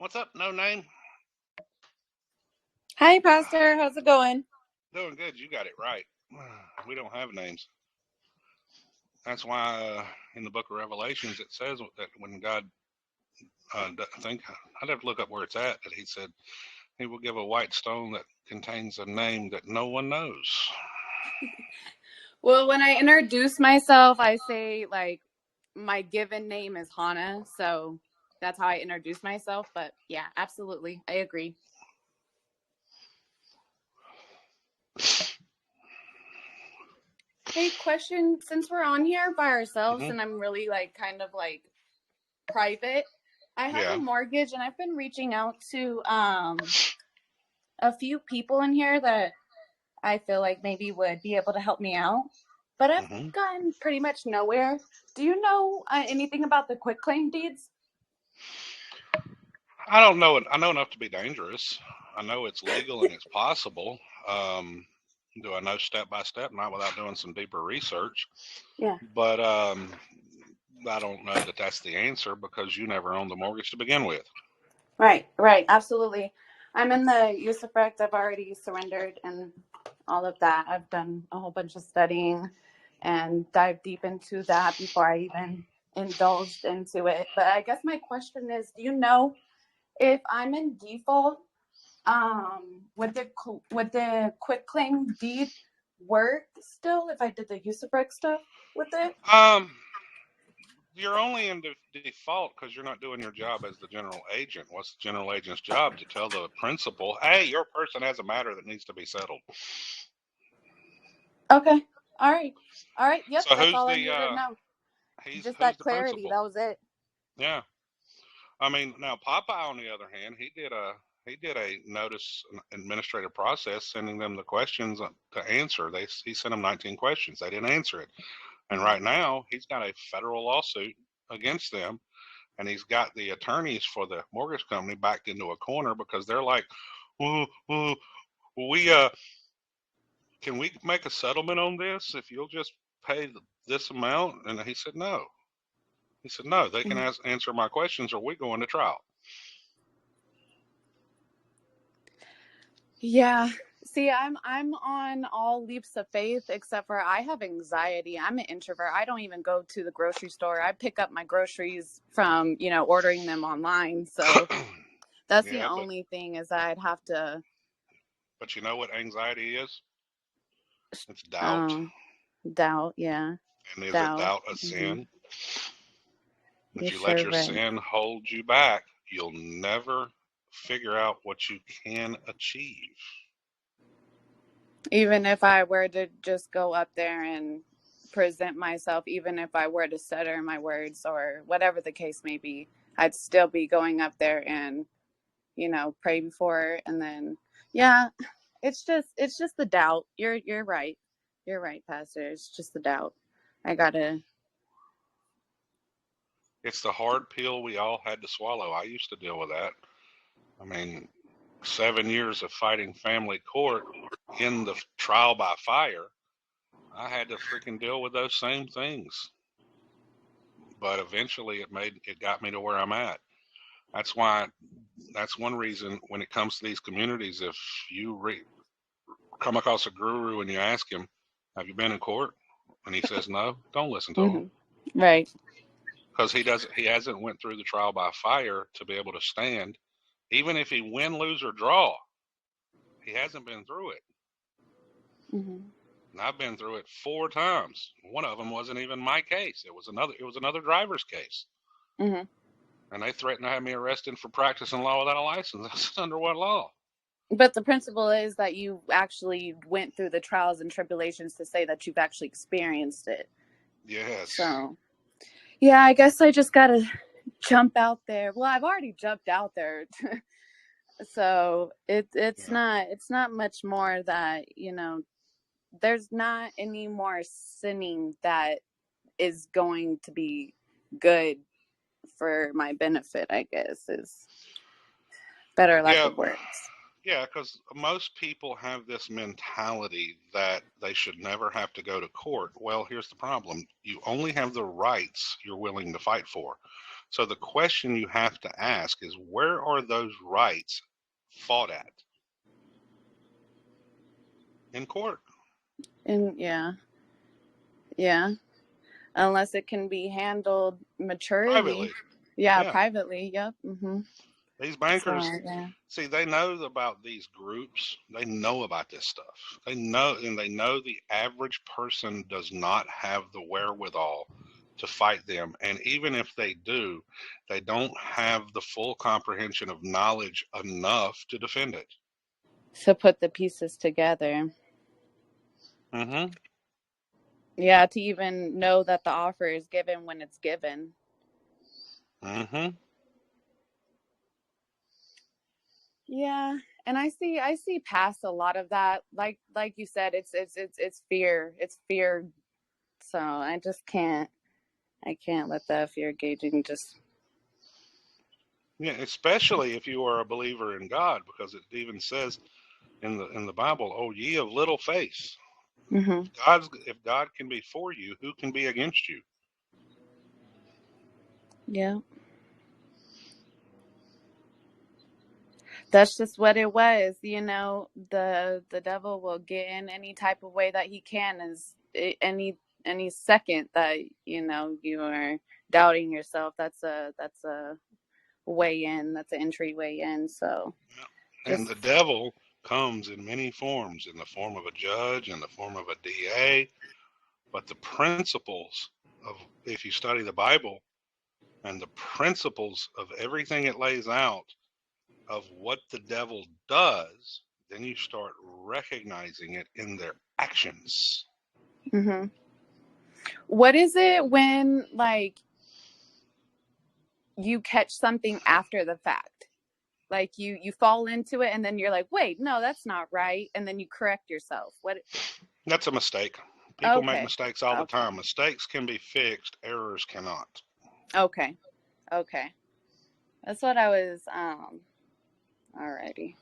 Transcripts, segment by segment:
What's up? No name? Hi, Pastor. How's it going? Doing good. You got it right. We don't have names. That's why in the book of Revelations it says that when God, I think I'd have to look up where it's at, that he said he will give a white stone that contains a name that no one knows. Well, when I introduce myself, I say, like, my given name is Hannah. So that's how I introduce myself. But yeah, absolutely. I agree. Hey, question. Since we're on here by ourselves Hmm. and I'm really, like, kind of like private, I have a Yeah. mortgage and I've been reaching out to a few people in here that I feel like maybe would be able to help me out. But I've Hmm. gotten pretty much nowhere. Do you know anything about the quitclaim deeds? I don't know it. I know enough to be dangerous. I know it's legal and it's possible. Um, do I know step by step? Not without doing some deeper research. Yeah. But I don't know that that's the answer because you never owned the mortgage to begin with. Right, absolutely. I'm in the usufruct. I've already surrendered and all of that. I've done a whole bunch of studying and dived deep into that before I even indulged into it. But I guess my question is, do you know if I'm in default, would the quitclaim deed work still if I did the usufruct stuff with it? Um, you're only in default because you're not doing your job as the general agent. What's the general agent's job? To tell the principal, hey, your person has a matter that needs to be settled. Okay. All right. Yep, So that's all I needed to know. Just who's that the clarity. principal? That was it. Yeah. I mean, now Popeye, on the other hand, he did a notice administrative process, sending them the questions to answer. He sent them 19 questions. They didn't answer it, and Mhm. right now he's got a federal lawsuit against them, and he's got the attorneys for the mortgage company backed into a corner because they're like, well, we can we make a settlement on this if you'll just pay this amount? And he said no. He said no. They can Mhm. answer my questions, or we go into trial. Yeah. See, I'm on all leaps of faith except for I have anxiety. I'm an introvert. I don't even go to the grocery store. I pick up my groceries from, ordering them online. So that's the Yeah, only thing is I'd have to but you know what anxiety is? It's doubt. um doubt, yeah. And is a Doubt. doubt a Hmm. sin? If You're you let sure your right. sin hold you back, you'll never figure out what you can achieve. Even if I were to just go up there and present myself, even if I were to stutter my words or whatever the case may be, I'd still be going up there and, pray before and then yeah, it's just the doubt. You're right. You're right, Pastor. It's just the doubt. I gotta It's the hard pill we all had to swallow. I used to deal with that. I mean, 7 years of fighting family court in the trial by fire, I had to freaking deal with those same things. But eventually it got me to where I'm at. That's why that's one reason when it comes to these communities, if you come across a guru and you ask him, have you been in court? And he says no, don't listen to him hmm right. because he hasn't went through the trial by fire to be able to stand. Even if he win, lose, or draw, he hasn't been through it. hmm And I've been through it 4 times. One of them wasn't even my case. It was another driver's case. hmm And they threatened to have me arrested for practicing law without a license. I said, under what law? But the principle is that you actually went through the trials and tribulations to say that you've actually experienced it. Yes. So yeah, I guess I just gotta jump out there. Well, I've already jumped out there. So Yeah. it's not much more that, there's not any more sinning that is going to be good for my benefit, I guess, is better lack Yeah. of words. Yeah, because most people have this mentality that they should never have to go to court. Well, here's the problem. You only have the rights you're willing to fight for. So the question you have to ask is, where are those rights fought at? In court. And yeah. Unless it can be handled maturely. Privately. Yeah, Yeah. privately. Yep. These So bankers, yeah. see, they know about these groups. They know about this stuff. They know, and they know the average person does not have the wherewithal to fight them. And even if they do, they don't have the full comprehension of knowledge enough to defend it. To put the pieces together. Mm-hmm. Yeah, to even know that the offer is given when it's given. Mm-hmm. Yeah, and I see past a lot of that. Like you said, it's fear. It's fear. So I can't let that fear gauging just. Yeah, especially if you are a believer in God, because it even says in the Bible, "Oh, ye of little faith." Mm-hmm. If God can be for you, who can be against you? Yeah, that's just what it was. The devil will get in any type of way that he can. Any second that you are doubting yourself, that's a way in. That's an entryway in. So And just. the devil comes in many forms, in the form of a judge, in the form of a DA. But the principles of, if you study the Bible and the principles of everything it lays out of what the devil does, then you start recognizing it in their actions. Mm-hmm. What is it when like you catch something after the fact? Like you fall into it and then you're like, wait, no, that's not right, and then you correct yourself. What? That's a mistake. People make Okay, mistakes all the okay, time. Mistakes can be fixed, errors cannot. okay, okay. That's what I was. Alrighty.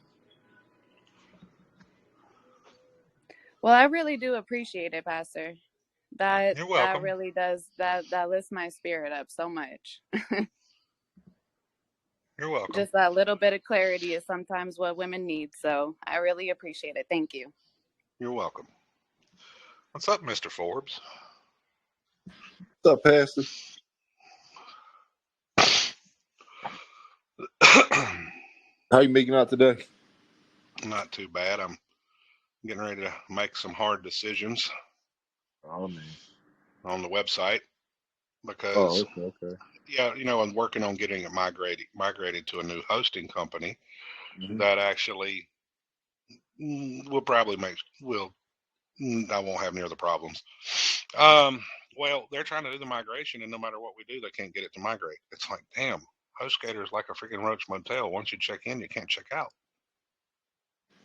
Well, I really do appreciate it, Pastor. That You're that welcome. really does that lifts my spirit up so much. You're welcome. Just that little bit of clarity is sometimes what women need. So I really appreciate it. Thank you. You're welcome. What's up, Mr. Forbes? What's up, Pastor? How you making out today? Not too bad. I'm getting ready to make some hard decisions Oh man. on the website Oh, because, okay. yeah, I'm working on getting it migrated to a new hosting company Mm-hmm. that actually will probably I won't have near the problems. Well, they're trying to do the migration, and no matter what we do, they can't get it to migrate. It's like, damn, HostGator is like a freaking Roach Motel. Once you check in, you can't check out.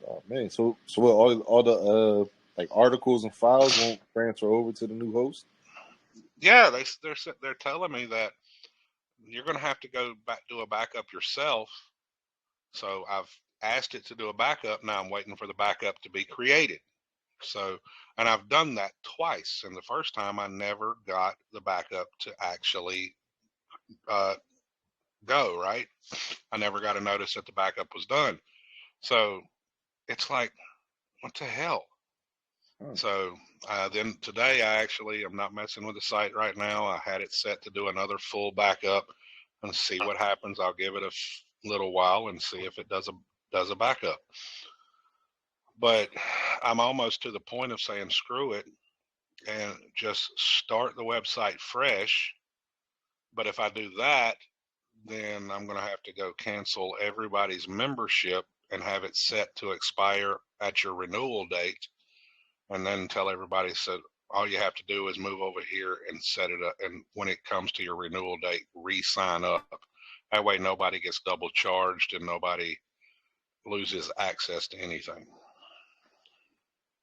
Oh man. So what? All the like articles and files won't transfer over to the new host? Yeah, they're telling me that you're going to have to go back do a backup yourself. So I've asked it to do a backup. Now I'm waiting for the backup to be created. So, and I've done that twice. And the first time I never got the backup to actually go, right? I never got a notice that the backup was done. So it's like, what the hell? Oh. So then today I'm not messing with the site right now. I had it set to do another full backup and see what happens. I'll give it a little while and see if it does a backup. But I'm almost to the point of saying screw it and just start the website fresh. But if I do that, then I'm going to have to go cancel everybody's membership and have it set to expire at your renewal date, and then tell everybody, so all you have to do is move over here and set it up, and when it comes to your renewal date, re-sign up. That way nobody gets double charged and nobody loses access to anything.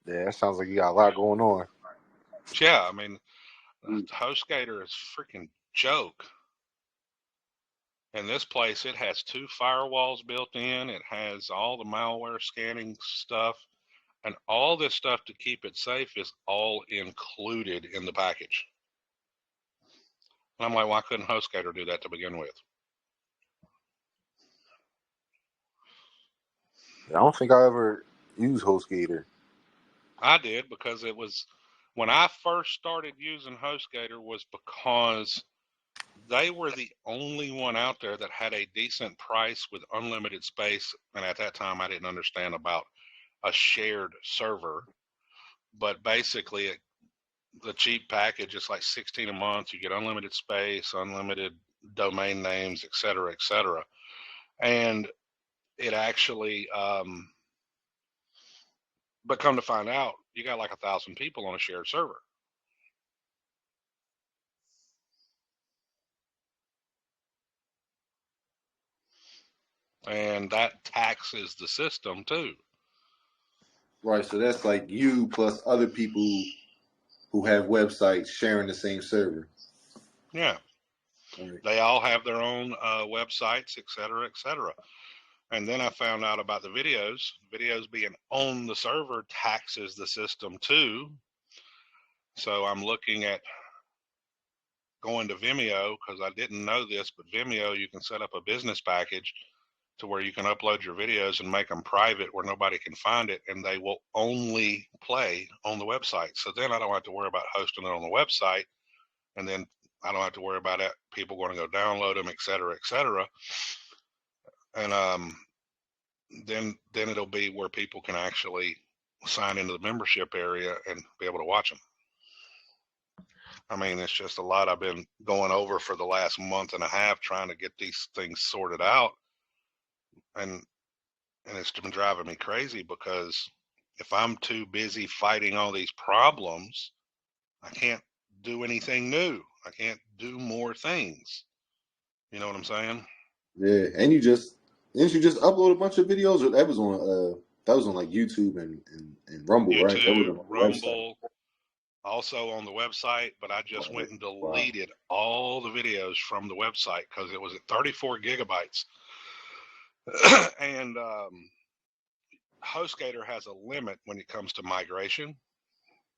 Yeah, that sounds like you got a lot going on. Yeah, I mean, HostGator is freaking joke. In this place, it has 2 firewalls built in. It has all the malware scanning stuff, and all this stuff to keep it safe is all included in the package. And I'm like, why couldn't HostGator do that to begin with? I don't think I ever used HostGator. I did, because it was when I first started using HostGator was because they were the only one out there that had a decent price with unlimited space. And at that time, I didn't understand about a shared server. But basically, the cheap package is like $16 a month. You get unlimited space, unlimited domain names, et cetera, et cetera. And it actually, but come to find out, you got like 1,000 people on a shared server. And that taxes the system too. Right, so that's like you plus other people who have websites sharing the same server. Yeah. Right. They all have their own websites, et cetera, et cetera. And then I found out about the videos. Videos being on the server taxes the system too. So I'm looking at going to Vimeo, because I didn't know this, but Vimeo, you can set up a business package to where you can upload your videos and make them private where nobody can find it, and they will only play on the website. So then I don't have to worry about hosting it on the website, and then I don't have to worry about it, people going to go download them, et cetera, et cetera. And then it'll be where people can actually sign into the membership area and be able to watch them. I mean, it's just a lot I've been going over for the last month and a half trying to get these things sorted out. And it's been driving me crazy, because if I'm too busy fighting all these problems, I can't do anything new. I can't do more things. You know what I'm saying? Yeah, and didn't you just upload a bunch of videos? Or that was on like YouTube and Rumble, right? That was YouTube, on the website. Rumble, also on the website, but I just went and Wow. deleted all the videos from the website because it was at 34 gigabytes. And HostGator has a limit when it comes to migration,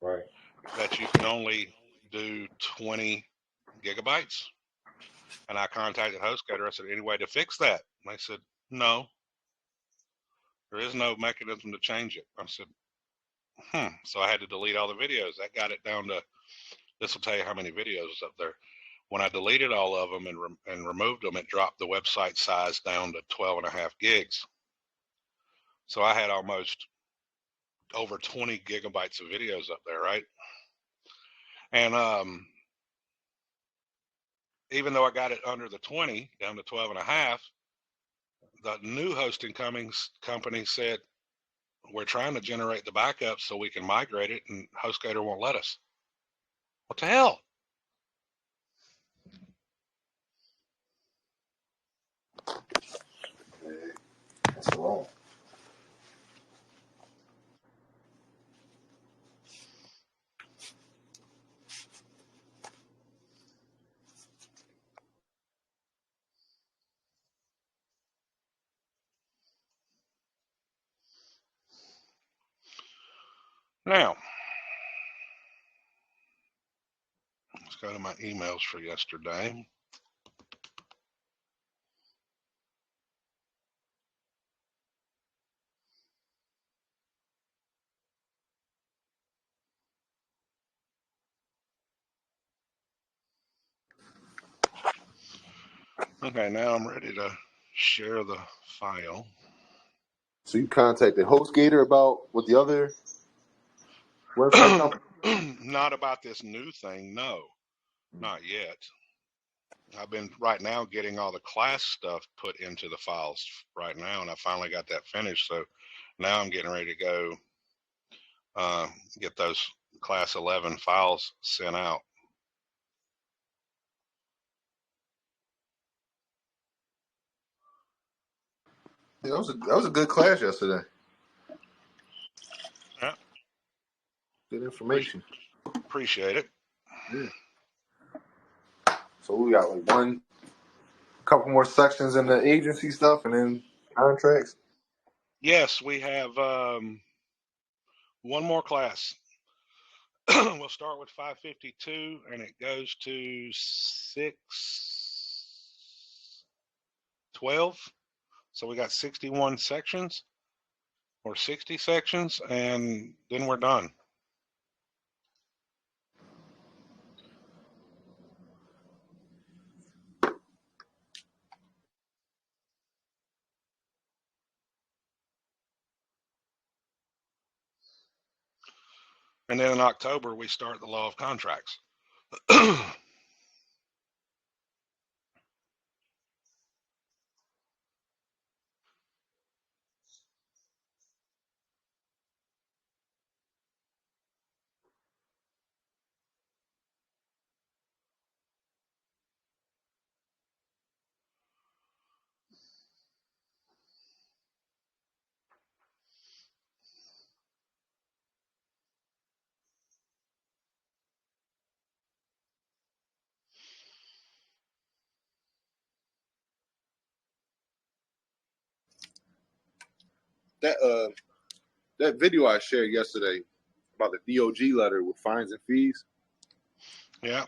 Right. that you can only do 20 gigabytes. And I contacted HostGator. I said, any way to fix that? And they said, no, there is no mechanism to change it. I said, So I had to delete all the videos. That got it down to, this will tell you how many videos is up there. When I deleted all of them and removed them, it dropped the website size down to 12.5 gigs. So I had almost over 20 gigabytes of videos up there, right? And even though I got it under the 20, down to 12.5, the new hosting company said, we're trying to generate the backup so we can migrate it, and HostGator won't let us. What the hell? That's wrong. Now, let's go to my emails for yesterday. Okay, now I'm ready to share the file. So you contacted HostGator about what the other website company? Not about this new thing, no, not yet. I've been right now getting all the class stuff put into the files right now, and I finally got that finished. So now I'm getting ready to go get those class 11 files sent out. Yeah, that was a good class yesterday. Yeah. Good information. Appreciate it. Yeah. So we got like couple more sections in the agency stuff, and then contracts. Yes, we have one more class. We'll start with 552, and it goes to 612. So we got 61 sections or 60 sections, and then we're done. And then in October, we start the law of contracts. That video I shared yesterday about the DOG letter with fines and fees. Yeah.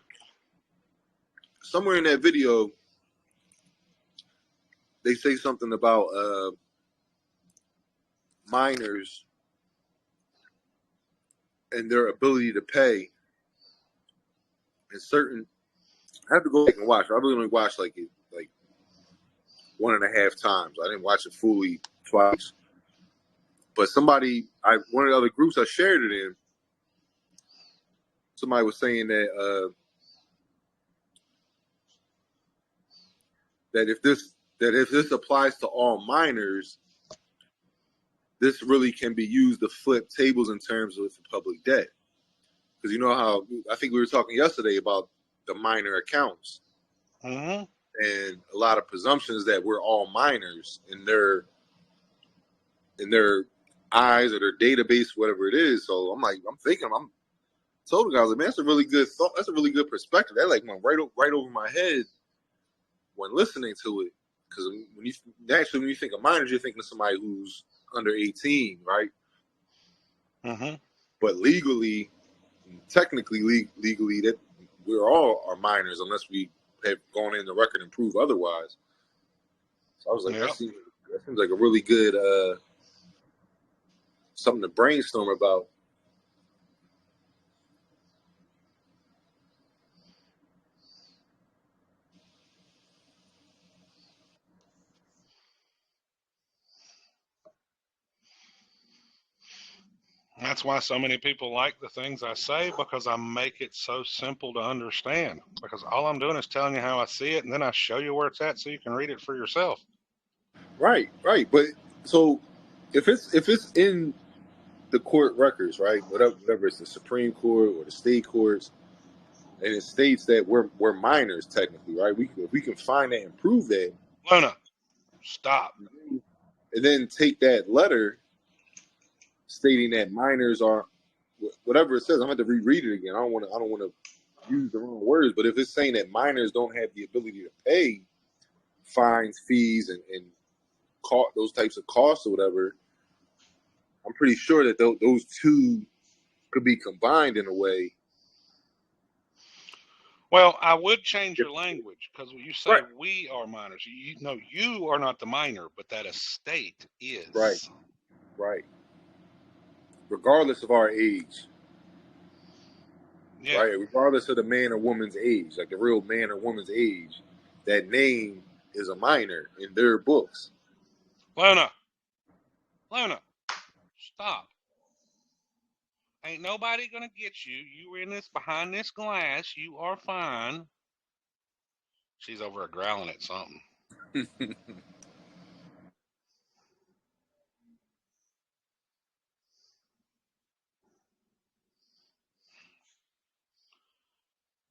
Somewhere in that video, they say something about minors and their ability to pay. And certain, I have to go back and watch. I really only watched like 1.5 times. I didn't watch it fully twice. But one of the other groups I shared it in, somebody was saying that if this applies to all minors, this really can be used to flip tables in terms of public debt. Because you know how I think we were talking yesterday about the minor accounts, Mm-hmm. and a lot of presumptions that we're all minors in their eyes or their database, whatever it is. So I'm told the guy, I was like, man, that's a really good thought. That's a really good perspective. That like went right over my head when listening to it. Because when you think of minors, you're thinking of somebody who's under 18, right? Mm-hmm. But technically, that we're all are minors unless we have gone in the record and prove otherwise. So I was like, Yep. that seems like a really good something to brainstorm about. That's why so many people like the things I say, because I make it so simple to understand. Because all I'm doing is telling you how I see it, and then I show you where it's at so you can read it for yourself. Right. But so if it's in the court records, right, whatever it's the Supreme Court or the state courts, and it states that we're minors technically, right? If we can find that and prove that. Luna, stop. And then take that letter stating that minors are whatever it says. I'm going to have to reread it again. I don't want to use the wrong words, but if it's saying that minors don't have the ability to pay fines, fees, and those types of costs or whatever, I'm pretty sure that those two could be combined in a way. Well, I would change your language, because when you say Right. we are minors, you are not the minor, but that estate is. Right. Regardless of our age. Yeah. Right. Regardless of the man or woman's age, like the real man or woman's age, that name is a minor in their books. Luna, stop. Ain't nobody gonna get you. You were in this behind this glass. You are fine. She's over there growling at something.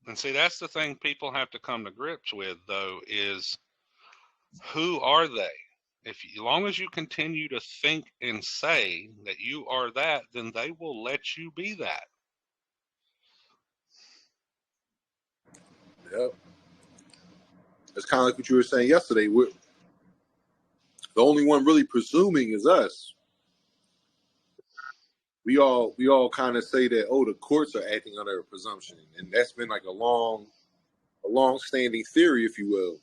And see, that's the thing people have to come to grips with, though, is who are they? As long as you continue to think and say that you are that, then they will let you be that. Yep. It's kind of like what you were saying yesterday. The only one really presuming is us. we all kind of say that, oh, the courts are acting under a presumption, and that's been like a long standing theory, if you will.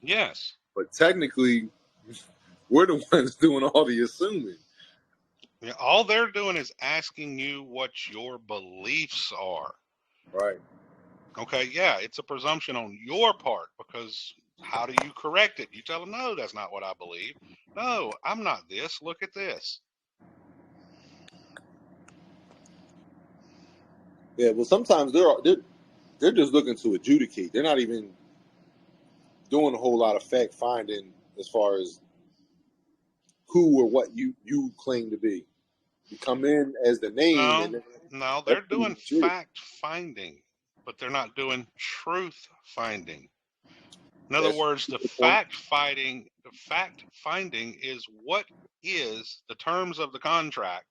Yes. But technically, we're the ones doing all the assuming. Yeah, all they're doing is asking you what your beliefs are. Right. Okay, yeah, it's a presumption on your part, because how do you correct it? You tell them, no, that's not what I believe. No, I'm not this. Look at this. Yeah, well, sometimes they're just looking to adjudicate. They're not even doing a whole lot of fact finding as far as who or what you claim to be. You come in as the name, and No, they're that's pretty doing much it. fact finding, but they're not doing truth finding. In other That's words, the the point. fact finding is what is the terms of the contract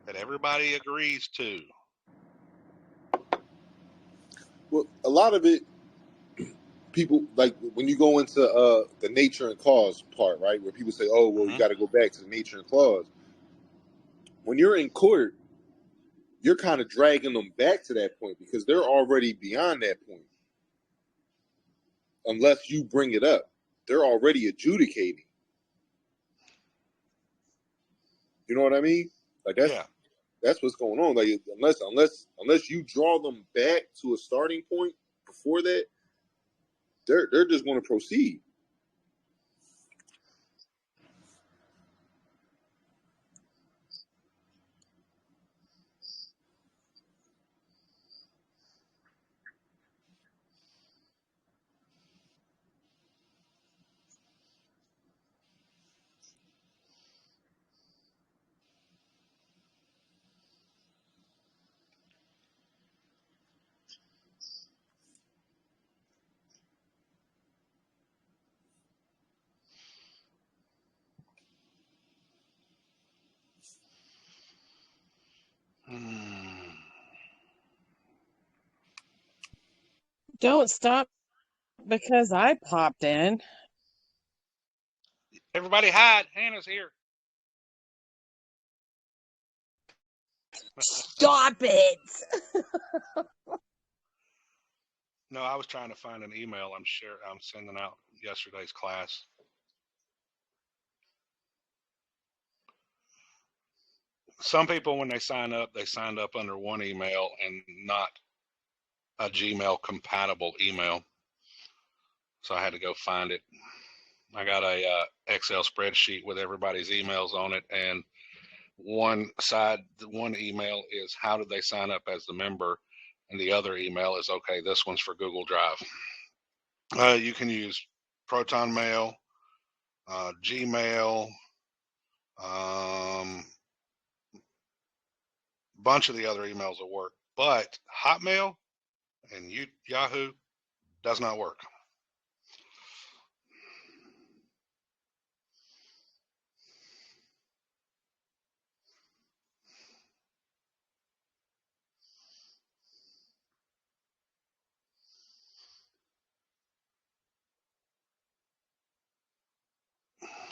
that everybody agrees to. Well, a lot of it, people like when you go into the nature and cause part, right, where people say, "Oh, well, you got to go back to the nature and clause." When you're in court, you're kind of dragging them back to that point because they're already beyond that point. Unless you bring it up, they're already adjudicating. You know what I mean? Like that's what's going on. Like unless you draw them back to a starting point before that, they're just going to proceed. Don't stop because I popped in. Everybody hide. Hannah's here. Stop it. No, I was trying to find an email I'm sending out yesterday's class. Some people, when they signed up under one email and not a Gmail compatible email. So I had to go find it. I got a Excel spreadsheet with everybody's emails on it, and one email is how did they sign up as the member, and the other email is, okay, this one's for Google Drive. You can use Proton Mail, Gmail, bunch of the other emails will work, but Hotmail and Yahoo does not work.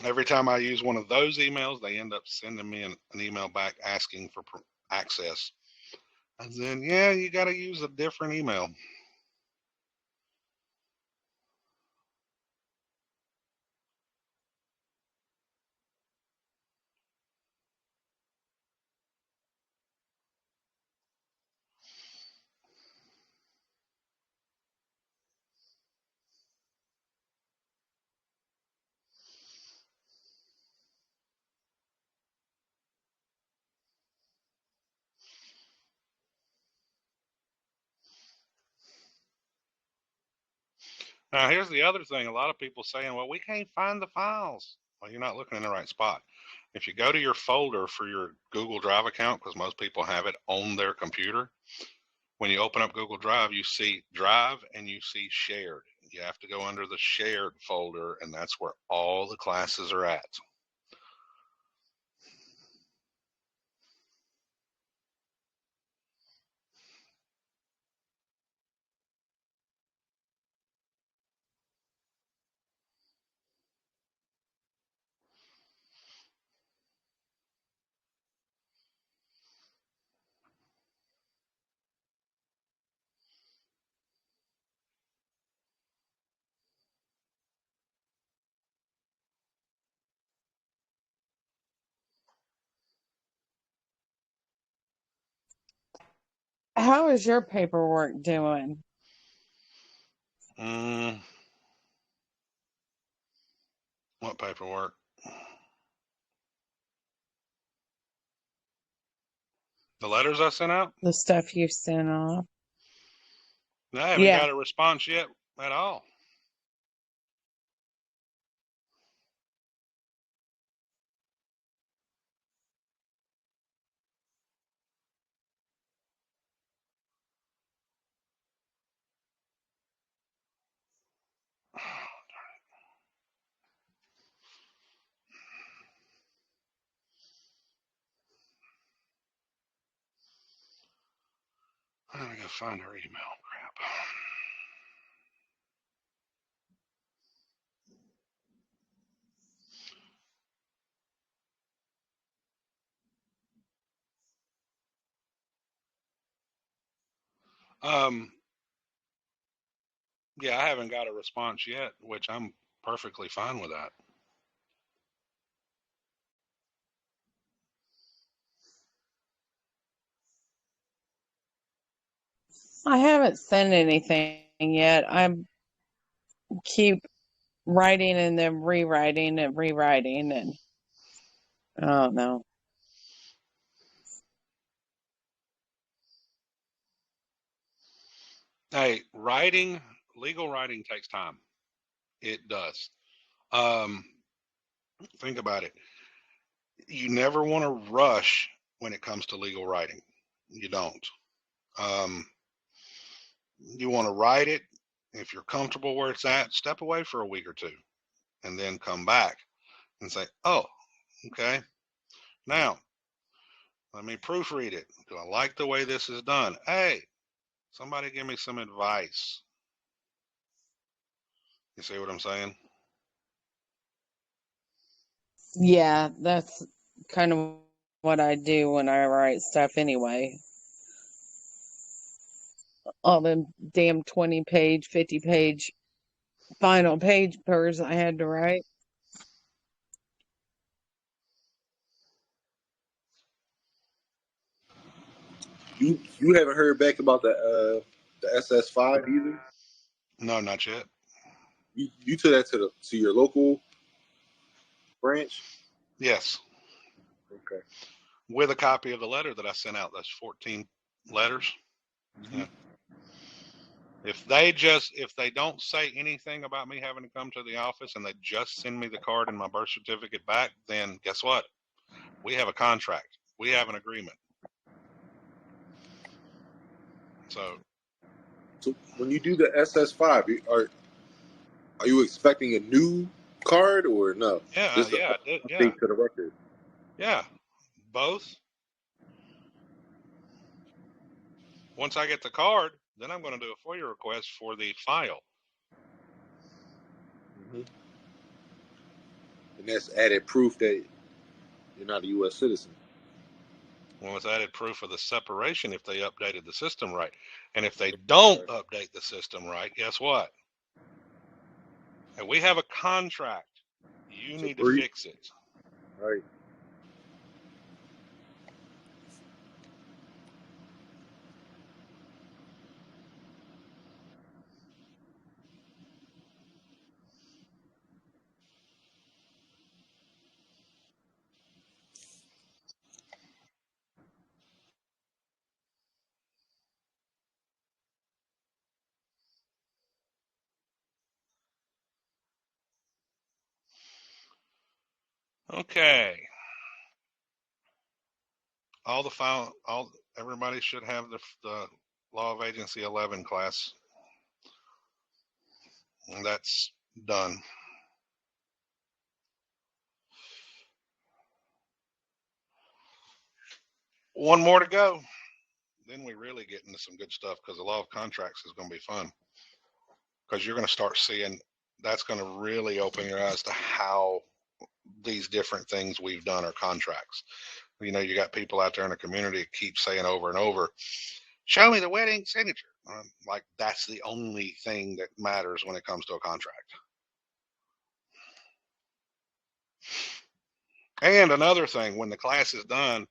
Every time I use one of those emails, they end up sending me an email back asking for access. And then, yeah, you got to use a different email. Now, here's the other thing. A lot of people saying, well, we can't find the files. Well, you're not looking in the right spot. If you go to your folder for your Google Drive account, because most people have it on their computer, when you open up Google Drive, you see Drive and you see Shared. You have to go under the Shared folder, and that's where all the classes are at. How is your paperwork doing? What paperwork? The letters I sent out? The stuff you sent off? I haven't got a response yet at all. I gotta find her email. Crap. Yeah, I haven't got a response yet, which I'm perfectly fine with that. I haven't sent anything yet. I keep writing and then rewriting and rewriting, and I don't know. Hey, legal writing takes time. It does. Think about it. You never want to rush when it comes to legal writing. You don't. You want to write it. If you're comfortable where it's at, step away for a week or two and then come back and say, oh, okay, now let me proofread it. Do I like the way this is done? Hey, somebody give me some advice. You see what I'm saying? Yeah, that's kind of what I do when I write stuff anyway. All them damn 20-page, 50-page final papers I had to write. You haven't heard back about the SS5 either? No, not yet. You took that to your local branch? Yes. Okay. With a copy of the letter that I sent out. That's 14 letters. Mm-hmm. Yeah. If they don't say anything about me having to come to the office and they just send me the card and my birth certificate back, then guess what? We have a contract. We have an agreement. So when you do the SS5, are you expecting a new card or no? yeah, Just yeah, I did, yeah, update to the record. yeah, both. Once I get the card, then I'm going to do a FOIA request for the file. Mm-hmm. And that's added proof that you're not a U.S. citizen. Well, it's added proof of the separation if they updated the system right. And if they don't update the system right, guess what? And we have a contract. You need to fix it. Right. Okay. Everybody should have the Law of Agency 11 class. And that's done. One more to go. Then we really get into some good stuff because the law of contracts is going to be fun. Because you're going to start seeing, that's going to really open your eyes to how these different things we've done are contracts. You know, you got people out there in the community that keep saying over and over, show me the wedding signature. Like that's the only thing that matters when it comes to a contract. And another thing, when the class is done,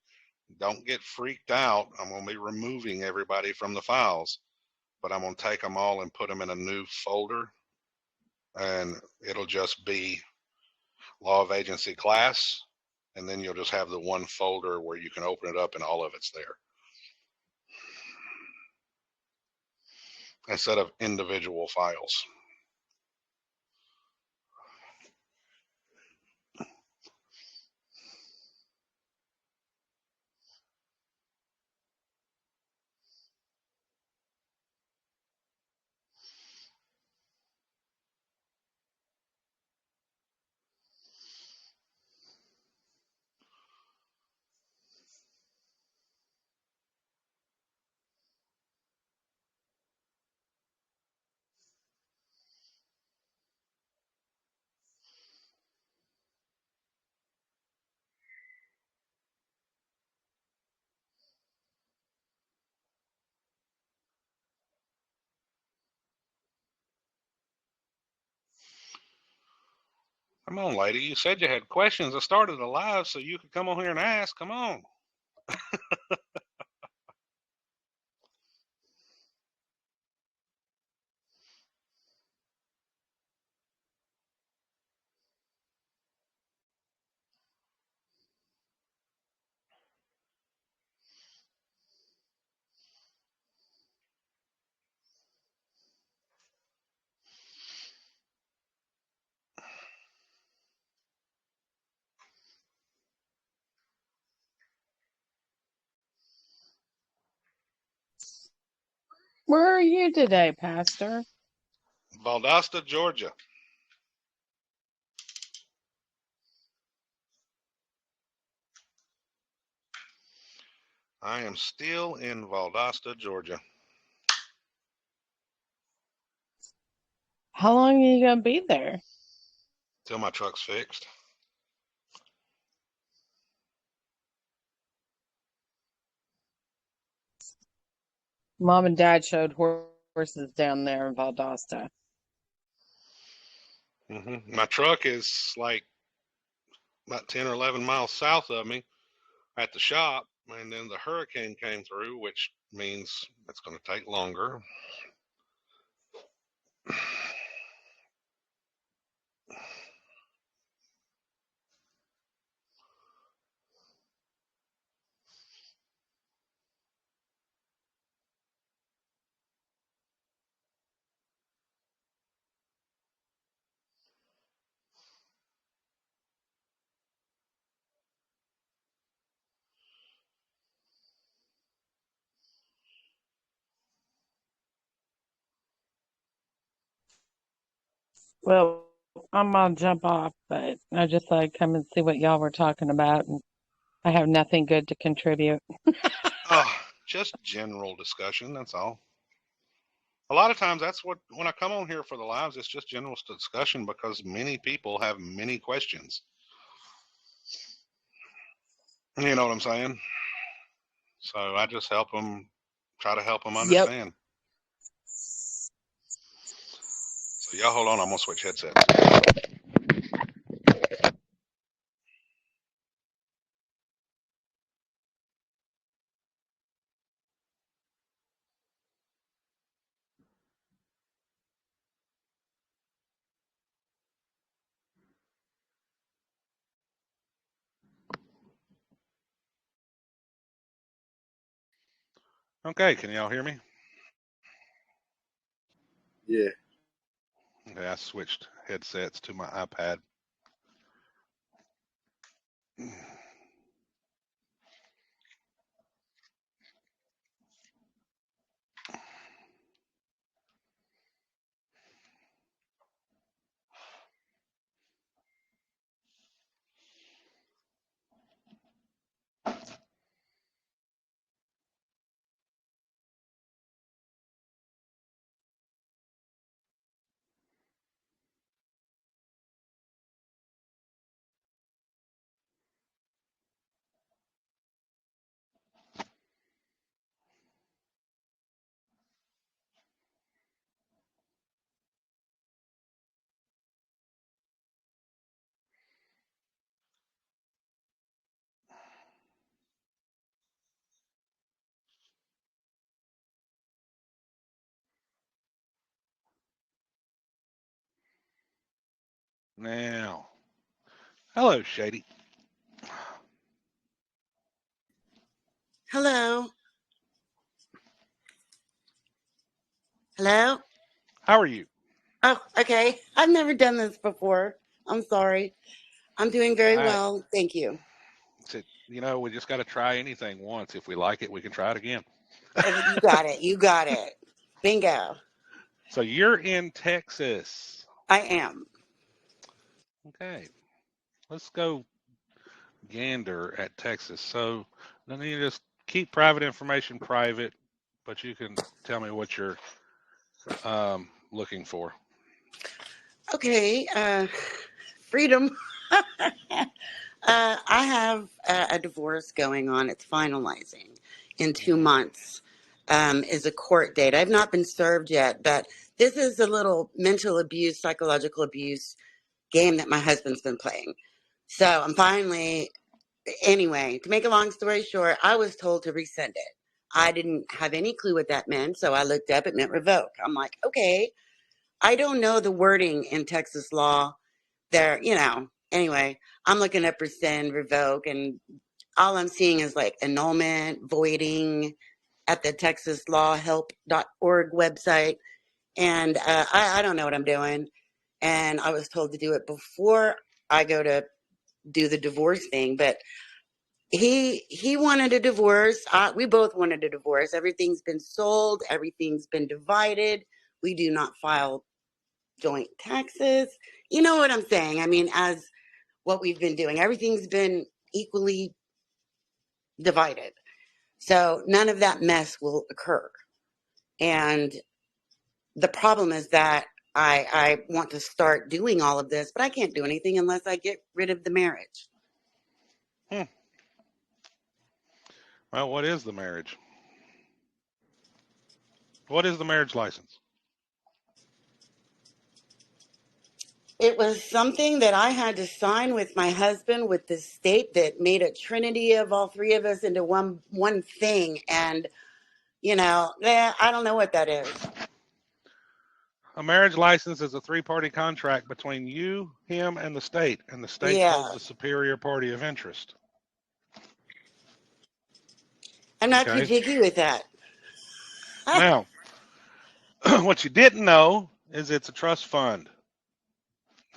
Don't get freaked out. I'm going to be removing everybody from the files, but I'm going to take them all and put them in a new folder, and it'll just be Law of Agency class, and then you'll just have the one folder where you can open it up and all of it's there instead of individual files. Come on, lady. You said you had questions. I started a live so you could come on here and ask. Come on. Where are you today, Pastor? Valdosta, Georgia. I am still in Valdosta, Georgia. How long are you going to be there? Till my truck's fixed. Mom and Dad showed horses down there in Valdosta. My truck is like about 10 or 11 miles south of me at the shop, and then the hurricane came through, which means it's going to take longer. Well, I'm going to jump off, but I just thought I'd come and see what y'all were talking about, and I have nothing good to contribute. Just general discussion, that's all. A lot of times that's what, when I come on here for the lives, it's just general discussion because many people have many questions. You know what I'm saying? So I just help them, try to help them understand. So y'all hold on, I'm going to switch headsets. Okay, can y'all hear me? Yeah. Okay, I switched headsets to my iPad. Now, hello, Shady. Hello. Hello? How are you? Oh, okay. I've never done this before. I'm sorry. I'm doing very well. Thank you. We just got to try anything once. If we like it, we can try it again. You got it. You got it. Bingo. So you're in Texas. I am. Okay. Let's go gander at Texas. So then you just keep private information private, but you can tell me what you're looking for. Okay. Freedom. I have a divorce going on. It's finalizing in 2 months. Is a court date. I've not been served yet, but this is a little mental abuse, psychological abuse game that my husband's been playing. So I'm finally, anyway, to make a long story short, I was told to resend it. I didn't have any clue what that meant, so I looked up, it meant revoke. I'm like, okay, I don't know the wording in Texas law there, Anyway, I'm looking up rescind, revoke, and all I'm seeing is like annulment, voiding at the texaslawhelp.org website. And I don't know what I'm doing. And I was told to do it before I go to do the divorce thing, but he wanted a divorce. We both wanted a divorce. Everything's been sold. Everything's been divided. We do not file joint taxes. You know what I'm saying? I mean, as what we've been doing, everything's been equally divided. So none of that mess will occur. And the problem is that I want to start doing all of this, but I can't do anything unless I get rid of the marriage. Well, what is the marriage? What is the marriage license? It was something that I had to sign with my husband with the state that made a trinity of all three of us into one thing. And, I don't know what that is. A marriage license is a three-party contract between you, him, and the state Yeah. holds the superior party of interest. I'm not too jiggy with that. Now, what you didn't know is it's a trust fund.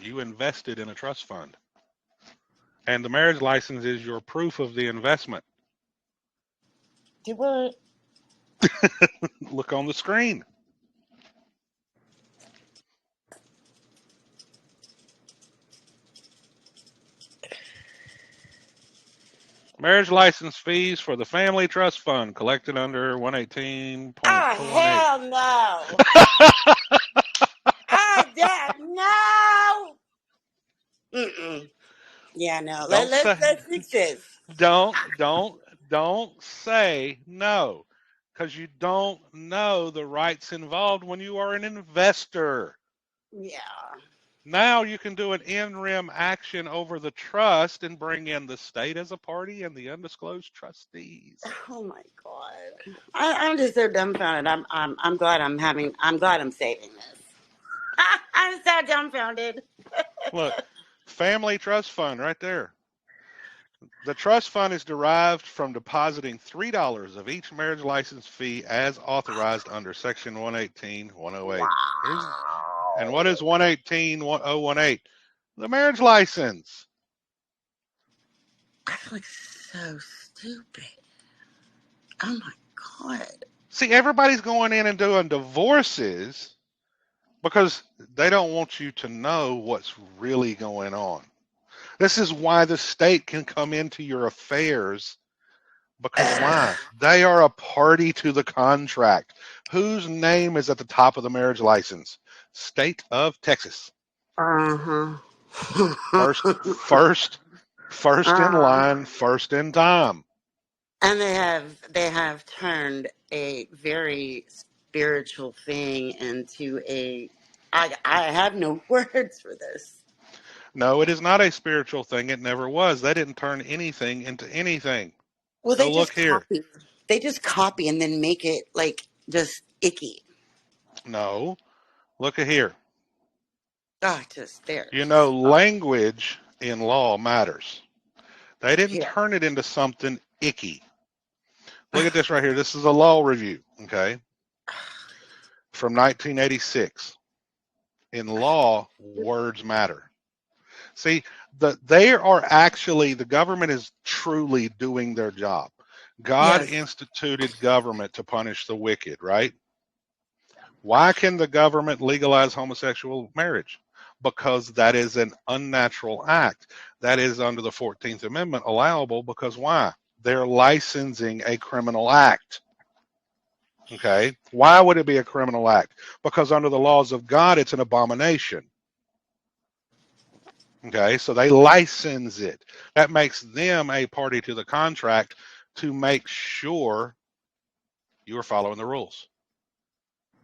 You invested in a trust fund. And the marriage license is your proof of the investment. Do what? Look on the screen. Marriage license fees for the family trust fund collected under 118.418. Oh, hell no. Oh, Dad, no. Mm-mm. Yeah, no. Let's fix this. Don't say no, because you don't know the rights involved when you are an investor. Yeah. Now you can do an in-rem action over the trust and bring in the state as a party and the undisclosed trustees. Oh my God. I'm just so dumbfounded. I'm glad I'm saving this. I'm so dumbfounded. Look, family trust fund right there. The trust fund is derived from depositing $3 of each marriage license fee as authorized under Section 118.108. And what is 118.018? The marriage license. I feel like so stupid. Oh my God. See, everybody's going in and doing divorces because they don't want you to know what's really going on. This is why the state can come into your affairs, because why? They are a party to the contract. Whose name is at the top of the marriage license? State of Texas. Uh-huh. First in line, first in time. And they have turned a very spiritual thing into I have no words for this. No, it is not a spiritual thing. It never was. They didn't turn anything into anything. Well, So look here. They just copy and then make it like just icky. No, look at here. Oh, just there. You know, language in law matters. They didn't Yeah. turn it into something icky. Look at this right here. This is a law review, okay, from 1986. In law, words matter. See, they are actually, the government is truly doing their job. God Yes. instituted government to punish the wicked, right? Why can the government legalize homosexual marriage? Because that is an unnatural act. That is under the 14th Amendment allowable because why? They're licensing a criminal act. Okay. Why would it be a criminal act? Because under the laws of God, it's an abomination. Okay. So they license it. That makes them a party to the contract to make sure you are following the rules.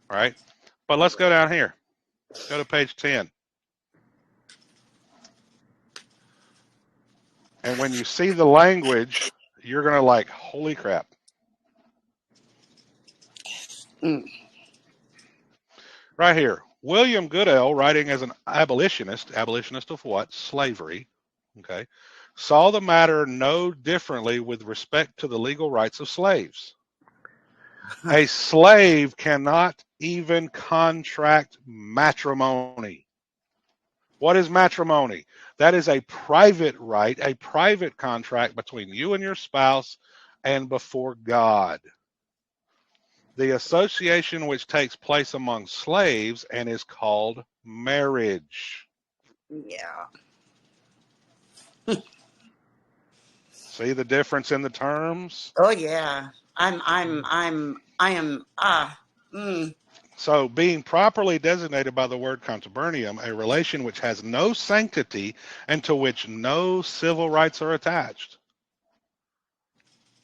All right. But let's go down here. Go to page 10. And when you see the language, you're going to like, holy crap. Mm. Right here. William Goodell, writing as an abolitionist of what? Slavery. Okay. Saw the matter no differently with respect to the legal rights of slaves. A slave cannot even contract matrimony. What is matrimony? That is a private right, a private contract between you and your spouse and before God. The association which takes place among slaves and is called marriage. Yeah. See the difference in the terms? Oh yeah. So, being properly designated by the word contubernum, a relation which has no sanctity and to which no civil rights are attached.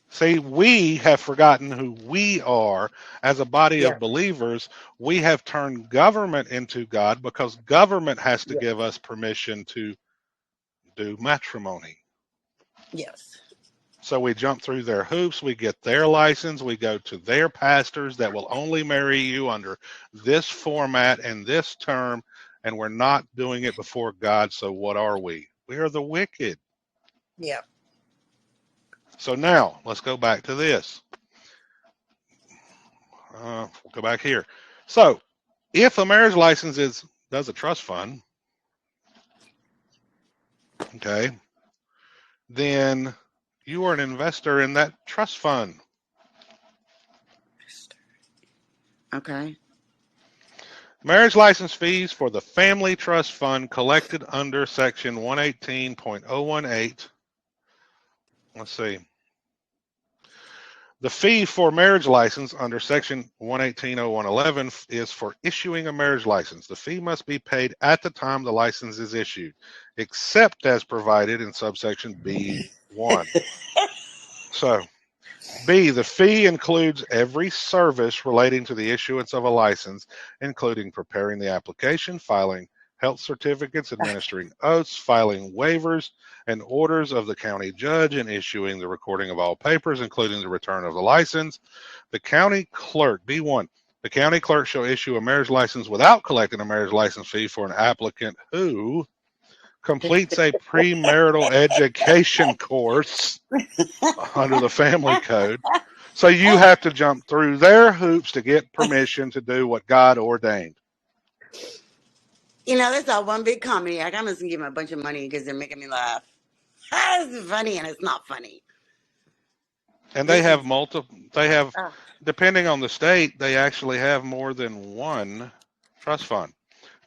See, we have forgotten who we are as a body Yeah. of believers. We have turned government into God because government has to Yeah. give us permission to do matrimony. Yes. So we jump through their hoops, we get their license, we go to their pastors that will only marry you under this format and this term, and we're not doing it before God. So what are we? We are the wicked. Yeah. So now let's go back to this. We'll go back here. So if a marriage license does a trust fund, okay, then you are an investor in that trust fund. Okay. Marriage license fees for the family trust fund collected under section 118.018. Let's see. The fee for marriage license under section 118.0111 is for issuing a marriage license. The fee must be paid at the time the license is issued, except as provided in subsection B1. So, B, the fee includes every service relating to the issuance of a license, including preparing the application, filing health certificates, administering oaths, filing waivers and orders of the county judge, and issuing the recording of all papers, including the return of the license. The county clerk, B1, the county clerk shall issue a marriage license without collecting a marriage license fee for an applicant who completes a premarital education course under the family code. So you have to jump through their hoops to get permission to do what God ordained. You know, that's all one big comedy act. I'm just gonna give them a bunch of money because they're making me laugh. It's funny and it's not funny. And they This have is depending on the state, they actually have more than one trust fund.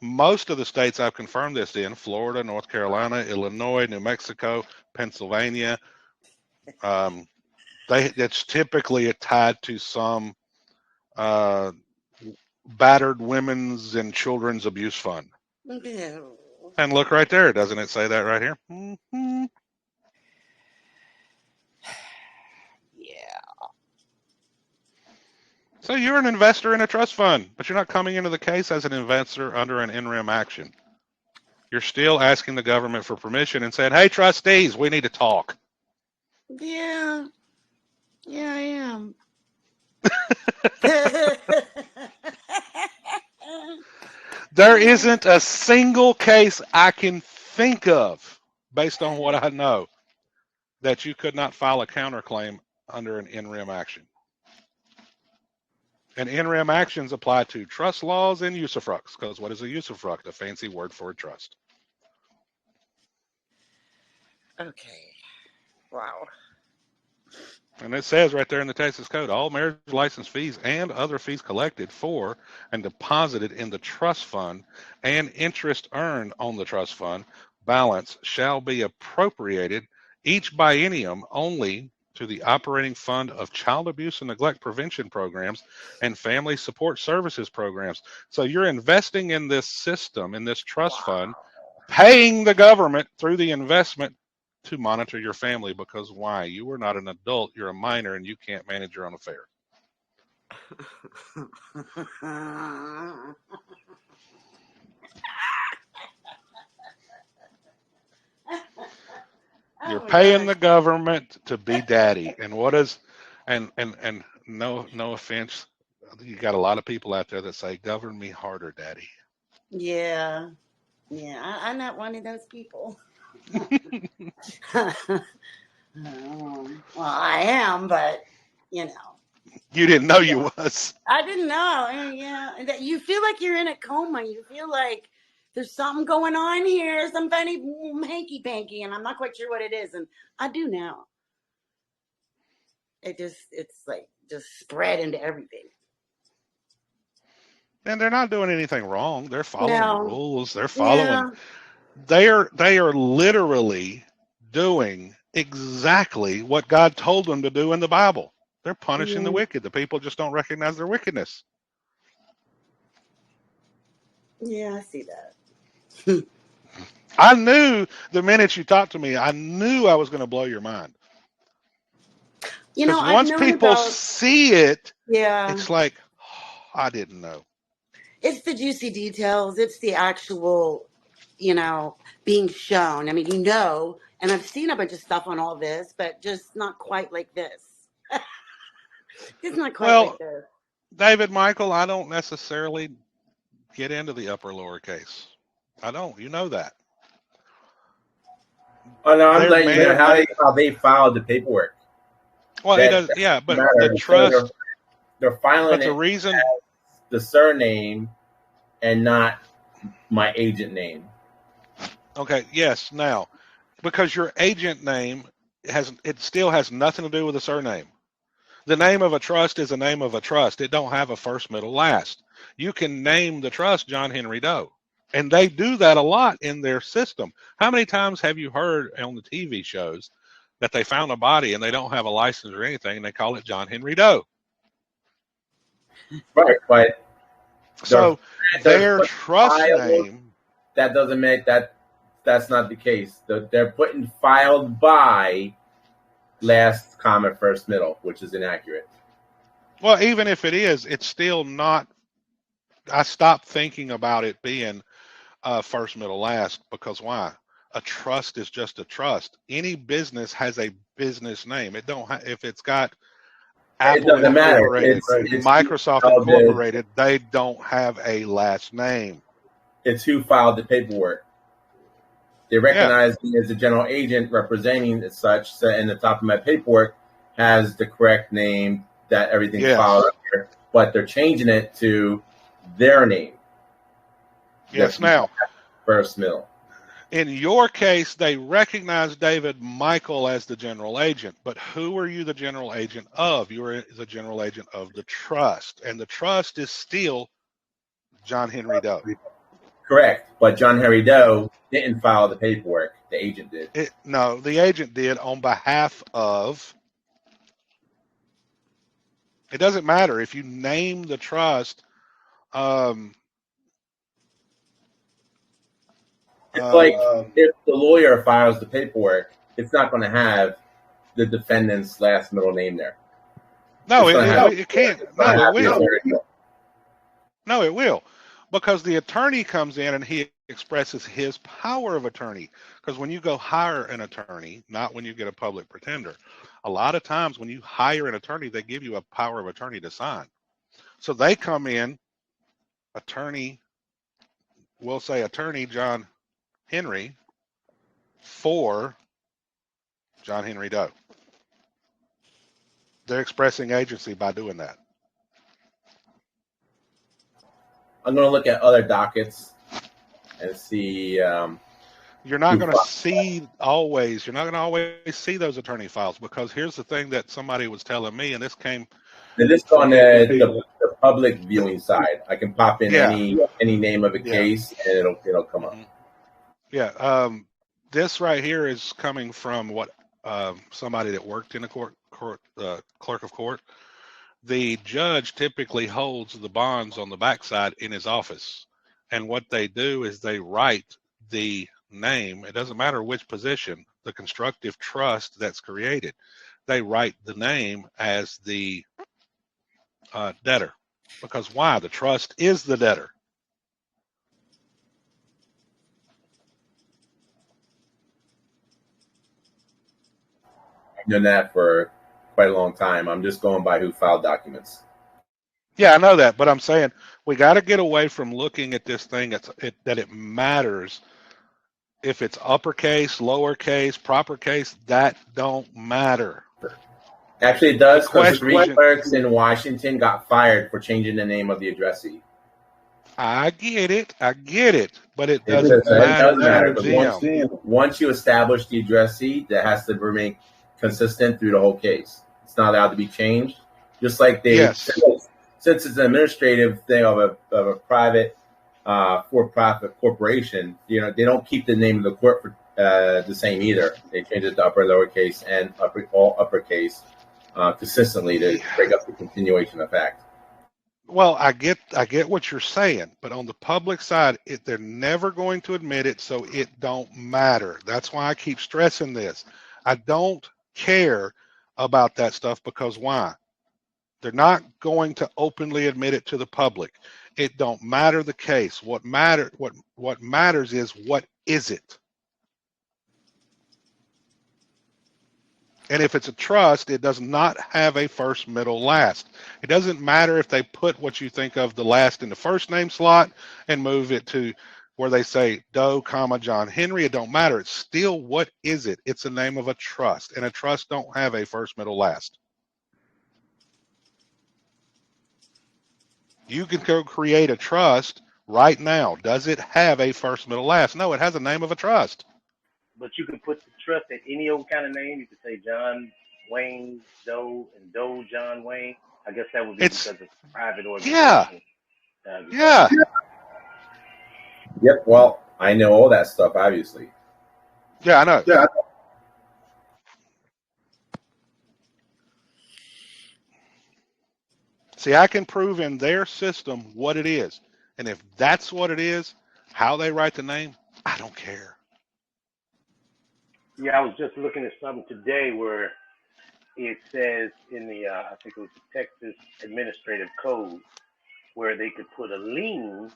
Most of the states I've confirmed this in, Florida, North Carolina, Illinois, New Mexico, Pennsylvania, it's typically tied to some battered women's and children's abuse fund. And look right there. Doesn't it say that right here? Mm-hmm. Yeah. So you're an investor in a trust fund, but you're not coming into the case as an investor under an in rem action. You're still asking the government for permission and saying, hey, trustees, we need to talk. Yeah. Yeah, I am. There isn't a single case I can think of, based on what I know, that you could not file a counterclaim under an in rem action. And in rem actions apply to trust laws and usufructs, because what is a usufruct? A fancy word for a trust. Okay. Wow. And it says right there in the Texas Code, all marriage license fees and other fees collected for and deposited in the trust fund and interest earned on the trust fund balance shall be appropriated each biennium only to the operating fund of child abuse and neglect prevention programs and family support services programs. So you're investing in this system, in this trust fund, paying the government through the investment to monitor your family, because why? You are not an adult, you're a minor, and you can't manage your own affair. You're paying the government to be daddy. And what is, and no offense, you got a lot of people out there that say, govern me harder, daddy. Yeah. I'm not one of those people. Well, I am, but you know. You didn't know you was. I didn't know. Yeah, that you feel like you're in a coma. You feel like there's something going on here, some funny hanky panky, and I'm not quite sure what it is. And I do now. It's like just spread into everything. And they're not doing anything wrong. They're following the rules. They're following. Yeah. They are literally doing exactly what God told them to do in the Bible. They're punishing the wicked. The people just don't recognize their wickedness. Yeah, I see that. I knew the minute you talked to me, I knew I was going to blow your mind. You know, once people see it, it's like, oh, I didn't know. It's the juicy details. It's the actual, being shown. I mean, and I've seen a bunch of stuff on all this, but just not quite like this. It's not quite like this. David, Michael, I don't necessarily get into the upper lower case. I don't. You know that. Oh no, I'm letting you know how they filed the paperwork. Well, it does. Yeah, but the trust. They're filing. But the reason the surname and not my agent name. Okay. Yes. Now, because your agent name still has nothing to do with the surname. The name of a trust is a name of a trust. It don't have a first, middle, last. You can name the trust John Henry Doe. And they do that a lot in their system. How many times have you heard on the TV shows that they found a body and they don't have a license or anything and they call it John Henry Doe? Right, but so their trust name. That doesn't make that's not the case. They're putting filed by last, comma, first, middle, which is inaccurate. Well, even if it is, it's still not. I stopped thinking about it being first, middle, last, because why? A trust is just a trust. Any business has a business name. It don't if it's got Apple Incorporated, Microsoft Incorporated, they don't have a last name. It's who filed the paperwork. They recognize me as a general agent representing as such, so in the top of my paperwork has the correct name that everything's filed under, but they're changing it to their name. Yes, now. First, middle. In your case, they recognize David Michael as the general agent, but who are you the general agent of? You are the general agent of the trust, and the trust is still John Henry Doe. Correct, but John Henry Doe didn't file the paperwork. The agent did. No, the agent did on behalf of. It doesn't matter if you name the trust. It's like if the lawyer files the paperwork, it's not going to have the defendant's last, middle name there. No, it can't. No, it will. No, it will. Because the attorney comes in and he expresses his power of attorney. Because when you go hire an attorney, not when you get a public pretender, a lot of times when you hire an attorney, they give you a power of attorney to sign. So they come in, attorney will say Attorney John Henry for John Henry Doe. They're expressing agency by doing that. I'm going to look at other dockets and see. You're not going to see always. You're not going to always see those attorney files, because here's the thing that somebody was telling me, and this came. And this on the public viewing side. I can pop in any name of a case, and it'll come up. Yeah. This right here is coming from what somebody that worked in a court clerk of court. The judge typically holds the bonds on the backside in his office, and what they do is they write the name. It doesn't matter which position, the constructive trust that's created. They write the name as the debtor, because why? The trust is the debtor. I've done that for quite a long time. I'm just going by who filed documents. Yeah, I know that, but I'm saying we got to get away from looking at this thing that it matters if it's uppercase, lowercase, proper case. That don't matter. Actually, it does, because three clerks in Washington got fired for changing the name of the addressee. I get it, but it doesn't matter. It does matter. Once you establish the addressee, that has to remain consistent through the whole case. It's not allowed to be changed. Just like since it's an administrative thing of a private for-profit corporation, they don't keep the name of the court for, the same either. They change it to upper, lowercase, and all uppercase consistently to break up the continuation of fact. Well, I get what you're saying, but on the public side, they're never going to admit it, so it don't matter. That's why I keep stressing this. I don't care about that stuff, because why? They're not going to openly admit it to the public. It don't matter the case. What matters is, what is it? And if it's a trust, it does not have a first, middle, last. It doesn't matter if they put what you think of the last in the first name slot and move it to where they say Doe, John Henry. It don't matter. It's still, what is it? It's the name of a trust, and a trust don't have a first, middle, last. You can go create a trust right now. Does it have a first, middle, last? No, it has a name of a trust. But you could put the trust at any old kind of name. You could say John Wayne Doe and Doe John Wayne. I guess that would be because it's a private organization. Yeah. Yep. Well, I know all that stuff, obviously. Yeah, I know. Yeah. See, I can prove in their system what it is. And if that's what it is, how they write the name, I don't care. Yeah, I was just looking at something today where it says in the, I think it was the Texas Administrative Code, where they could put a lien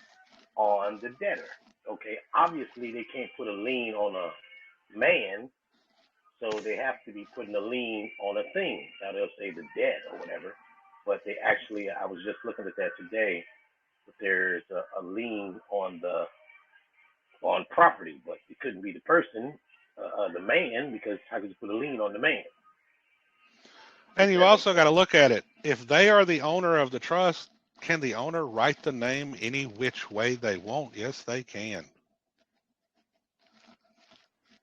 on the debtor. Okay, obviously they can't put a lien on a man, so they have to be putting a lien on a thing. Now they'll say the debt or whatever, but they actually, I was just looking at that today, that there's a lien on property, but it couldn't be the person, the man, because how could you put a lien on the man? And you also got to look at it. If they are the owner of the trust, can the owner write the name any which way they want? Yes, they can.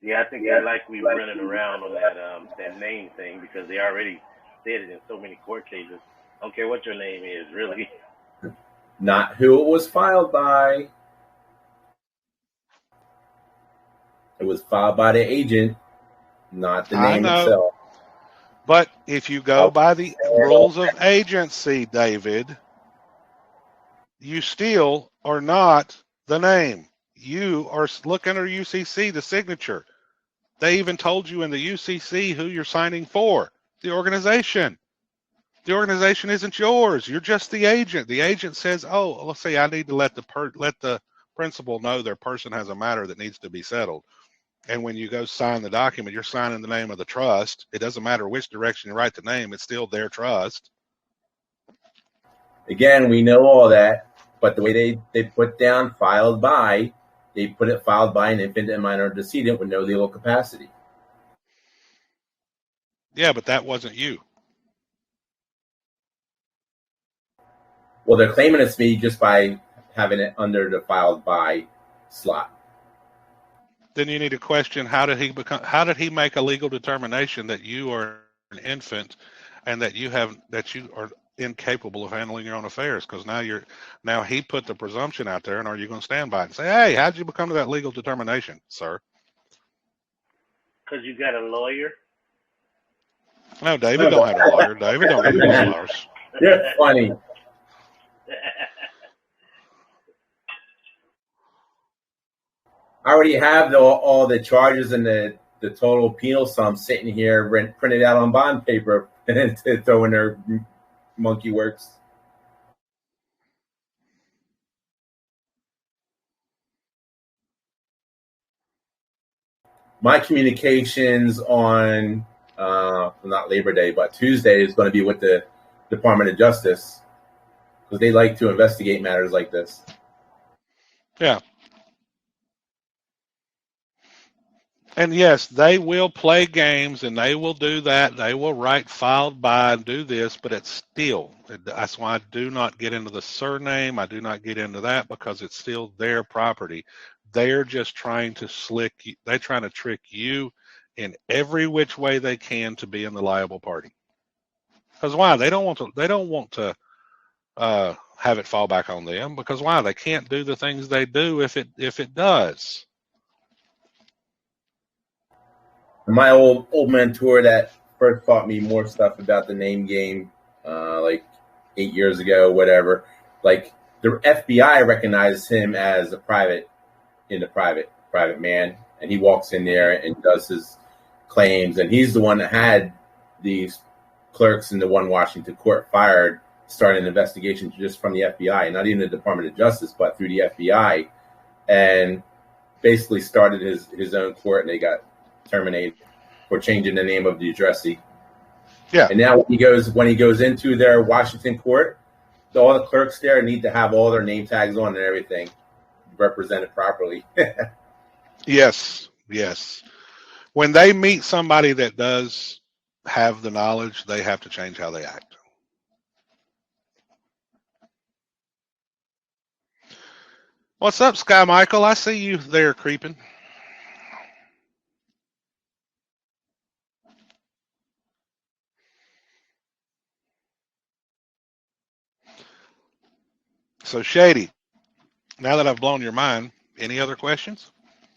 Yeah, I think they like to be running around on that name thing, because they already said it in so many court cases. I don't care what your name is, really. Not who it was filed by. It was filed by the agent, not the name itself. But if you go by the rules of agency, David, you still are not the name. You are, look under UCC, the signature. They even told you in the UCC who you're signing for, the organization. The organization isn't yours. You're just the agent. The agent says, oh, let's say I need to let the principal know their person has a matter that needs to be settled. And when you go sign the document, you're signing the name of the trust. It doesn't matter which direction you write the name. It's still their trust. Again, we know all that. But the way they put down filed by, they put it filed by an infant and minor decedent with no legal capacity. Yeah, but that wasn't you. Well, they're claiming it's me just by having it under the filed by slot. Then you need to question, how did he make a legal determination that you are an infant and that you are incapable of handling your own affairs? Because now he put the presumption out there, and are you going to stand by it and say, hey, how did you become to that legal determination, sir? Because you got a lawyer. No, David don't have a lawyer. David don't need no lawyers. You're funny. I already have all the charges and the total penal sum sitting here printed out on bond paper to throw in their monkey works. My communications on not Labor Day, but Tuesday is going to be with the Department of Justice, because they like to investigate matters like this. Yeah. And yes, they will play games, and they will do that. They will write filed by and do this, but it's still, that's why I do not get into the surname. I do not get into that, because it's still their property. They're just trying to they're trying to trick you in every which way they can to be in the liable party. Because why? They don't want to have it fall back on them, because why? They can't do the things they do if it does. My old mentor that first taught me more stuff about the name game, like 8 years ago, whatever. Like the FBI recognizes him as a private man, and he walks in there and does his claims, and he's the one that had these clerks in the one Washington court fired, started an investigation just from the FBI, not even the Department of Justice, but through the FBI, and basically started his own court, and they got terminated for changing the name of the addressee. Yeah. And now when he goes into their Washington court, all the clerks there need to have all their name tags on and everything represented properly. Yes. When they meet somebody that does have the knowledge, they have to change how they act. What's up, Sky Michael? I see you there creeping. So, Shady, now that I've blown your mind, any other questions?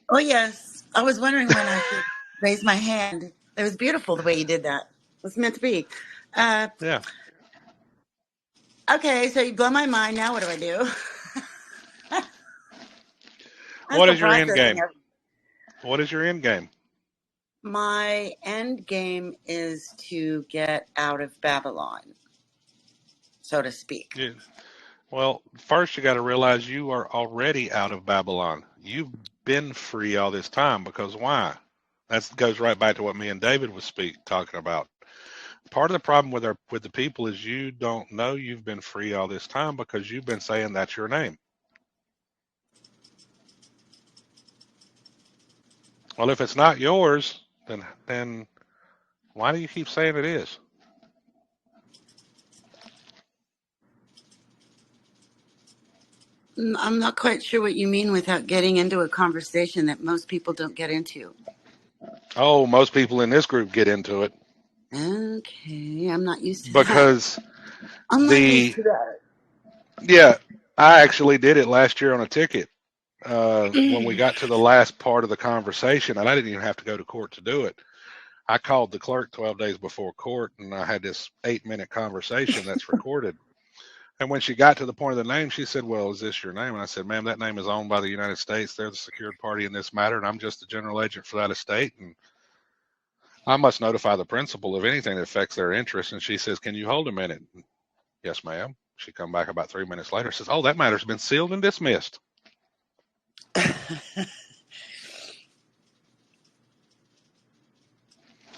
Oh, yes. I was wondering when I should raise my hand. It was beautiful the way you did that. It was meant to be. Yeah. Okay, so you blow my mind. Now what do I do? What is your end game? What is your end game? My end game is to get out of Babylon, so to speak. Yeah. Well, first you got to realize you are already out of Babylon. You've been free all this time, because why? That goes right back to what me and David was talking about. Part of the problem with the people is you don't know you've been free all this time, because you've been saying that's your name. Well, if it's not yours, then why do you keep saying it is? I'm not quite sure what you mean without getting into a conversation that most people don't get into. Oh, most people in this group get into it. Okay, I'm not used to because that. I'm not used to that. Yeah, I actually did it last year on a ticket. When we got to the last part of the conversation, and I didn't even have to go to court to do it. I called the clerk 12 days before court, and I had this 8-minute conversation that's recorded. And when she got to the point of the name, she said, well, is this your name? And I said, ma'am, that name is owned by the United States. They're the secured party in this matter, and I'm just the general agent for that estate. And I must notify the principal of anything that affects their interest. And she says, can you hold a minute? Yes, ma'am. She come back about 3 minutes later, says, oh, that matter's been sealed and dismissed.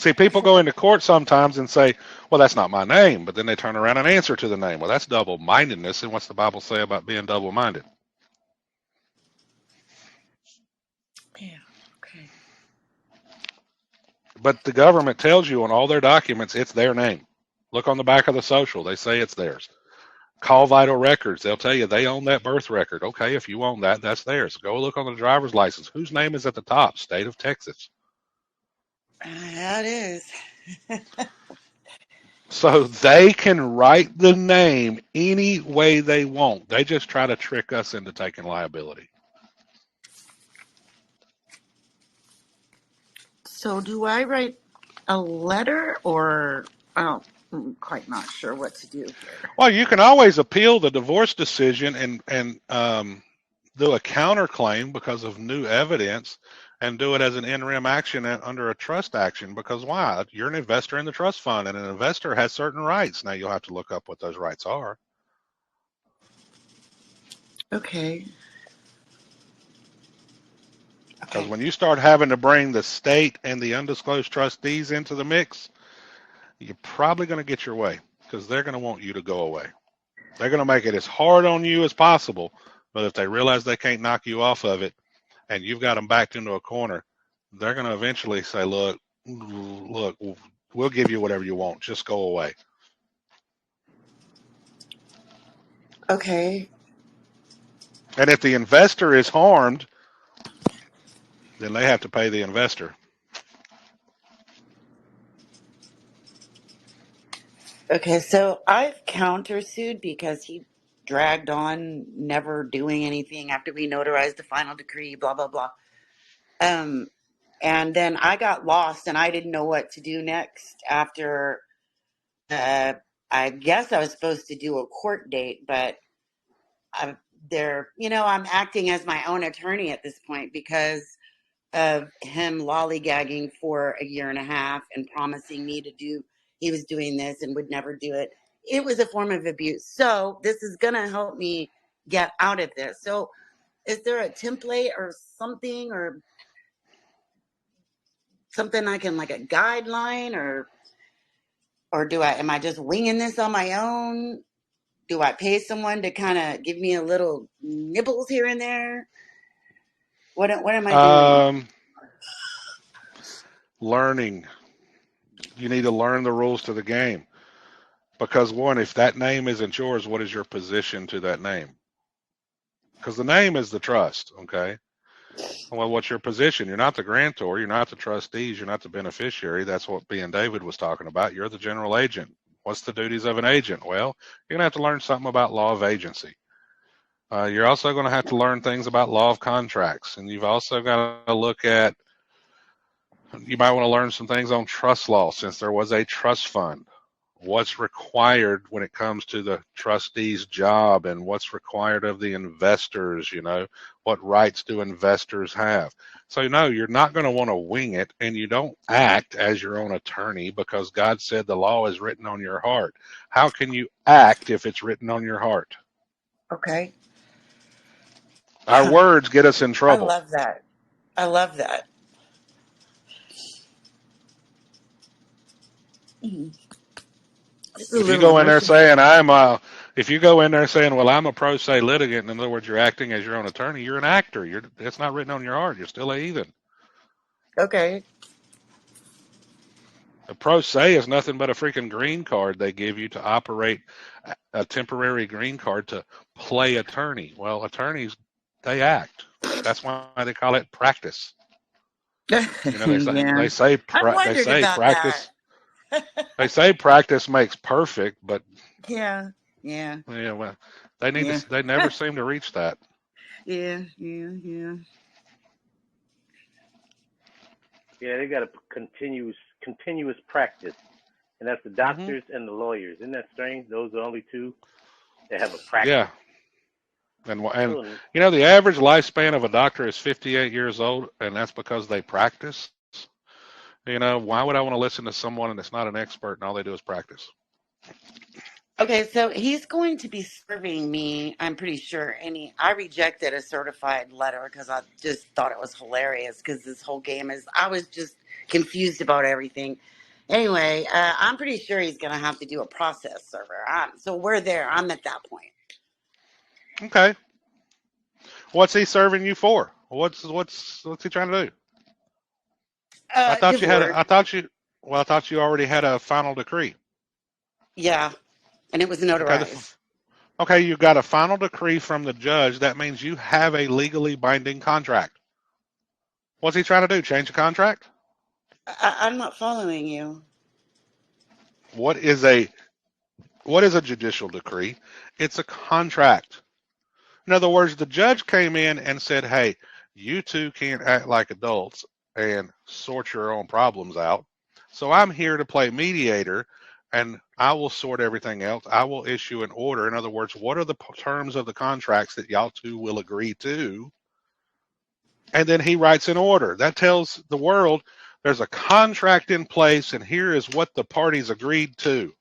See, people go into court sometimes and say, well, that's not my name, but then they turn around and answer to the name. Well, that's double-mindedness, and what's the Bible say about being double-minded? Yeah. Okay. But the government tells you on all their documents it's their name. Look on the back of the social. They say it's theirs. Call Vital Records. They'll tell you they own that birth record. Okay, if you own that, that's theirs. Go look on the driver's license. Whose name is at the top? State of Texas. That is. So they can write the name any way they want. They just try to trick us into taking liability. So do I write a letter, or I'm quite not sure what to do here. Well, you can always appeal the divorce decision and do a counterclaim because of new evidence, and do it as an in rem action under a trust action. Because why? You're an investor in the trust fund, and an investor has certain rights. Now you'll have to look up what those rights are. Okay. Because when you start having to bring the state and the undisclosed trustees into the mix, you're probably going to get your way, because they're going to want you to go away. They're going to make it as hard on you as possible. But if they realize they can't knock you off of it, and you've got them backed into a corner, they're going to eventually say, look, we'll give you whatever you want. Just go away. Okay. And if the investor is harmed, then they have to pay the investor. Okay, so I've countersued because he dragged on, never doing anything after we notarized the final decree, blah, blah, blah. And then I got lost and I didn't know what to do next after, I guess I was supposed to do a court date, but I'm acting as my own attorney at this point because of him lollygagging for a year and a half and promising me he was doing this and would never do it. It was a form of abuse. So this is going to help me get out of this. So is there a template or something I can, like a guideline, or am I just winging this on my own? Do I pay someone to kind of give me a little nibbles here and there? What am I doing? Learning. You need to learn the rules to the game. Because one, if that name isn't yours, what is your position to that name? Because the name is the trust, okay? Well, what's your position? You're not the grantor. You're not the trustees. You're not the beneficiary. That's what B and David was talking about. You're the general agent. What's the duties of an agent? Well, you're going to have to learn something about law of agency. You're also going to have to learn things about law of contracts. And you've also got to look at, you might want to learn some things on trust law, since there was a trust fund. What's required when it comes to the trustee's job, and what's required of the investors, what rights do investors have? So, you're not going to want to wing it, and you don't act as your own attorney, because God said the law is written on your heart. How can you act if it's written on your heart? Okay. Our words get us in trouble. I love that. If you go in there saying well, I'm a pro se litigant, in other words, you're acting as your own attorney, you're an actor. It's not written on your heart. You're still a heathen. Okay. A pro se is nothing but a freaking green card they give you to operate, a temporary green card to play attorney. Well, attorneys, they act. That's why they call it practice. They say practice. They say practice makes perfect, but yeah. Well, they never seem to reach that. Yeah. Yeah, they got a continuous practice, and that's the doctors and the lawyers. Isn't that strange? Those are the only two that have a practice. Yeah. And the average lifespan of a doctor is 58 years old, and that's because they practice. Why would I want to listen to someone that's not an expert and all they do is practice? Okay, so he's going to be serving me, I'm pretty sure. I rejected a certified letter because I just thought it was hilarious because this whole game I was just confused about everything. Anyway, I'm pretty sure he's going to have to do a process server. So we're there. I'm at that point. Okay. What's he serving you for? What's he trying to do? I thought you had. Divorce. I thought you already had a final decree. Yeah, and it was Okay. notarized. Okay, you got a final decree from the judge. That means you have a legally binding contract. What's he trying to do? Change the contract? I'm not following you. What is a judicial decree? It's a contract. In other words, the judge came in and said, "Hey, you two can't act like adults and sort your own problems out. So I'm here to play mediator, and I will sort everything else. I will issue an order." In other words, what are the terms of the contracts that y'all two will agree to? And then he writes an order. That tells the world there's a contract in place, and here is what the parties agreed to.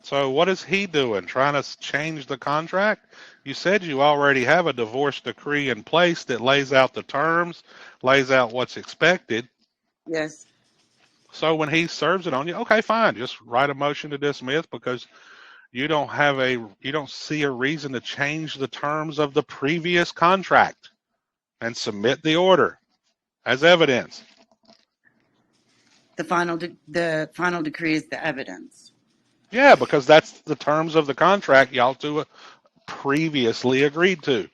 So what is he doing? Trying to change the contract? You said you already have a divorce decree in place that lays out the terms, lays out what's expected. Yes. So when he serves it on you, okay, fine. Just write a motion to dismiss because you don't see a reason to change the terms of the previous contract, and submit the order as evidence. The final decree is the evidence. Yeah, because that's the terms of the contract y'all two previously agreed to.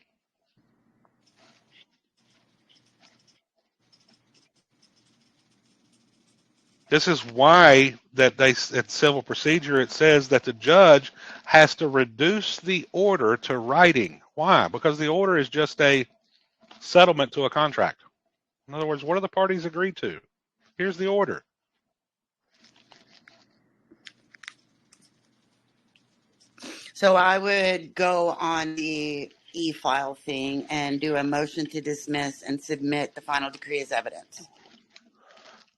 This is why that at civil procedure it says that the judge has to reduce the order to writing. Why? Because the order is just a settlement to a contract. In other words, what do the parties agreed to? Here's the order. So I would go on the e-file thing and do a motion to dismiss and submit the final decree as evidence.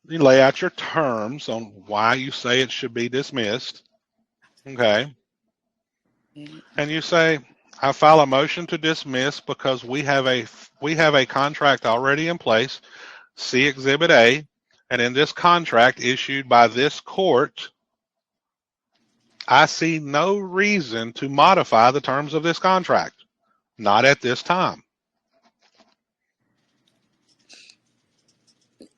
You lay out your terms on why you say it should be dismissed. Okay. And you say, I file a motion to dismiss because we have a contract already in place, see Exhibit A, and in this contract issued by this court, I see no reason to modify the terms of this contract. Not at this time.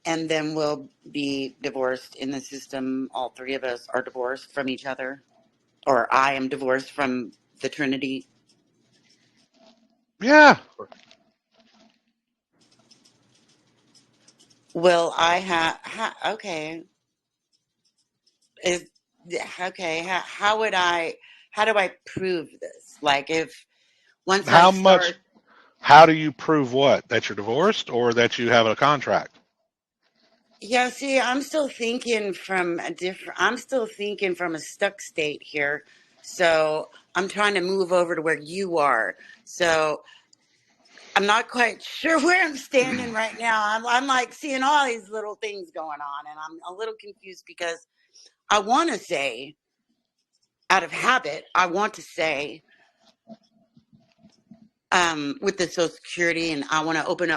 And then we'll be divorced in the system. All three of us are divorced from each other. Or I am divorced from the Trinity. Yeah. Will I okay. How do I prove this? Like if once I start. How do you prove what? That you're divorced or that you have a contract? Yeah, see, I'm still thinking from a stuck state here. So I'm trying to move over to where you are. So I'm not quite sure where I'm standing right now. I'm like seeing all these little things going on, and I'm a little confused because I want to say, out of habit, I want to say, with the Social Security, and I want to open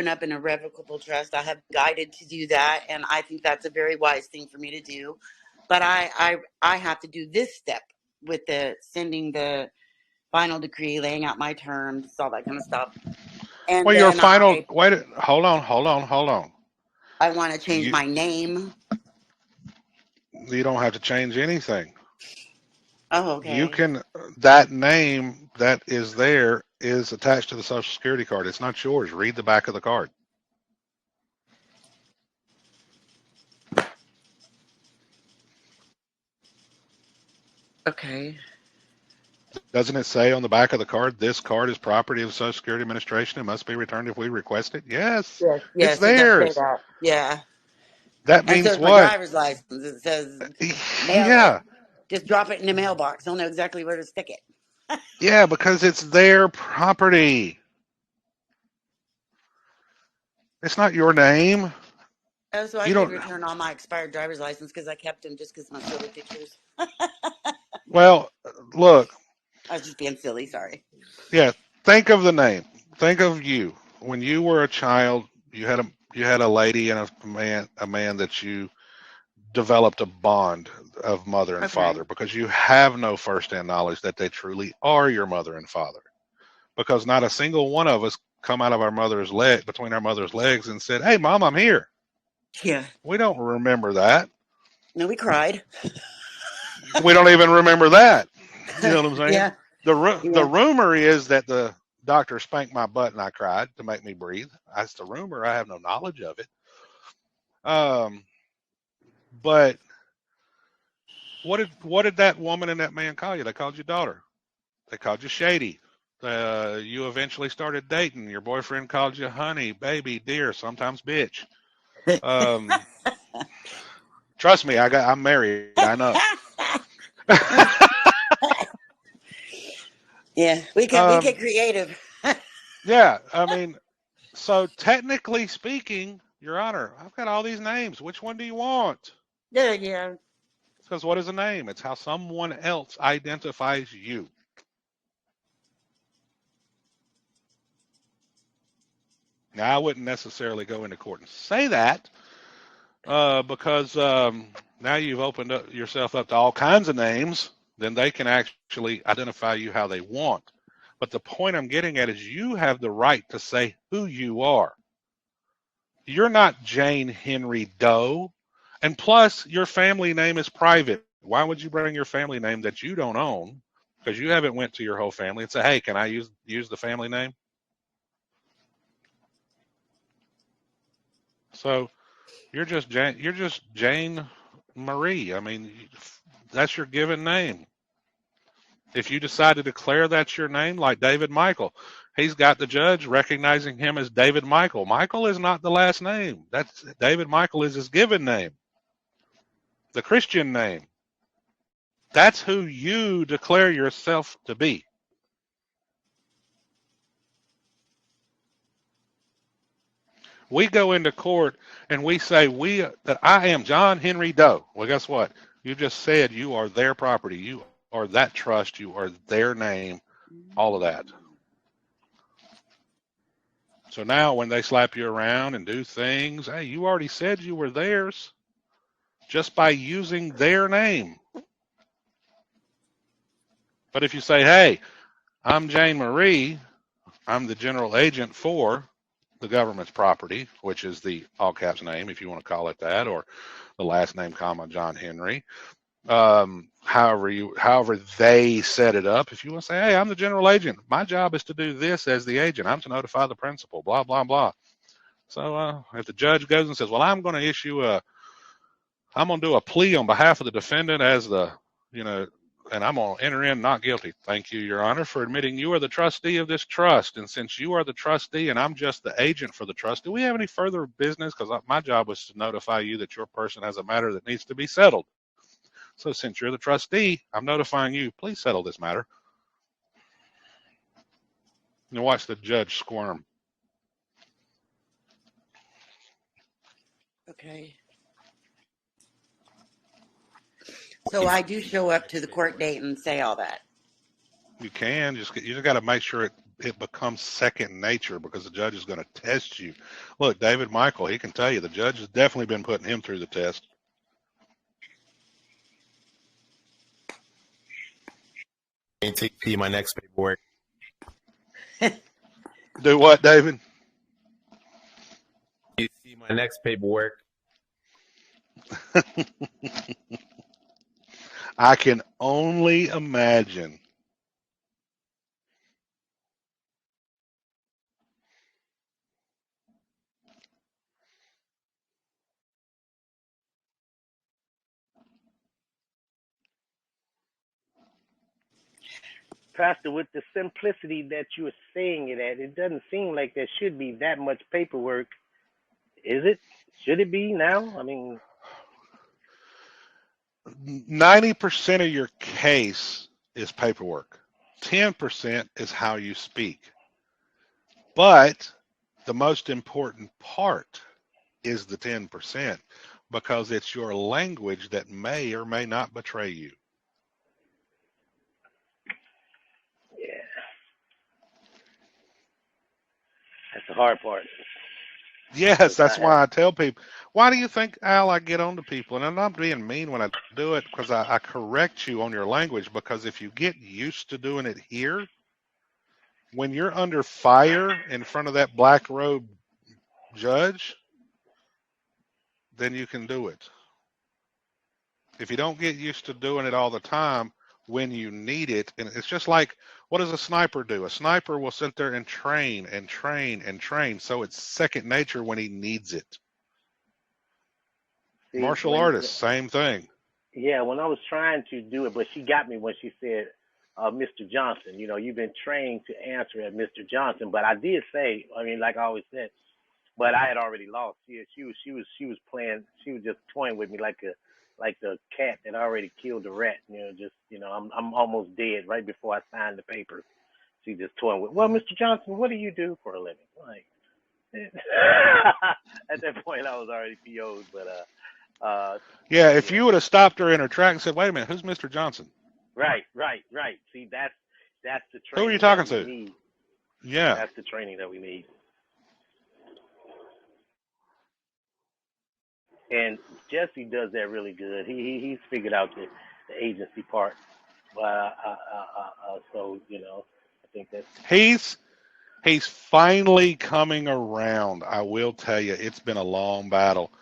up an irrevocable trust. I have guided to do that, and I think that's a very wise thing for me to do. But I have to do this step with the sending the final decree, laying out my terms, all that kind of stuff. And well, then your final hold on. I want to change my name. You don't have to change anything. Oh, okay. You can, that name that is there is attached to the Social Security card. It's not yours. Read the back of the card. Okay. Doesn't it say on the back of the card, this card is property of the Social Security Administration and must be returned if we request it? Yes. Yes, It's theirs. that. Yeah. That means and so what? My driver's license. It says mail yeah. it. Just drop it in the mailbox. They'll know exactly where to stick it. Yeah, because it's their property. It's not your name. Oh, so I You should don't. return all my expired driver's license because I kept them just because my silly pictures. Well, look. I was just being silly. Sorry. Yeah. Think of the name. Think of you when you were a child. You had a lady and a man that you developed a bond of mother and Okay. father because you have no firsthand knowledge that they truly are your mother and father. Because not a single one of us come out of between our mother's legs and said, "Hey, Mom, I'm here." Yeah. We don't remember that. No, we cried. We don't even remember that. You know what I'm saying? Yeah. The rumor is that the doctor spanked my butt and I cried to make me breathe. That's the rumor. I have no knowledge of it. But what did that woman and that man call you? They called you daughter. They called you shady. You eventually started dating. Your boyfriend called you honey, baby, dear, sometimes bitch. Trust me, I'm married. I know. Yeah, we get creative. Yeah, I mean, so technically speaking, Your Honor, I've got all these names. Which one do you want? Yeah. Because what is a name? It's how someone else identifies you. Now, I wouldn't necessarily go into court and say that because now you've opened up yourself up to all kinds of names. Then they can actually identify you how they want. But the point I'm getting at is you have the right to say who you are. You're not Jane Henry Doe. And plus, your family name is private. Why would you bring your family name that you don't own? Because you haven't went to your whole family and say, "Hey, can I use the family name?" So you're just Jane Marie. I mean, that's your given name. If you decide to declare that's your name, like David Michael, he's got the judge recognizing him as David Michael. Michael is not the last name. That's David Michael is his given name, the Christian name. That's who you declare yourself to be. We go into court and we say that I am John Henry Doe. Well, guess what? You just said you are their property. You are that trust. You are their name. All of that. So now when they slap you around and do things, hey, you already said you were theirs just by using their name. But if you say, "Hey, I'm Jane Marie, I'm the general agent for the government's property," which is the all caps name, if you want to call it that, or the last name, comma, John Henry. However they set it up. If you want to say, "Hey, I'm the general agent. My job is to do this as the agent. I'm to notify the principal, blah, blah, blah." So if the judge goes and says, "Well, I'm going to do a plea on behalf of the defendant as and I'm going to enter in not guilty. Thank you, Your Honor, for admitting you are the trustee of this trust. And since you are the trustee and I'm just the agent for the trust, do we have any further business? Because my job was to notify you that your person has a matter that needs to be settled. So since you're the trustee, I'm notifying you. Please settle this matter." And watch the judge squirm. Okay. So I do show up to the court date and say all that. You just got to make sure it becomes second nature because the judge is going to test you. Look, David Michael, he can tell you the judge has definitely been putting him through the test. Take my next paperwork. Do what, David? You see my next paperwork. I can only imagine. Pastor, with the simplicity that you are saying it at, it doesn't seem like there should be that much paperwork. Is it? Should it be now? I mean, 90% of your case is paperwork. 10% is how you speak. But The most important part is the 10%, because it's your language that may or may not betray you. Yeah. That's the hard part. Yes, that's why I tell people, why do you think, Al, I get on to people? And I'm not being mean when I do it, because I correct you on your language, because if you get used to doing it here, when you're under fire in front of that black robe judge, then you can do it. If you don't get used to doing it all the time, when you need it, and it's just like, what does a sniper do? A sniper will sit there and train and train and train, so it's second nature when he needs it. See, martial artists, same thing. Yeah, when I was trying to do it, but she got me when she said, Mr. Johnson, you know, you've been trained to answer at Mr. Johnson. But I did say, I mean, like I always said, but I had already lost. She was playing, she was just toying with me like the cat that already killed the rat. You know, just, you know, I'm almost dead right before I signed the paper. She just toying with, well, Mr. Johnson, what do you do for a living? Like, at that point I was already PO'd, but yeah, if you would have stopped her in her track and said, wait a minute, who's Mr. Johnson? Right. See, that's the training. Who are you talking to? Need. Yeah. That's the training that we need. And Jesse does that really good. He's figured out the agency part. So, you know, I think that he's finally coming around. I will tell you, it's been a long battle.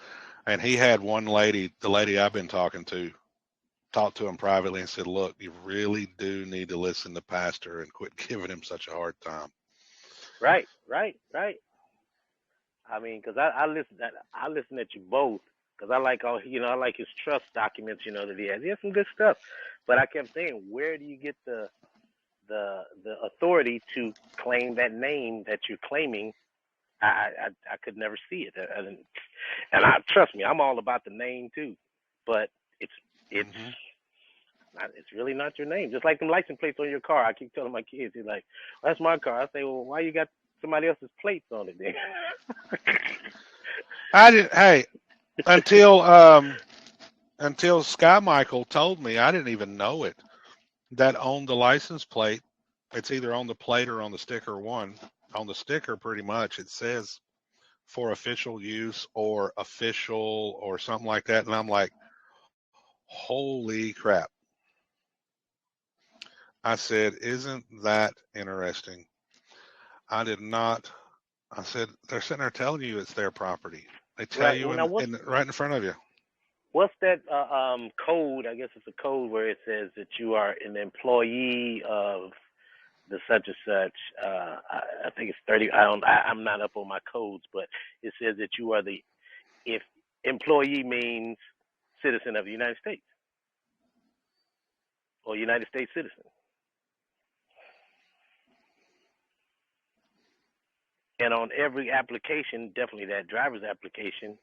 And he had one lady, the lady I've been talking to, talked to him privately and said, look, you really do need to listen to Pastor and quit giving him such a hard time. Right. I mean, because I listen at you both, because I like I like his trust documents, you know, that he has. He has some good stuff. But I kept saying, where do you get the authority to claim that name that you're claiming? I could never see it. And trust me, I'm all about the name too, but it's really not your name. Just like them license plates on your car. I keep telling my kids, they're like, well, that's my car. I say, well, why you got somebody else's plates on it then? Until Sky Michael told me, I didn't even know it, that on the license plate, it's either on the plate or on the sticker one. On the sticker, pretty much, it says for official use or official or something like that. And I'm like, holy crap. I said, isn't that interesting? I did not. I said, they're sitting there telling you it's their property. They tell you right in front of you. What's that code? I guess it's a code where it says that you are an employee of the such and such. I think it's 30. I'm not up on my codes, but it says that you are if employee means citizen of the United States or United States citizen. And on every application, definitely that driver's application,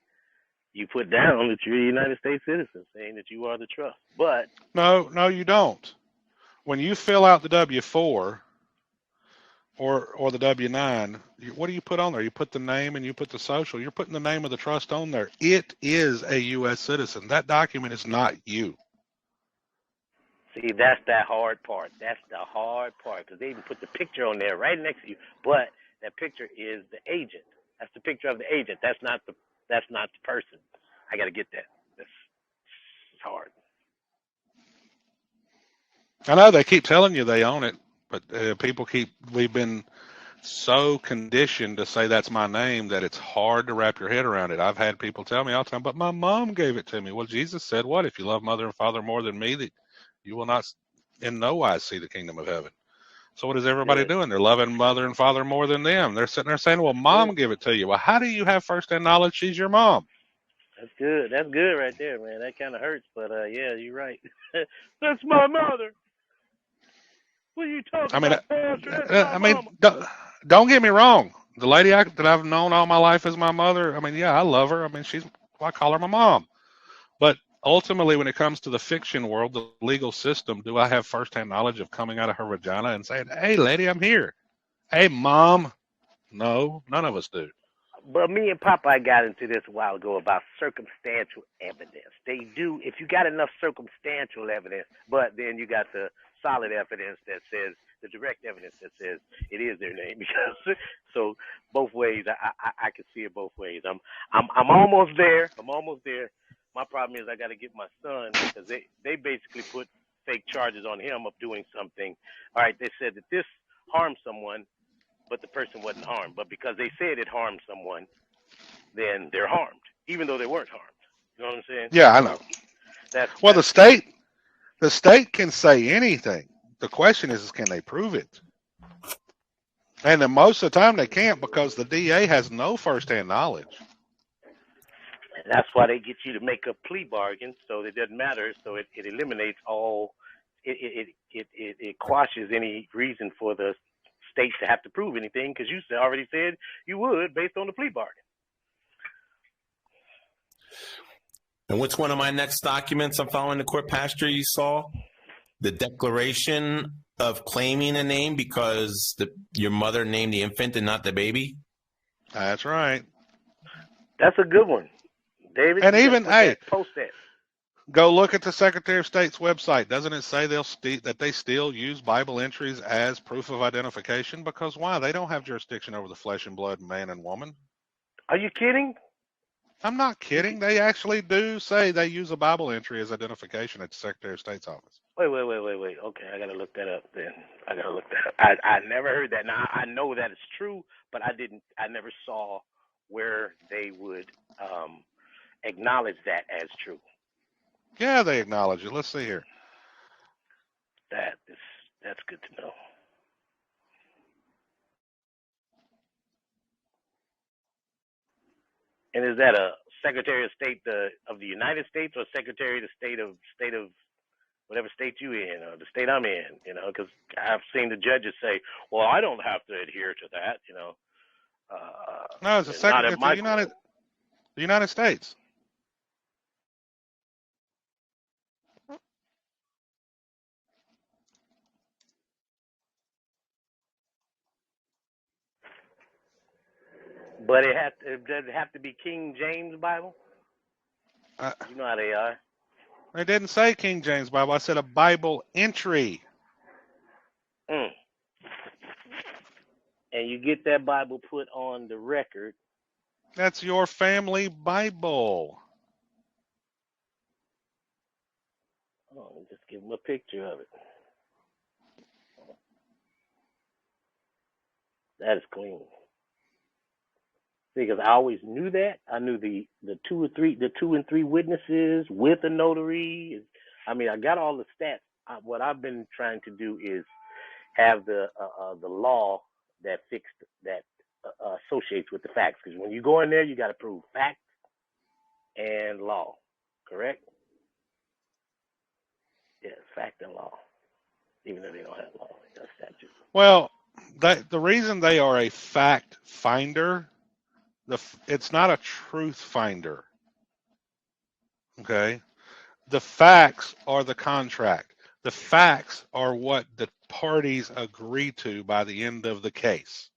you put down that you're a United States citizen, saying that you are the trust. But no, you don't. When you fill out the W-4 or the W-9, what do you put on there? You put the name and you put the social. You're putting the name of the trust on there. It is a U.S. citizen. That document is not you. See, that's that hard part. That's the hard part, because they even put the picture on there right next to you. But that picture is the agent. That's the picture of the agent. That's not the person. I got to get that. It's hard. I know they keep telling you they own it, but we've been so conditioned to say that's my name that it's hard to wrap your head around it. I've had people tell me all the time, but my mom gave it to me. Well, Jesus said, what? If you love mother and father more than me, that you will not in no wise see the kingdom of heaven. So what is everybody doing? They're loving mother and father more than them. They're sitting there saying, well, mom give it to you. Well, how do you have firsthand knowledge she's your mom? That's good. That's good right there, man. That kind of hurts, but yeah, you're right. That's my mother. What are you talking about? Don't get me wrong. The lady that I've known all my life as my mother, yeah, I love her. I call her my mom. But ultimately, when it comes to the fiction world, the legal system, do I have firsthand knowledge of coming out of her vagina and saying, hey, lady, I'm here. Hey, mom, No, none of us do. But me and Popeye got into this a while ago about circumstantial evidence. They do, if you got enough circumstantial evidence, but then you got the solid evidence that says, the direct evidence that says it is their name. Because so both ways, I can see it both ways. I'm almost there. I'm almost there. My problem is I got to get my son, because they basically put fake charges on him of doing something. All right, they said that this harmed someone, but the person wasn't harmed. But because they said it harmed someone, then they're harmed, even though they weren't harmed. You know what I'm saying? Yeah, I know. Well, the state can say anything. The question is can they prove it? And then most of the time they can't, because the DA has no firsthand knowledge. And that's why they get you to make a plea bargain, so it doesn't matter. So it eliminates all. It quashes any reason for the state to have to prove anything, because you already said you would based on the plea bargain. And which one of my next documents I'm following the court, Pastor, you saw? The declaration of claiming a name because your mother named the infant and not the baby? That's right. That's a good one, David. And even, hey, post that. Go look at the Secretary of State's website. Doesn't it say that they still use Bible entries as proof of identification? Because why? They don't have jurisdiction over the flesh and blood man and woman. Are you kidding? I'm not kidding. They actually do say they use a Bible entry as identification at the Secretary of State's office. Wait. Okay, I gotta look that up then. I never heard that. Now I know that it's true, but I never saw where they would acknowledge that as true. Yeah, they acknowledge it. Let's see here. That's good to know. And is that a Secretary of State of the United States, or Secretary of the State of whatever state you in, or the state I'm in? You know, because I've seen the judges say, "Well, I don't have to adhere to that." You know. No, it's the United States. But does it have to be King James Bible? You know how they are. I didn't say King James Bible. I said a Bible entry. And you get that Bible put on the record. That's your family Bible. Oh, just give them a picture of it. That is clean. Because I always knew that. I knew the 2 and 3 witnesses with a notary. I mean, I got all the stats. What I've been trying to do is have the law that associates with the facts. Because when you go in there, you got to prove facts and law. Correct? Yes, fact and law. Even though they don't have law, they got statute. Well, the reason they are a fact finder, it's not a truth finder. Okay? The facts are the contract. The facts are what the parties agree to by the end of the case.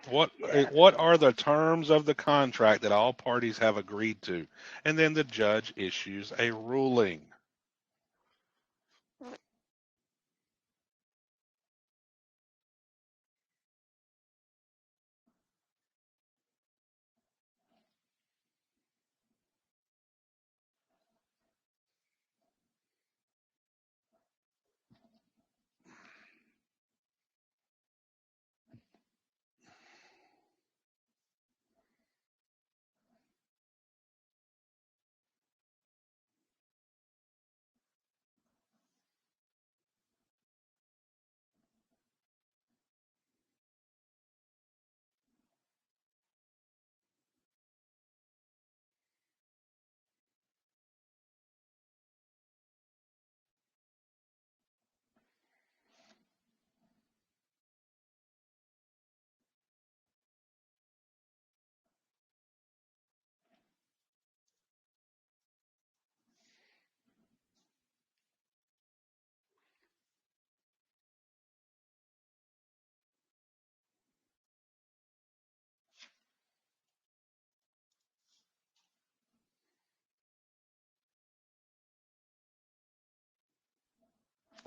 What are the terms of the contract that all parties have agreed to? And then the judge issues a ruling.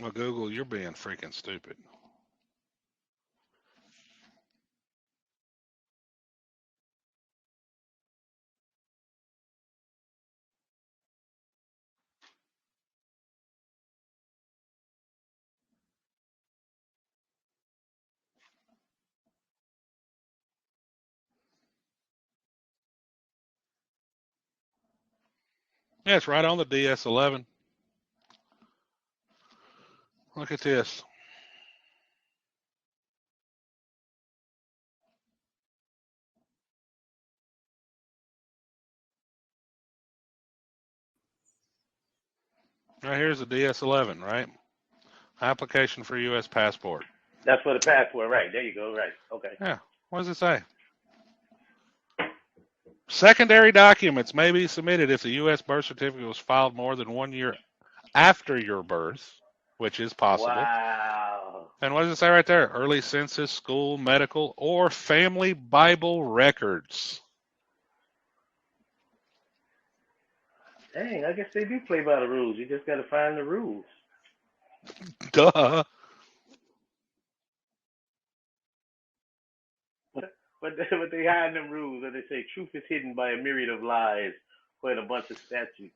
Well, Google, you're being freaking stupid. Yeah, it's right on the DS11. Look at this. Right here's the DS11, right? Application for U.S. passport. That's for the passport, right? There you go, right? Okay. Yeah. What does it say? Secondary documents may be submitted if the U.S. birth certificate was filed more than 1 year after your birth, which is possible. Wow. And what does it say right there? Early census, school, medical, or family Bible records. Dang, I guess they do play by the rules. You just got to find the rules. Duh. But they hide them rules, and they say truth is hidden by a myriad of lies or in a bunch of statutes.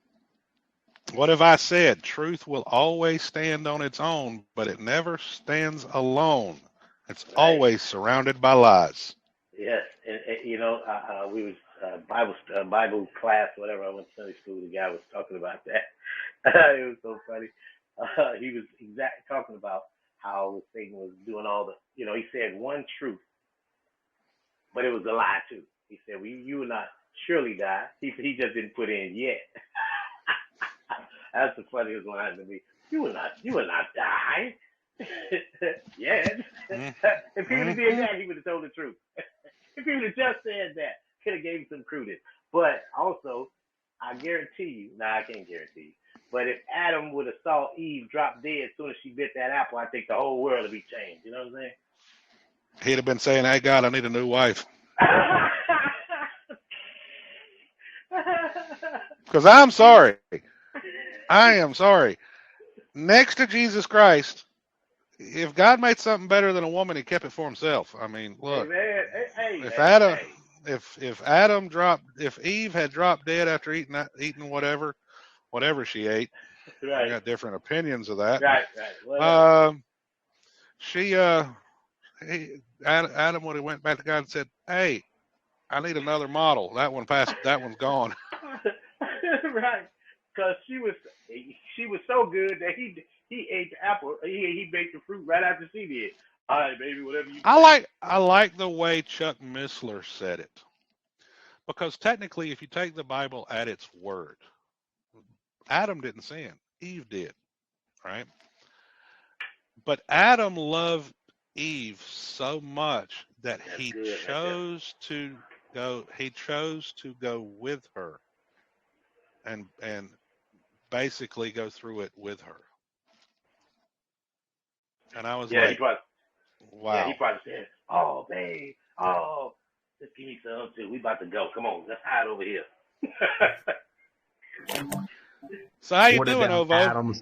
What have I said? Truth will always stand on its own, but it never stands alone. It's always surrounded by lies. Yes, and you know, we was Bible class, whatever. I went to Sunday school. The guy was talking about that. It was so funny. He was talking about how Satan was doing all the, you know, he said one truth, but it was a lie too. He said, well, you will not surely die. He just didn't put in yet. That's the funniest line to me. You will not die. Yes. If he would have did that, he would have told the truth. If he would have just said that, could have gave him some credence. But also, I guarantee you, I can't guarantee you, but if Adam would have saw Eve drop dead as soon as she bit that apple, I think the whole world would be changed. You know what I'm saying? He'd have been saying, hey, God, I need a new wife. Because I'm sorry. I am sorry. Next to Jesus Christ, if God made something better than a woman, he kept it for himself. I mean, look, if Eve had dropped dead after eating whatever she ate, right. I got different opinions of that. Right. Adam would have went back to God and said, hey, I need another model. That one's gone. Right. Because she was so good that he ate the apple. He baked the fruit right after she did. All right, baby, whatever you say. I like the way Chuck Missler said it. Because technically, if you take the Bible at its word, Adam didn't sin. Eve did, right? But Adam loved Eve so much that he chose to go with her and basically go through it with her. And I was like, wow. Yeah, he probably said, oh, babe, oh, just give me some too. We about to go. Come on, let's hide over here. So how you doing, Ovo?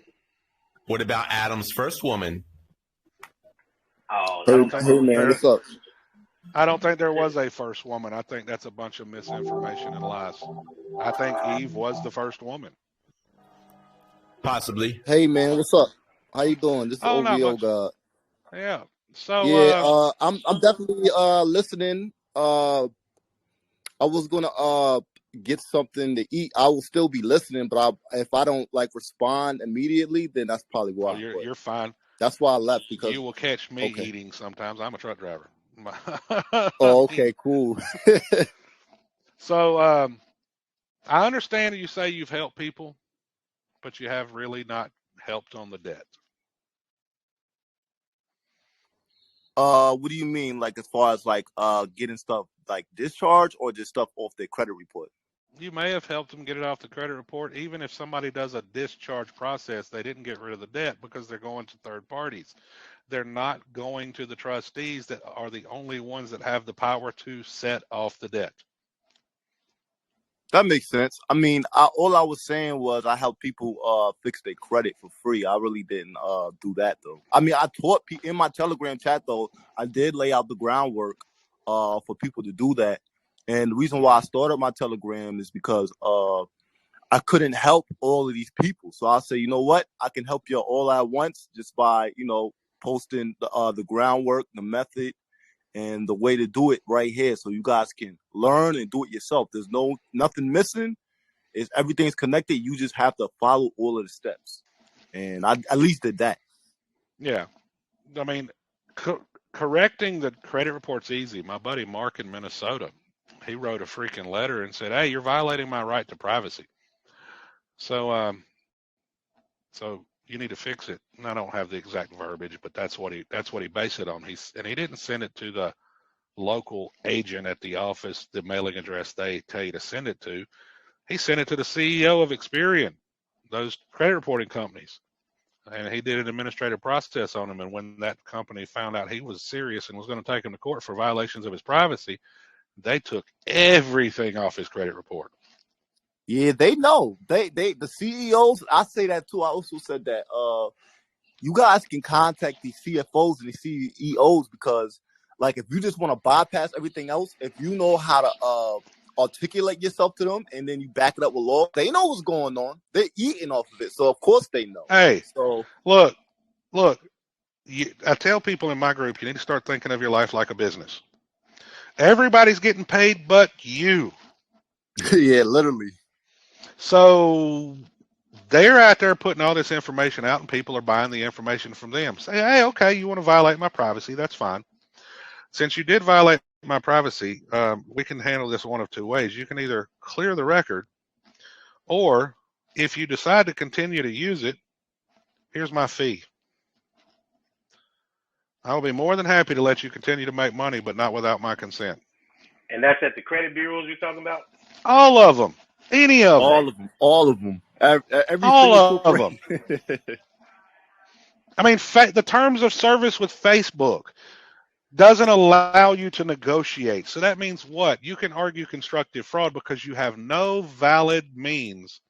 What about Adam's first woman? Oh, hey man, what's up? I don't think there was a first woman. I think that's a bunch of misinformation and lies. I think Eve was the first woman. Possibly. Hey man, what's up? How you doing? This is OVO God. Yeah. So yeah, I'm definitely listening. I was gonna get something to eat. I will still be listening, but if I don't like respond immediately, then that's probably why. Oh, you're fine. That's why I left, because you will catch me eating sometimes. I'm a truck driver. Oh, okay, cool. So I understand that you say you've helped people, but you have really not helped on the debt. What do you mean? Like as far as like getting stuff like discharge, or just stuff off their credit report? You may have helped them get it off the credit report. Even if somebody does a discharge process, they didn't get rid of the debt because they're going to third parties. They're not going to the trustees that are the only ones that have the power to set off the debt. That makes sense. I mean, all I was saying was I help people fix their credit for free. I really didn't do that though. I mean, I taught people in my Telegram chat though. I did lay out the groundwork for people to do that. And the reason why I started my Telegram is because I couldn't help all of these people. So I say, you know what? I can help you all at once just by, posting the groundwork, the method, and the way to do it right here, so you guys can learn and do it yourself. There's nothing missing. Everything's connected. You just have to follow all of the steps, and I at least did that. Yeah, I mean, correcting the credit report's easy. My buddy Mark in Minnesota, he wrote a freaking letter and said, "Hey, you're violating my right to privacy. So you need to fix it." And I don't have the exact verbiage, but that's what he based it on. He didn't send it to the local agent at the office, the mailing address they tell you to send it to. He sent it to the CEO of Experian, those credit reporting companies, and he did an administrative process on him. And when that company found out he was serious and was going to take him to court for violations of his privacy, they took everything off his credit report. Yeah, they know. The CEOs, I say that too. I also said that you guys can contact these CFOs and the CEOs because, like, if you just want to bypass everything else, if you know how to articulate yourself to them and then you back it up with law, they know what's going on. They're eating off of it, so of course they know. Hey, so look. I tell people in my group, you need to start thinking of your life like a business. Everybody's getting paid but you. Yeah, literally. So they're out there putting all this information out, and people are buying the information from them. Say, hey, okay, you want to violate my privacy? That's fine. Since you did violate my privacy, we can handle this one of two ways. You can either clear the record, or if you decide to continue to use it, here's my fee. I'll be more than happy to let you continue to make money, but not without my consent. And that's at the credit bureaus you're talking about? All of them. Any of them. All of them. Every all of them. I mean, the terms of service with Facebook doesn't allow you to negotiate. So that means what? You can argue constructive fraud because you have no valid means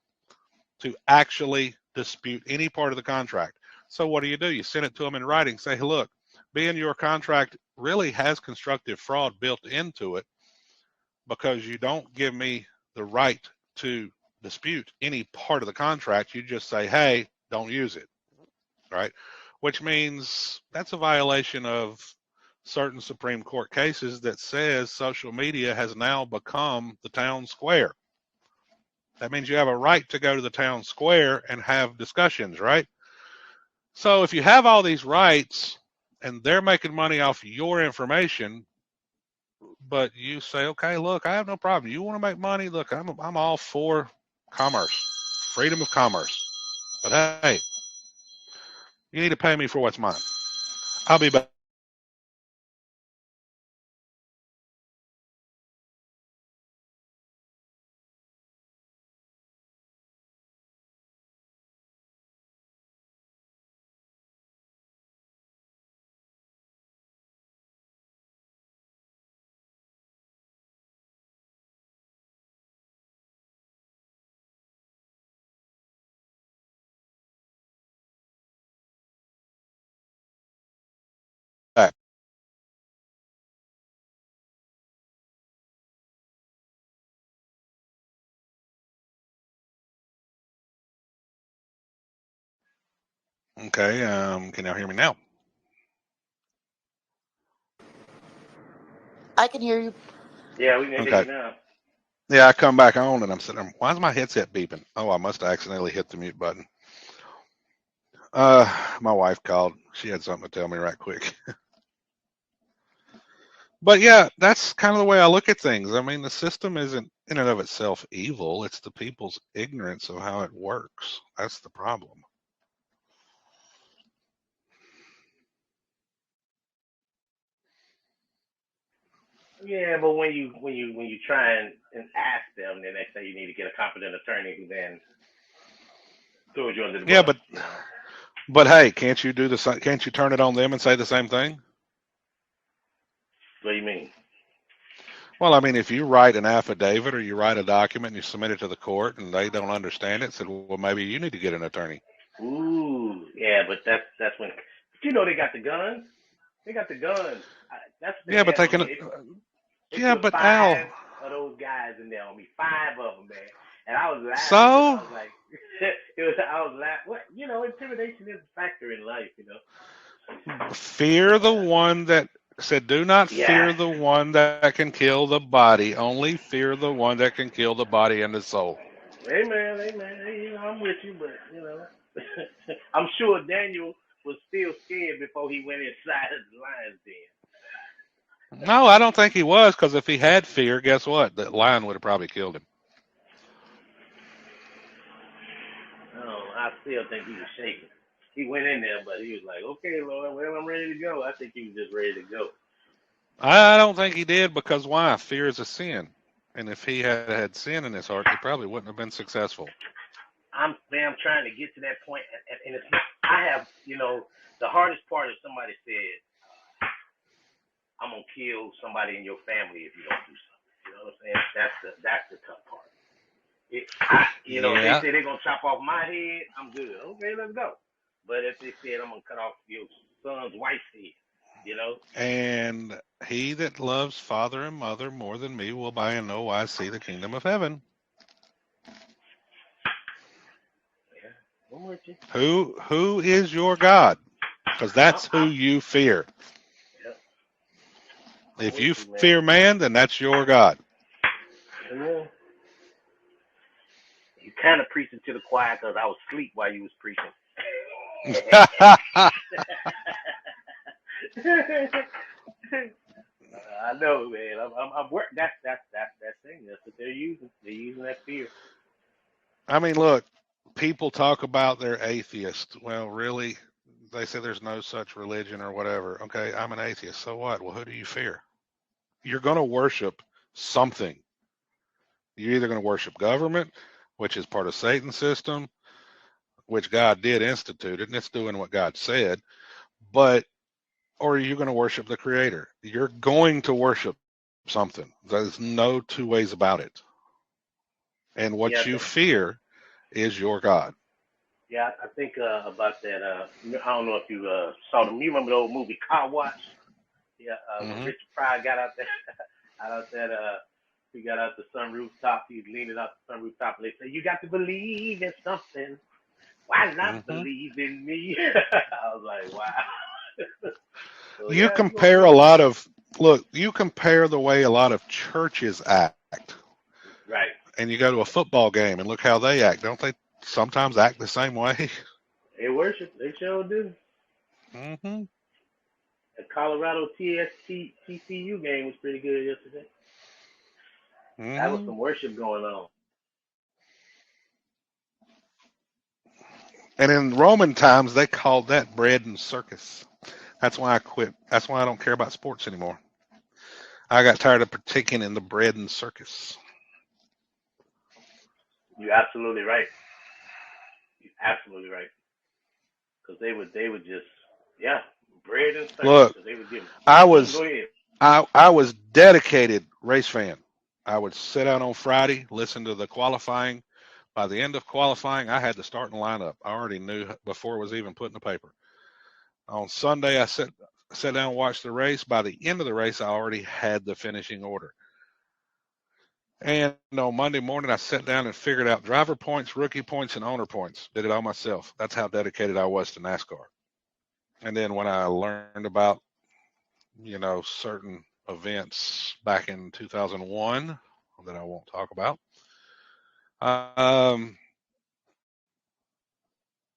to actually dispute any part of the contract. So what do? You send it to them in writing. Say, hey, look, being your contract really has constructive fraud built into it because you don't give me the right to dispute any part of the contract. You just say, hey, don't use it, right? Which means that's a violation of certain Supreme Court cases that says social media has now become the town square. That means you have a right to go to the town square and have discussions, right? So if you have all these rights and they're making money off your information, but you say, okay, look, I have no problem. You want to make money? Look, I'm all for commerce, freedom of commerce. But hey, you need to pay me for what's mine. I'll be back. Okay, can y'all hear me now? I can hear you. Yeah, we can hear you now. Yeah, I come back on and I'm sitting there. Why is my headset beeping? Oh, I must have accidentally hit the mute button. My wife called. She had something to tell me right quick. But yeah, that's kind of the way I look at things. I mean, the system isn't in and of itself evil. It's the people's ignorance of how it works. That's the problem. Yeah, but when you try and ask them, then they say you need to get a competent attorney who then throws you under the bus. Yeah, but hey, can't you do the? Can't you turn it on them and say the same thing? What do you mean? Well, I mean, if you write an affidavit or you write a document and you submit it to the court and they don't understand it, said, well, maybe you need to get an attorney. Ooh, yeah, but that's when. But you know they got the guns. They got the guns. That's what they Yeah, but had they on can. me. They Yeah, put but 5 Al. of those guys in there on me. 5 of them, man. And I was laughing because I So was like, I was laughing. What? You know, intimidation is a factor in life. You know. fear the one that said, do not fear Yes. the one that can kill the body. Only fear the one that can kill the body and the soul. Amen. Amen. Hey, you know, I'm with you, but you know, I'm sure Daniel was still scared before he went inside the lion's den. No, I don't think he was, because if he had fear, guess what? The lion would have probably killed him. No, I still think he was shaking. He went in there, but he was like, okay, Lord, well, I'm ready to go. I think he was just ready to go. I don't think he did, because why? Fear is a sin. And if he had sin in his heart, he probably wouldn't have been successful. I'm trying to get to that point, and it's not, I have, you know, the hardest part is somebody said, I'm gonna kill somebody in your family if you don't do something. You know what I'm saying? That's the tough part. You know, if they Yeah. say they're gonna chop off my head, I'm good. Okay, let's go. But if they said I'm gonna cut off your son's wife's head, you know. And he that loves father and mother more than me will by no wise see the kingdom of heaven. Yeah, I'm with you. Who is your God? Because that's who you fear. Yeah. If you fear man, then that's your God. Yeah. You kind of preaching to the choir because I was asleep while you was preaching. I know, man. I'm work. That's thing. That's what they're using. They're using that fear. I mean, look, people talk about they're atheists. Well, really, they say there's no such religion or whatever. Okay, I'm an atheist. So what? Well, who do you fear? You're going to worship something. You're either going to worship government, which is part of Satan's system, which God did institute it, and it's doing what God said, but or are you going to worship the Creator? You're going to worship something. There's no two ways about it. And what you fear is your God. Yeah, I think about that. I don't know if you saw them. You remember the old movie Car Wash? Yeah, when Richard Pryor got out there, he got out the sunroof top. He was leaning out the sunroof top, and they said, "You got to believe in something. Why not believe in me?" I was like, "Wow." So, you compare a lot of you compare the way a lot of churches act. Right. And you go to a football game and look how they act. Don't they sometimes act the same way? They worship. They sure do. Mm-hmm. The Colorado TCU game was pretty good yesterday. Mm-hmm. That was some worship going on. And in Roman times, they called that bread and circus. That's why I quit. That's why I don't care about sports anymore. I got tired of partaking in the bread and circus. You're absolutely right. You're absolutely right. Because they would just, bread and circus. Look, They would give them. I was dedicated race fan. I would sit out on Friday, listen to the qualifying. By the end of qualifying, I had the starting lineup. I already knew before it was even put in the paper. On Sunday, I sat down and watched the race. By the end of the race, I already had the finishing order. And on Monday morning, I sat down and figured out driver points, rookie points, and owner points. Did it all myself. That's how dedicated I was to NASCAR. And then when I learned about, certain events back in 2001 that I won't talk about,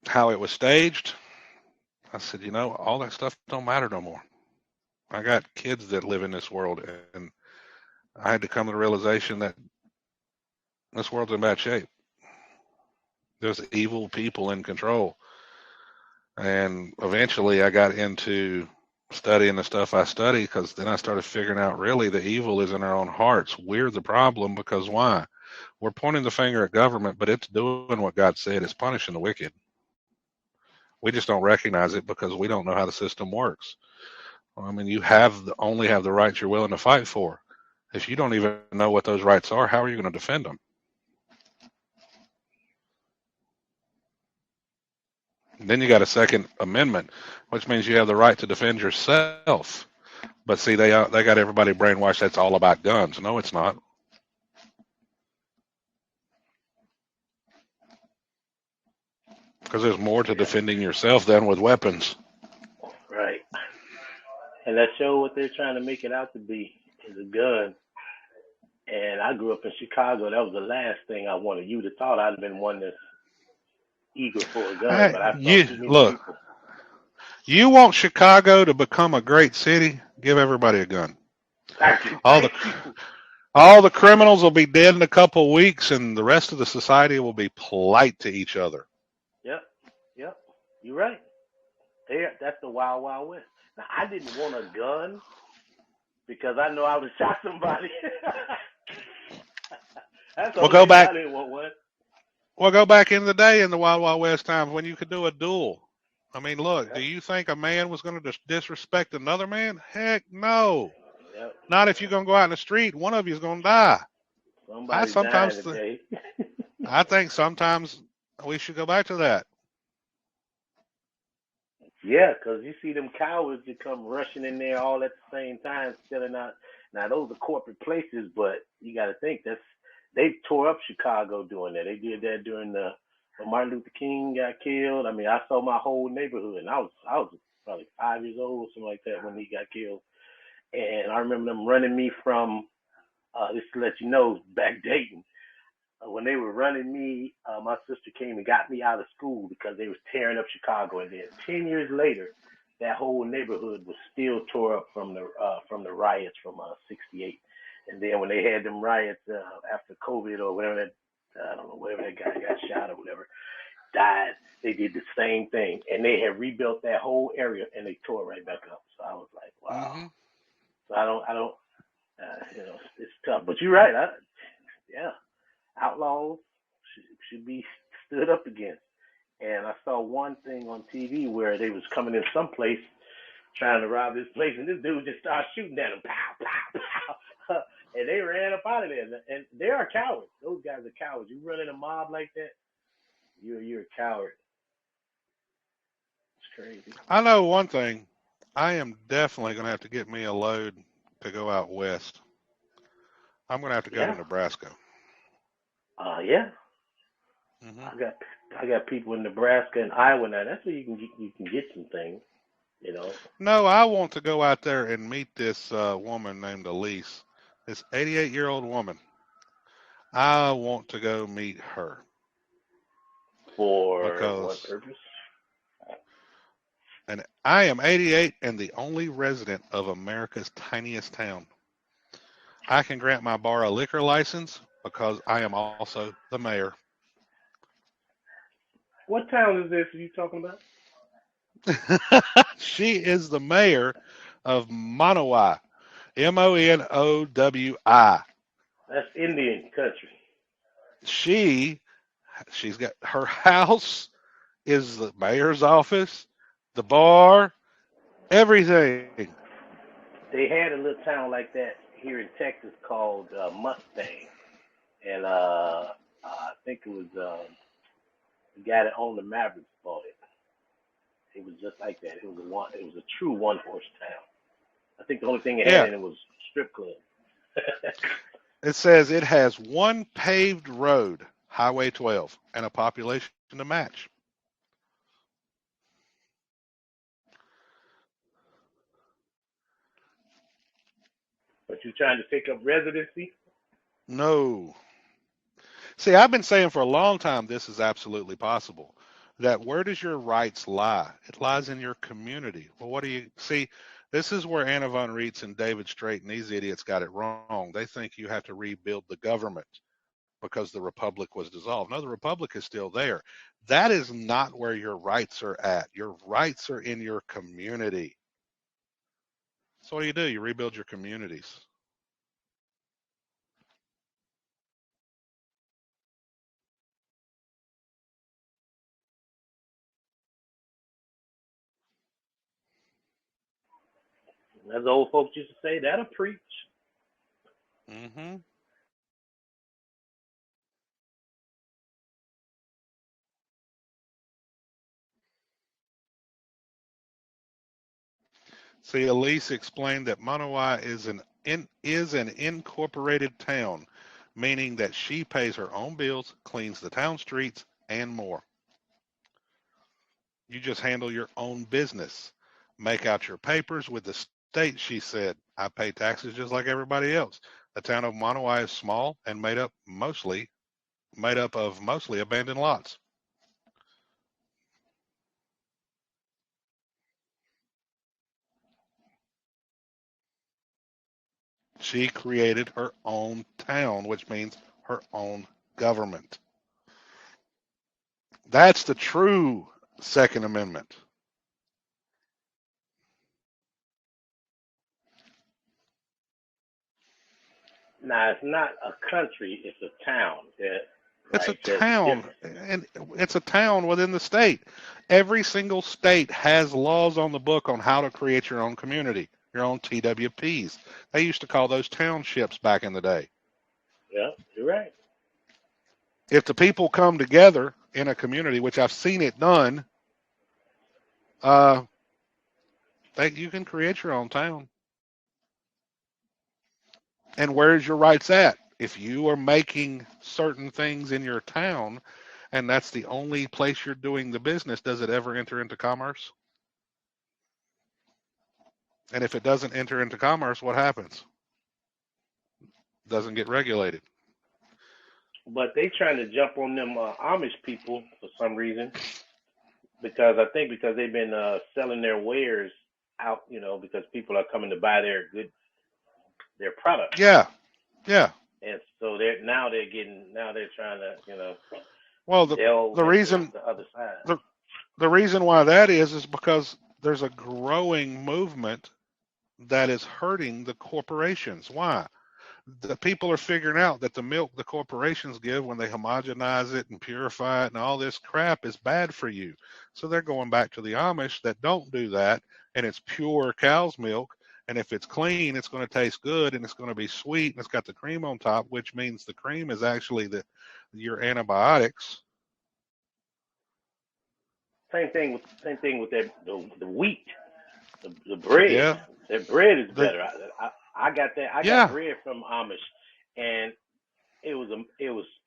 how it was staged, I said, all that stuff don't matter no more. I got kids that live in this world, and I had to come to the realization that this world's in bad shape. There's evil people in control. And eventually I got into studying the stuff I study, because then I started figuring out really the evil is in our own hearts. We're the problem, because why? We're pointing the finger at government, but it's doing what God said. It's punishing the wicked. We just don't recognize it because we don't know how the system works. I mean, you only have the rights you're willing to fight for. If you don't even know what those rights are, how are you going to defend them? Then you got a Second Amendment, which means you have the right to defend yourself. But see, they got everybody brainwashed. That's all about guns. No, it's not. Because there's more to defending yourself than with weapons. Right. And that show what they're trying to make it out to be is a gun. And I grew up in Chicago. That was the last thing I wanted. You'd have thought I'd have been one that's eager for a gun, but I saw too many people. You want Chicago to become a great city? Give everybody a gun. All the criminals will be dead in a couple of weeks, and the rest of the society will be polite to each other. Yep. You're right. That's the Wild Wild West. Now, I didn't want a gun because I know I would have shot somebody. That's the only reason I didn't want one. Well, go back in the day in the Wild Wild West times when you could do a duel. I mean, look, do you think a man was going to disrespect another man? Heck no. Yep. Not if you're going to go out in the street. One of you is going to die. Somebody's dying today. I think sometimes we should go back to that. Yeah, because you see them cowards that come rushing in there all at the same time, selling out. Now, those are corporate places, but you got to think they tore up Chicago doing that. They did that during when Martin Luther King got killed. I mean, I saw my whole neighborhood, and I was probably 5 years old, something like that, when he got killed. And I remember them running me from, just to let you know, back Dayton. When they were running me, my sister came and got me out of school because they was tearing up Chicago. And then 10 years later, that whole neighborhood was still tore up from the riots from '68. And then when they had them riots after COVID or whatever I don't know, whatever that guy got shot or whatever, died, they did the same thing. And they had rebuilt that whole area and they tore it right back up. So I was like, wow. Mm-hmm. So I don't, it's tough. But you're right. Yeah. Outlaws should be stood up against. And I saw one thing on TV where they was coming in some place trying to rob this place, and this dude just started shooting at them, pow, pow, pow, and they ran up out of there. And they are cowards. Those guys are cowards. You run in a mob like that, you're a coward. It's crazy. I know one thing. I am definitely going to have to get me a load to go out west. I'm going to have to go to Nebraska. Yeah. Mm-hmm. I got people in Nebraska and Iowa now. That's where you can get some things, No, I want to go out there and meet this woman named Elise, this 88-year-old woman. I want to go meet her. For what purpose? And I am 88 and the only resident of America's tiniest town. I can grant my bar a liquor license because I am also the mayor. What town is this you talking about? She is the mayor of Monowi, Monowi. That's Indian country. She's got her house is the mayor's office, the bar, everything. They had a little town like that here in Texas called Mustang, and I think it was the guy that owned the Mavericks bought it. It was just like that. It was a true one-horse town. I think the only thing it had in it was strip club. It says it has one paved road, Highway 12, and a population to match. But you trying to take up residency? No. See, I've been saying for a long time this is absolutely possible. That where does your rights lie? It lies in your community. Well, what do you see? This is where Anna von Reitz and David Straight and these idiots got it wrong. They think you have to rebuild the government because the republic was dissolved. No, the republic is still there. That is not where your rights are at. Your rights are in your community. So what do? You rebuild your communities. As old folks used to say, that'll preach. Mm-hmm. See, Elise explained that Manoa is an incorporated town, meaning that she pays her own bills, cleans the town streets, and more. You just handle your own business. Make out your papers with the state, she said. I pay taxes just like everybody else. The town of Manoa is small and made up of mostly abandoned lots. She created her own town, which means her own government. That's the true Second Amendment. Now, it's not a country, it's a town. It's a Right? There's a town, difference. and it's a town within the state. Every single state has laws on the book on how to create your own community, your own TWPs. They used to call those townships back in the day. Yeah, you're right. If the people come together in a community, which I've seen it done, you can create your own town. And where's your rights at? If you are making certain things in your town and that's the only place you're doing the business, does it ever enter into commerce? And if it doesn't enter into commerce, what happens? Doesn't get regulated. But they trying to jump on them Amish people for some reason because they've been selling their wares out, because people are coming to buy their products. Yeah, yeah. And so they're trying to, Well, delve the into reason the other side. the reason why that is because there's a growing movement that is hurting the corporations. Why? The people are figuring out that the milk the corporations give when they homogenize it and purify it and all this crap is bad for you. So they're going back to the Amish that don't do that, and it's pure cow's milk. And if it's clean, it's going to taste good and it's going to be sweet and it's got the cream on top, which means the cream is actually your antibiotics. Same thing with the wheat, the bread. Yeah. Their bread is better. I got that. I Yeah. got bread from Amish, and it was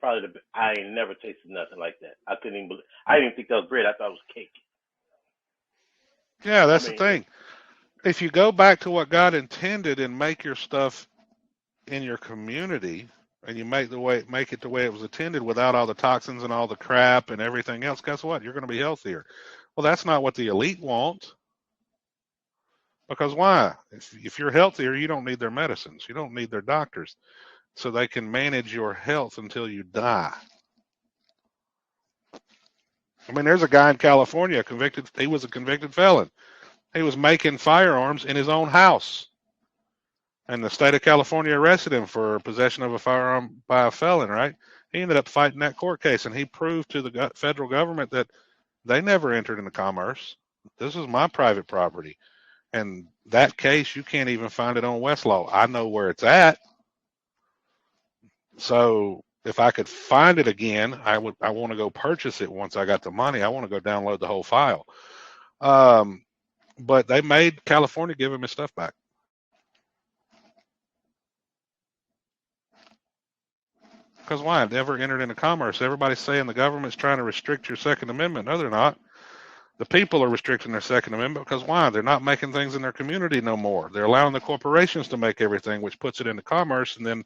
probably I ain't never tasted nothing like that. I didn't even think that was bread. I thought it was cake. Yeah, that's the thing. If you go back to what God intended and make your stuff in your community, and you make it the way it was intended without all the toxins and all the crap and everything else, guess what? You're going to be healthier. Well, that's not what the elite want. Because why? If you're healthier, you don't need their medicines. You don't need their doctors. So they can manage your health until you die. I mean, there's a guy in California he was a convicted felon. He was making firearms in his own house. And the state of California arrested him for possession of a firearm by a felon, right? He ended up fighting that court case, and he proved to the federal government that they never entered into commerce. This is my private property. And that case, you can't even find it on Westlaw. I know where it's at. So if I could find it again, I want to go purchase it once I got the money. I want to go download the whole file. But they made California give him his stuff back. Because why? It never entered into commerce. Everybody's saying the government's trying to restrict your Second Amendment. No, they're not. The people are restricting their Second Amendment because why? They're not making things in their community no more. They're allowing the corporations to make everything, which puts it into commerce, and then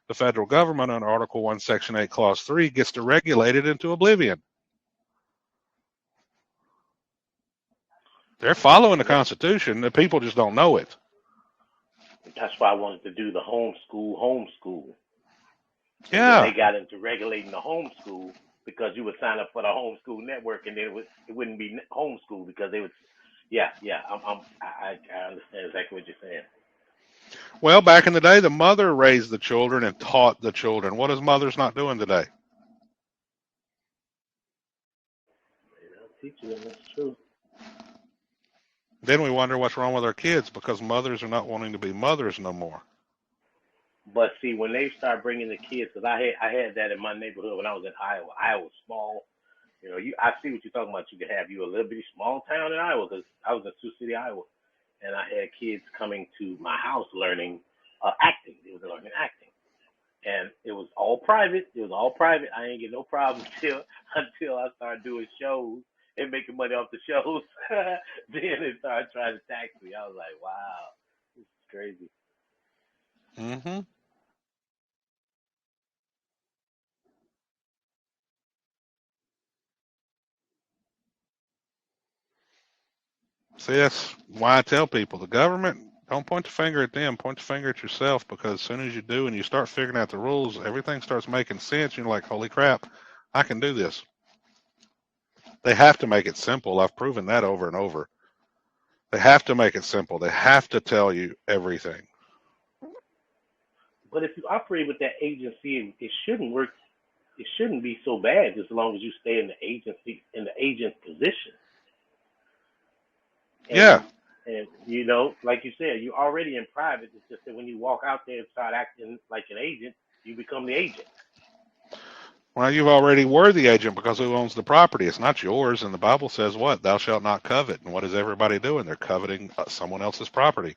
the federal government on Article 1, Section 8, Clause 3 gets to regulate it into oblivion. They're following the Constitution. The people just don't know it. That's why I wanted to do the homeschool. Yeah. They got into regulating the homeschool because you would sign up for the homeschool network, and then it wouldn't be homeschool because they would. Yeah. I understand exactly what you're saying. Well, back in the day, the mother raised the children and taught the children. What is mothers not doing today? Teaching them, that's true. Then we wonder what's wrong with our kids because mothers are not wanting to be mothers no more. But see, when they start bringing the kids, because I had that in my neighborhood when I was in Iowa. Iowa was small. You know, I see what you're talking about. You could have you a little bitty small town in Iowa, because I was in Sioux City, Iowa, and I had kids coming to my house learning acting. They were learning acting, and it was all private. It was all private. I ain't get no problem until I started doing shows and making money off the shows. Then they started trying to tax me. I was like, wow, this is crazy. Mm-hmm. See, that's why I tell people the government, don't point the finger at them, point the finger at yourself, because as soon as you do and you start figuring out the rules, everything starts making sense. You're like, holy crap, I can do this. They have to make it simple. I've proven that over and over. They have to make it simple. They have to tell you everything. But if you operate with that agency, it shouldn't work. It shouldn't be so bad, as long as you stay in the agency, in the agent position. And, Yeah. and you know, like you said, you're already in private. It's just that when you walk out there and start acting like an agent, you become the agent. Well, you've already were the agent, because who owns the property? It's not yours. And the Bible says what? Thou shalt not covet. And what is everybody doing? They're coveting someone else's property.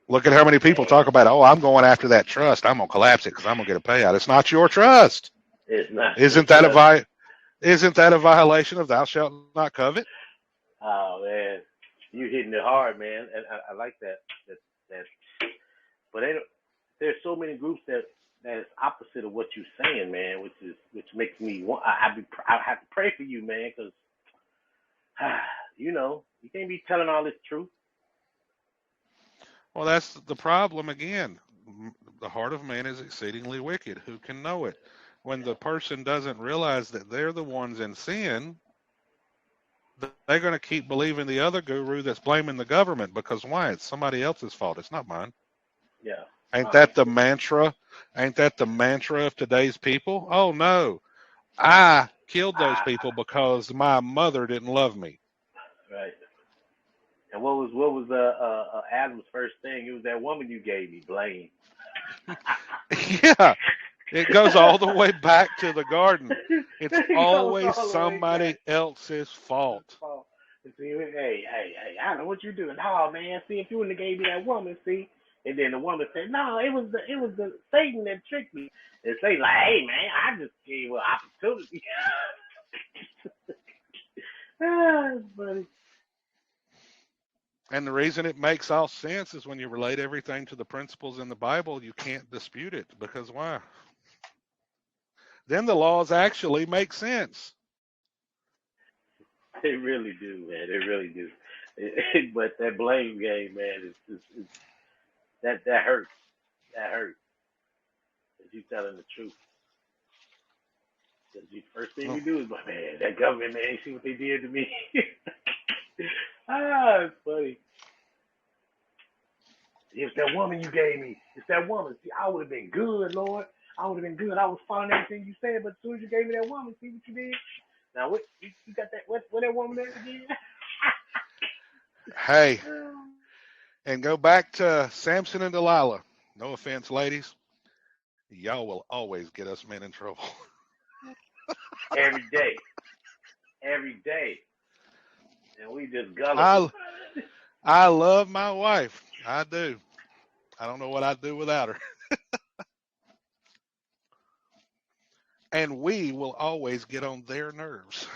Look at how many people talk about, oh, I'm going after that trust. I'm going to collapse it because I'm going to get a payout. It's not your trust. It's not Isn't your that trust. isn't that a violation of thou shalt not covet? Oh man, you hitting it hard, man, and I like that. That. But there's so many groups that is opposite of what you're saying, man, which makes me want. I have to pray for you, man, because you know you can't be telling all this truth. Well, that's the problem again. The heart of man is exceedingly wicked. Who can know it? When the person doesn't realize that they're the ones in sin, they're going to keep believing the other guru that's blaming the government, because why? It's somebody else's fault. It's not mine. Yeah. Ain't that the mantra? Ain't that the mantra of today's people? Oh no, I killed those people because my mother didn't love me. Right. And what was Adam's first thing? It was that woman you gave me. Blame. Yeah, it goes all the way back to the garden. It's It goes always all the way somebody back. else's fault. See, hey, I know what you're doing. Oh man, see, if you wouldn't have gave me that woman, see. And then the woman said, no, it was the Satan that tricked me. And Satan like, hey man, I just gave her opportunity. It's funny. And the reason it makes all sense is when you relate everything to the principles in the Bible, you can't dispute it, because why? Then the laws actually make sense. They really do, man. They really do. But that blame game, man, is that hurts. That hurts. If you telling the truth. Because the first thing you do is, like, man, that government, man, see what they did to me. It's funny. It's that woman you gave me. It's that woman. See, I would have been good, Lord. I would have been good. I was following everything you said, but as soon as you gave me that woman, see what you did? Now, what you got that? What that woman at again? Hey, and go back to Samson and Delilah. No offense, ladies. Y'all will always get us men in trouble. Every day. Every day. And we just gullible. I love my wife. I do. I don't know what I'd do without her. And we will always get on their nerves.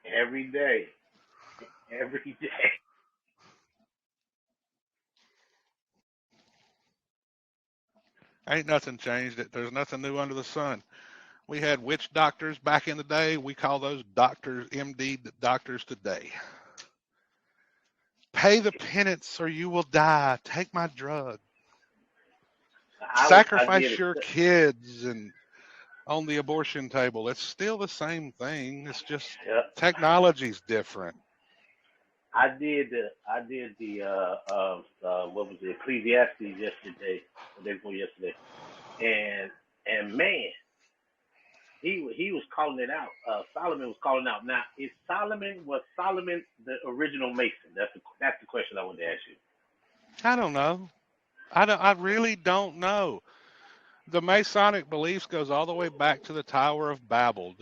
Every day. Every day. Ain't nothing changed. There's nothing new under the sun. We had witch doctors back in the day. We call those doctors MD doctors today. Pay the penance or you will die. Take my drug. Sacrifice your kids and on the abortion table. It's still the same thing. It's just technology's different. I did the what was it, Ecclesiastes yesterday, the day before yesterday, and man, he was calling it out. Solomon was calling out. Now, was Solomon the original Mason? That's the question I wanted to ask you. I don't know. I really don't know. The Masonic beliefs goes all the way back to the Tower of Babel.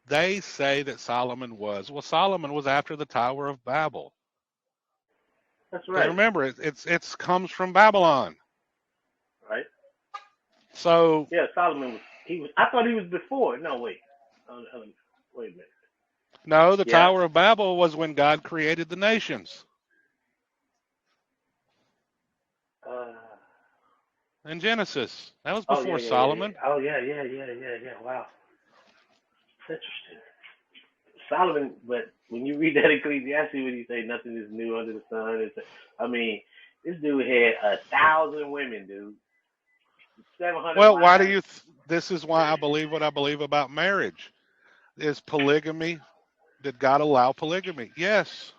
They say that Solomon was. Well, Solomon was after the Tower of Babel. That's Because right. remember, it's comes from Babylon. Right. So Yeah, Solomon was. I thought he was before. No, wait. Wait a minute. no, the Yeah. Tower of Babel was when God created the nations Uh, in Genesis. That was oh before yeah. Solomon. Oh yeah. Wow, interesting. Solomon, but when you read that Ecclesiastes, when you say nothing is new under the sun, I mean, this dude had 1,000 women, dude, 700 Well, why do wives. you? This is why I believe what I believe about marriage. Is polygamy? Did God allow polygamy? Yes.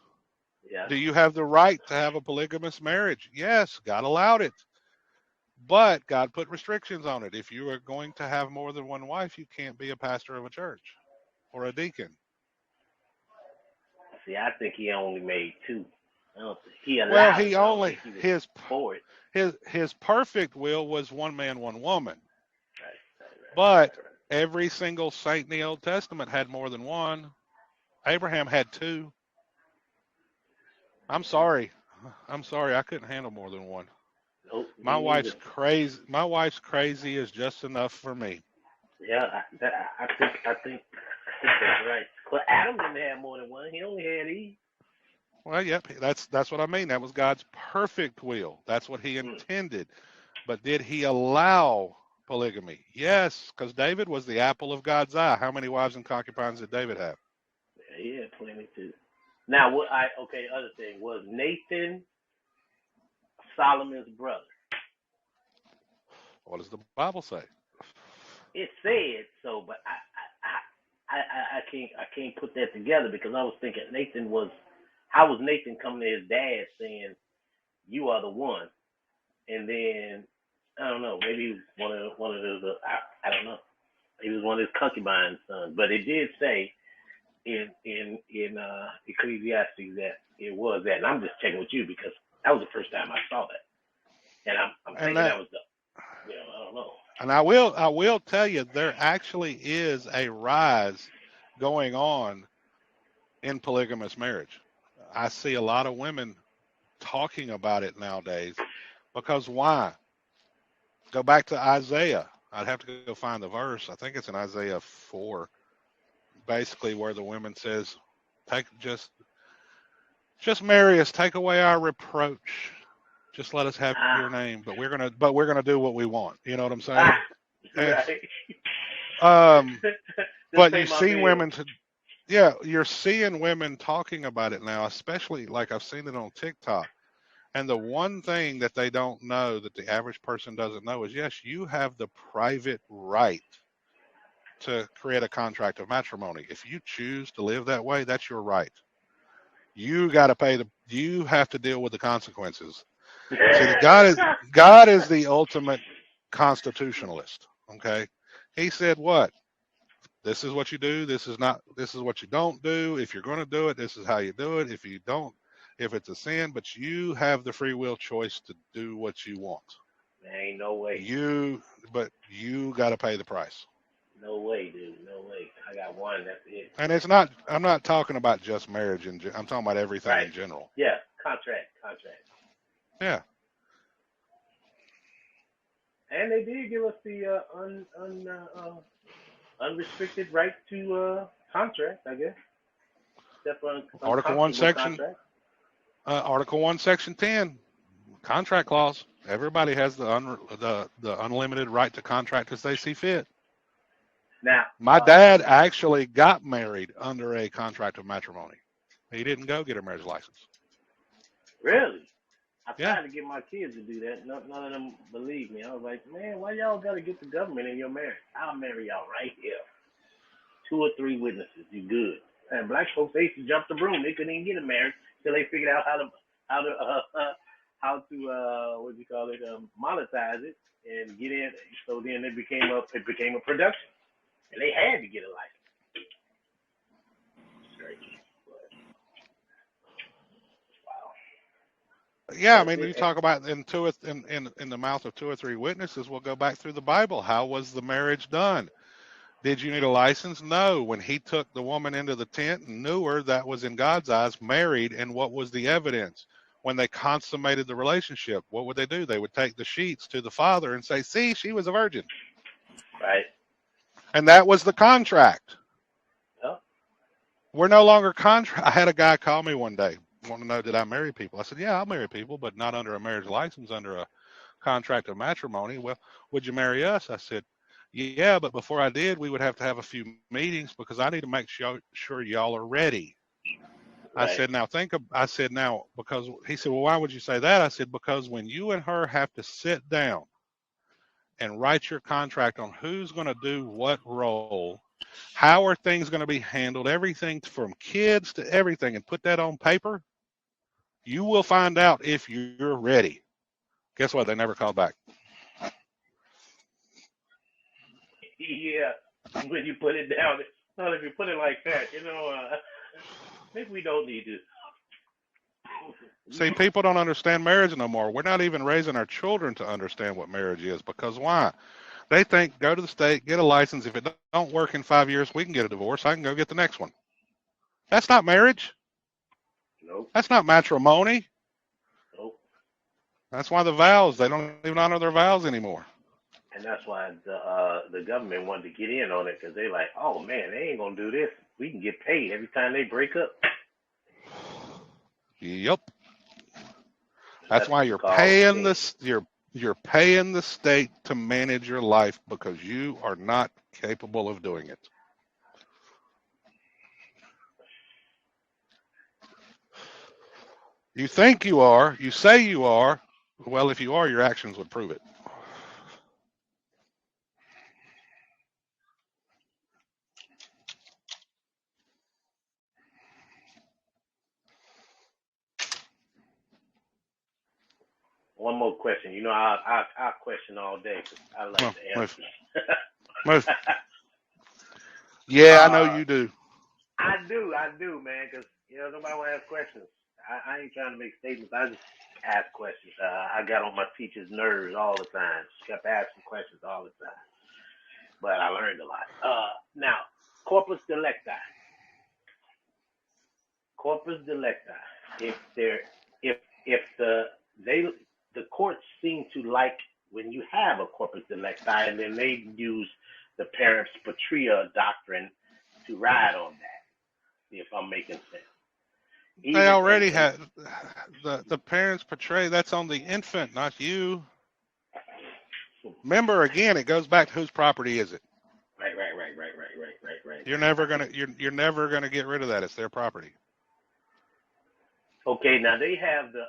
Yeah. Do you have the right to have a polygamous marriage? Yes, God allowed it. But God put restrictions on it. If you are going to have more than one wife, you can't be a pastor of a church or a deacon. See, I think he only made two. I don't think he Well, allowed it, he but I don't only think he was for it. his perfect will was one man, one woman. Right. But every single saint in the Old Testament had more than one. Abraham had two. I'm sorry. I couldn't handle more than one. Nope, My me wife's neither. crazy. My wife's crazy is just enough for me. Yeah, I think that's right. But Adam didn't have more than one. He only had Eve. Well, yep, that's what I mean. That was God's perfect will. That's what he intended. But did he allow polygamy? Yes, because David was the apple of God's eye. How many wives and concubines did David have? Yeah, he had plenty too. Now, other thing was Nathan Solomon's brother. What does the Bible say? It said so, but I can't put that together because I was thinking how was Nathan coming to his dad saying you are the one, and then I don't know, maybe he was one of those I don't know, he was one of his concubines' sons, but it did say in Ecclesiastes that it was that, and I'm just checking with you because that was the first time I saw that, and I'm thinking that was I don't know. And I will tell you, there actually is a rise going on in polygamous marriage. I see a lot of women talking about it nowadays because why? Go back to Isaiah. I'd have to go find the verse. I think it's in Isaiah 4, basically where the woman says, "Take just marry us, take away our reproach. Just let us have your name, but we're gonna do what we want." You know what I'm saying? Right. But you see women you're seeing women talking about it now, especially like I've seen it on TikTok. And the one thing that they don't know, that the average person doesn't know, is yes, you have the private right to create a contract of matrimony. If you choose to live that way, that's your right. You have to deal with the consequences. See, God is the ultimate constitutionalist. Okay. He said what? This is what you do. This is what you don't do. If you're going to do it, this is how you do it. If you don't, if it's a sin, but you have the free will choice to do what you want. There ain't no way. But you got to pay the price. No way, dude. No way. I got one. That's it. And I'm not talking about just marriage. I'm talking about everything in general. Yeah. Contract. Yeah. And they did give us the unrestricted right to contract, I guess. Except for Article 1, Section 10, contract clause. Everybody has the unlimited right to contract as they see fit. Now, my dad actually got married under a contract of matrimony. He didn't go get a marriage license. Really? I tried to get my kids to do that. None of them believed me. I was like, man, why y'all got to get the government in your marriage? I'll marry y'all right here. 2 or 3 witnesses. You good. And black folks, they used to jump the broom. They couldn't even get a marriage till they figured out how to monetize it and get in. So then it became a production, and they had to get a license. Strange. Wow. Yeah, I That's mean, you it. talk about in the mouth of two or three witnesses. We'll go back through the Bible. How was the marriage done? Did you need a license? No. When he took the woman into the tent and knew her, that was in God's eyes married. And what was the evidence? When they consummated the relationship, what would they do? They would take the sheets to the father and say, "See, she was a virgin," Right. and that was the contract. Oh, We're no longer contract. I had a guy call me one day, want to know, did I marry people? I said, yeah, I'll marry people, but not under a marriage license, under a contract of matrimony. Well, would you marry us? I said, yeah, but before I did, we would have to have a few meetings because I need to make sure y'all are ready. I right. said, I said, now, because he said, well, why would you say that? I said, because when you and her have to sit down and write your contract on who's going to do what role, how are things going to be handled, everything from kids to everything, and put that on paper, you will find out if you're ready. Guess what? They never called back. Yeah. When you put it down, not if you put it like that, maybe we don't need to. See, people don't understand marriage no more. We're not even raising our children to understand what marriage is because why? They think go to the state, get a license. If it don't work in 5 years, we can get a divorce. I can go get the next one. That's not marriage. Nope. That's not matrimony. Nope. That's why the vows, they don't even honor their vows anymore. And that's why the government wanted to get in on it because they're like, oh man, they ain't gonna do this. We can get paid every time they break up. Yep. That's why you're paying the state to manage your life because you are not capable of doing it. You think you are, you say you are. Well, if you are, your actions would prove it. One more question. I'll question all day because I like to answer. Move. Yeah, I know you do. I do, man, because nobody want to ask questions. I ain't trying to make statements. I just ask questions. I got on my teacher's nerves all the time. She kept asking questions all the time, but I learned a lot. Now, corpus delicti. Corpus delicti. If the courts seem to like when you have a corpus delicti, and then they use the parents patria doctrine to ride on that. If I'm making sense. They already had the parents portray that's on the infant, not you. Remember, again, it goes back to whose property is it? Right. You're never gonna get rid of that. It's their property. Okay, now they have the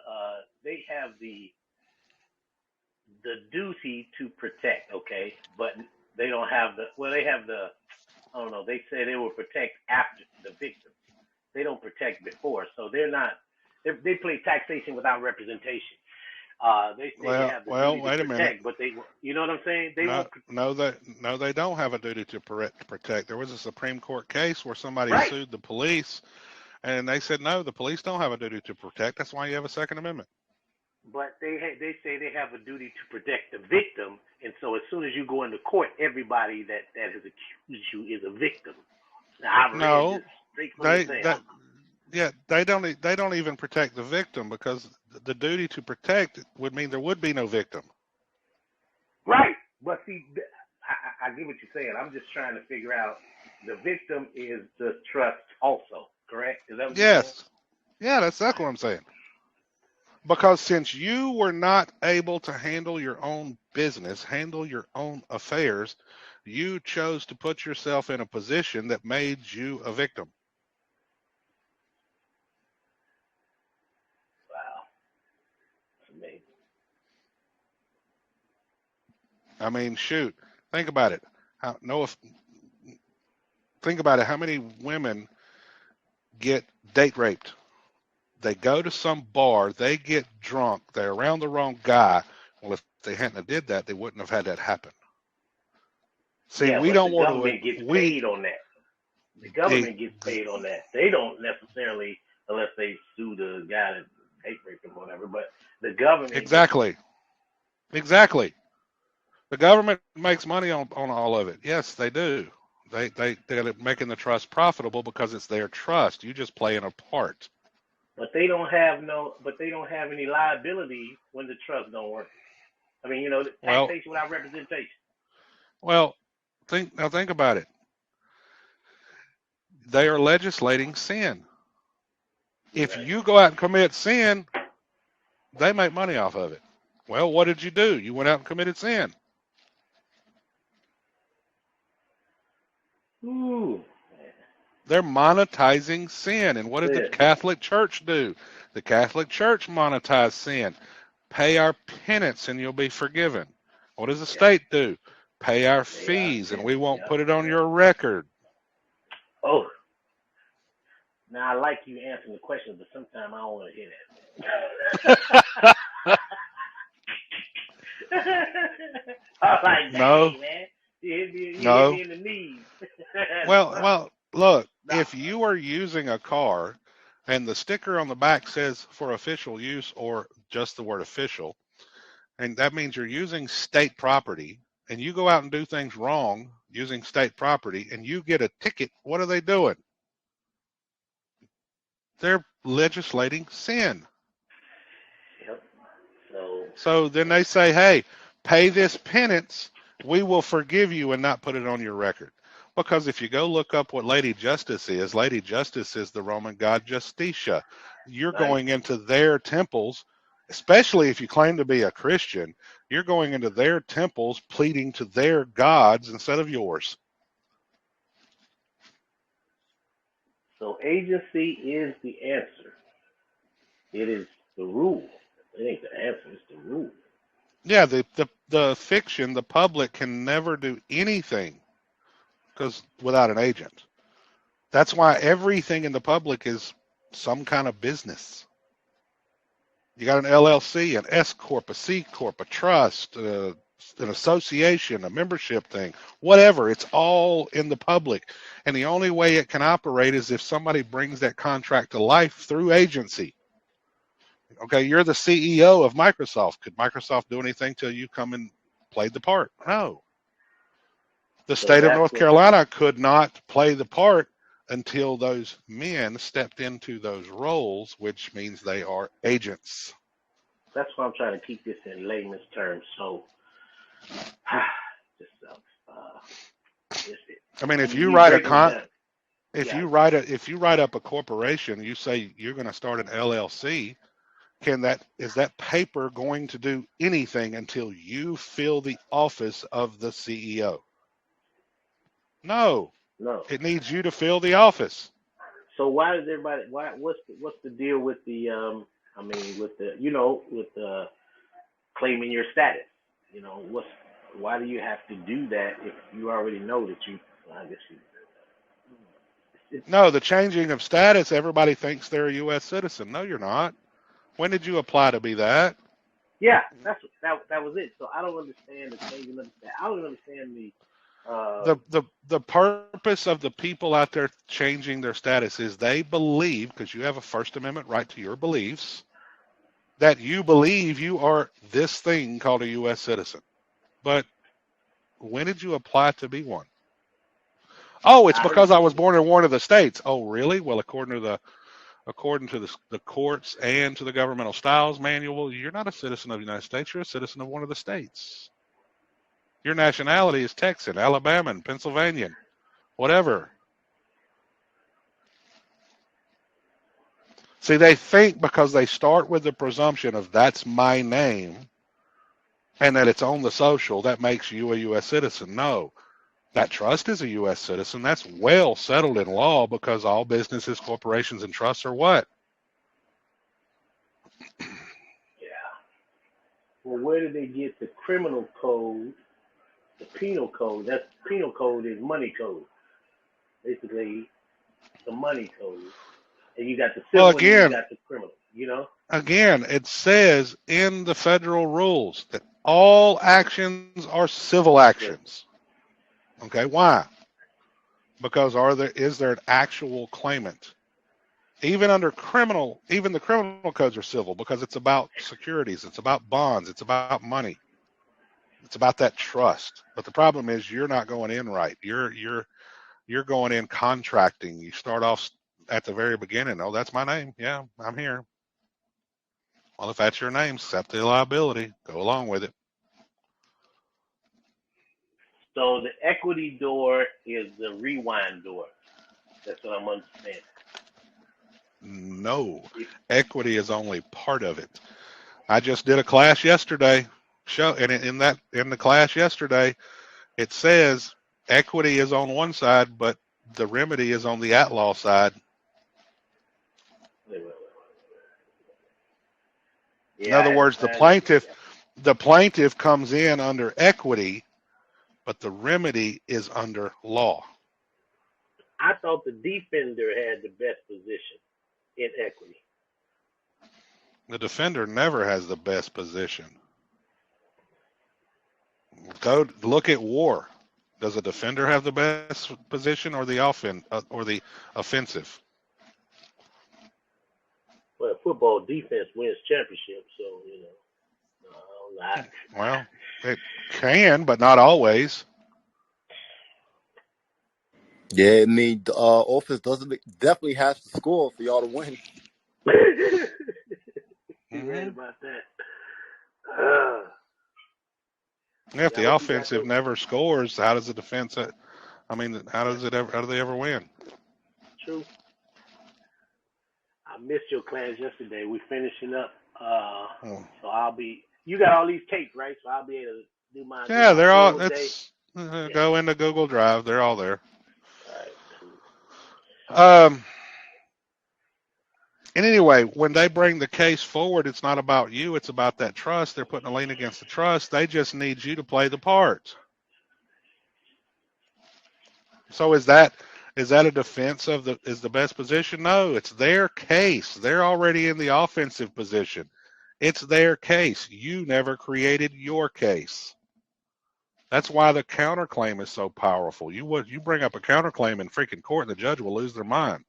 duty to protect. Okay, but they don't have they have the I don't know. They say they will protect after the victim. They don't protect before, so they're not. They play taxation without representation. They say they have the duty wait to a protect, minute. but you know what I'm saying? They won't. No, they don't have a duty to protect. There was a Supreme Court case where somebody sued the police, and they said no, the police don't have a duty to protect. That's why you have a Second Amendment. But they say they have a duty to protect the victim, and so as soon as you go into court, everybody that has accused you is a victim. Now, they don't even protect the victim because the duty to protect would mean there would be no victim. Right, but see, I get what you're saying. I'm just trying to figure out the victim is the trust also, correct? Is that what you're saying? Yeah, that's exactly what I'm saying. Because since you were not able to handle your own business, handle your own affairs, you chose to put yourself in a position that made you a victim. Wow. That's amazing. I mean, shoot. Think about it. Think about it. How many women get date raped? They go to some bar, they get drunk, they're around the wrong guy. Well, if they hadn't have did that, they wouldn't have had that happen. See, we don't want to. The government gets paid on that. The government gets paid on that. They don't necessarily, unless they sue the guy that date rape or whatever, but the government Exactly. The government makes money on all of it. Yes, they do. They're making the trust profitable because it's their trust. You just play in a part. But they don't have any liability when the trust don't work. I mean, taxation without representation. Well, think about it. They are legislating sin. If you go out and commit sin, they make money off of it. Well, what did you do? You went out and committed sin. Ooh. They're monetizing sin. And what did the Catholic Church do? The Catholic Church monetized sin. Pay our penance and you'll be forgiven. What does the state do? Pay our fees and we won't put it on your record. Oh. Now, I like you answering the question, but sometimes I don't want to hear that. I'm like, no. Dang, man. You hit me in the knees. Well, look, if you are using a car and the sticker on the back says for official use or just the word official, and that means you're using state property, and you go out and do things wrong using state property, and you get a ticket, what are they doing? They're legislating sin. Yep. So then they say, hey, pay this penance, we will forgive you and not put it on your record. Because if you go look up what Lady Justice is the Roman god Justitia. You're going into their temples, especially if you claim to be a Christian, you're going into their temples pleading to their gods instead of yours. So agency is the answer. It is the rule. It ain't the answer, it's the rule. Yeah, the fiction, the public can never do anything because without an agent. That's why everything in the public is some kind of business. You got an LLC, an S corp, a C corp, a trust, an association, a membership thing, whatever. It's all in the public. And the only way it can operate is if somebody brings that contract to life through agency. Okay, you're the CEO of Microsoft. Could Microsoft do anything till you come and played the part? No. The state of North Carolina could not play the part until those men stepped into those roles, which means they are agents. That's why I'm trying to keep this in layman's terms. So, I mean, if you write if you write up a corporation, you say you're going to start an LLC. Is that paper going to do anything until you fill the office of the CEO? No. It needs you to fill the office. So why does everybody? What's the deal with the? With the claiming your status. Why do you have to do that if you already know that you? I guess you. No, the changing of status. Everybody thinks they're a U.S. citizen. No, you're not. When did you apply to be that? Yeah, that was it. So I don't understand the changing of the. I don't understand the purpose of the people out there changing their status is they believe, because you have a First Amendment right to your beliefs, that you believe you are this thing called a U.S. citizen. But when did you apply to be one? Oh, it's because I was born in one of the states. Oh, really? Well, according to the courts and to the governmental styles manual, you're not a citizen of the United States. You're a citizen of one of the states. Your nationality is Texan, Alabama, Pennsylvanian, whatever. See, they think because they start with the presumption of that's my name and that it's on the social, that makes you a U.S. citizen. No, that trust is a U.S. citizen. That's well settled in law because all businesses, corporations, and trusts are what? Yeah. Well, where did they get the criminal code? The penal code. That penal code is money code. Basically, the money code. And you got the civil and you got the criminal, Again, it says in the federal rules that all actions are civil actions. Okay, why? Because is there an actual claimant? Even the criminal codes are civil because it's about securities, it's about bonds, it's about money, it's about that trust. But the problem is you're not going in right. You're going in contracting. You start off at the very beginning. Oh, that's my name. Yeah, I'm here. Well, if that's your name, accept the liability. Go along with it. So the equity door is the rewind door. That's what I'm understanding. No, equity is only part of it. I just did a class yesterday. In the class yesterday, it says equity is on one side, but the remedy is on the at-law side. Yeah, In other words, the plaintiff comes in under equity, but the remedy is under law. I thought the defender had the best position in equity. The defender never has the best position. Go look at war. Does a defender have the best position or the offensive? Well, football defense wins championships, so Well, it can, but not always. Yeah, I mean, the offense definitely has to score for y'all to win. You're right about that. If the offensive never scores, how does the defense? How do they ever win? True. I missed your class yesterday. We're finishing up, so I'll be. You got all these tapes, right? So I'll be able to do mine. Yeah, they're all. Go into Google Drive. They're all there. All right. Cool. And anyway, when they bring the case forward, it's not about you. It's about that trust. They're putting a lien against the trust. They just need you to play the part. So is that a defense of is the best position? No, it's their case. They're already in the offensive position. It's their case. You never created your case. That's why the counterclaim is so powerful. You bring up a counterclaim in freaking court, and the judge will lose their mind.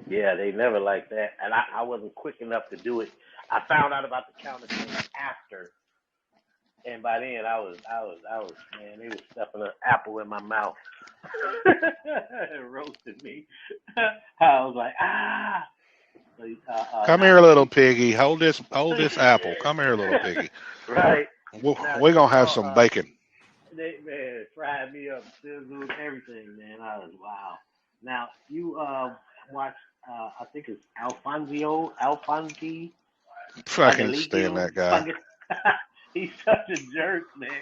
Yeah, they never like that, and I wasn't quick enough to do it. I found out about the counterclaim after, and by then I was man, they was stuffing an apple in my mouth. It roasted me. I was like, ah. Come here, little piggy. Hold this apple. Come here, little piggy. Right. We're gonna have some bacon. They fried me up, sizzled everything, man. I was wow. Now you watch. I think it's Alfonsi. Fucking stand that guy. He's such a jerk, man.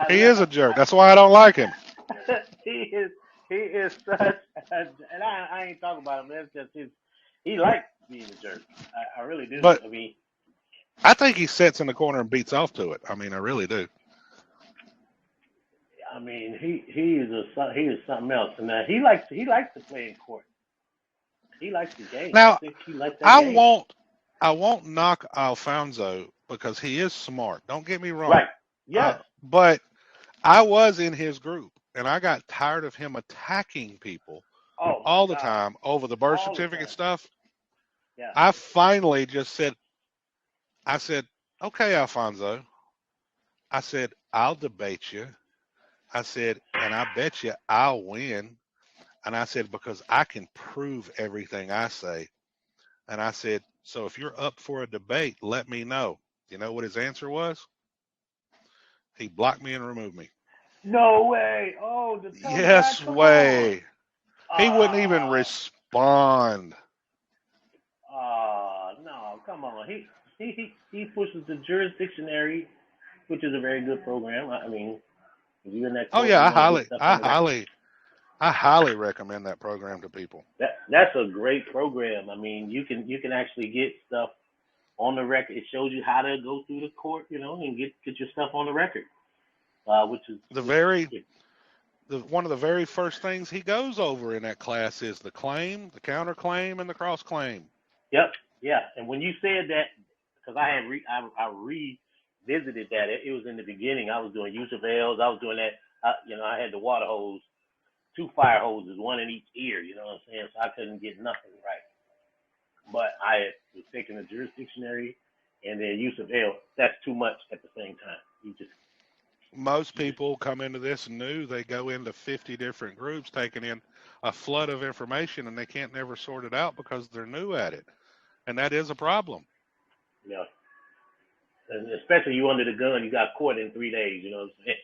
He is a jerk. That's why I don't like him. He is such and I ain't talking about him. That's just his. He likes being a jerk. I really do. But I think he sits in the corner and beats off to it. I really do. I mean, he is something else, and he likes to play in court. He likes the game. Now, I think he likes that game. I won't knock Alfonso because he is smart. Don't get me wrong. Right. Yes. But I was in his group, and I got tired of him attacking people all the time over the birth certificate stuff. Yeah. I finally just said, okay, Alfonso. I said, I'll debate you. I said, and I bet you I'll win. And I said, because I can prove everything I say. And I said, so if you're up for a debate, let me know. You know what his answer was? He blocked me and removed me. No way. Oh, the yes way. He wouldn't even respond. No, come on. He pushes the jurisdictionary, which is a very good program. I mean, if you're in that court, I highly recommend that program to people. That's a great program. I mean, you can actually get stuff on the record. It shows you how to go through the court, and get your stuff on the record, which is one of the very first things he goes over in that class is the claim, the counterclaim, and the cross claim. Yep, yeah. And when you said that, because I revisited that. It was in the beginning. I was doing use of L's. I was doing that. I had the water hose. 2 fire hoses, one in each ear, you know what I'm saying? So I couldn't get nothing right. but I was thinking of jurisdictionary and then use of L. That's too much at the same time. Most people come into this new, they go into 50 different groups taking in a flood of information and they can't never sort it out because they're new at it. And that is a problem. Yeah. And especially you under the gun, you got caught in 3 days, you know what I'm saying?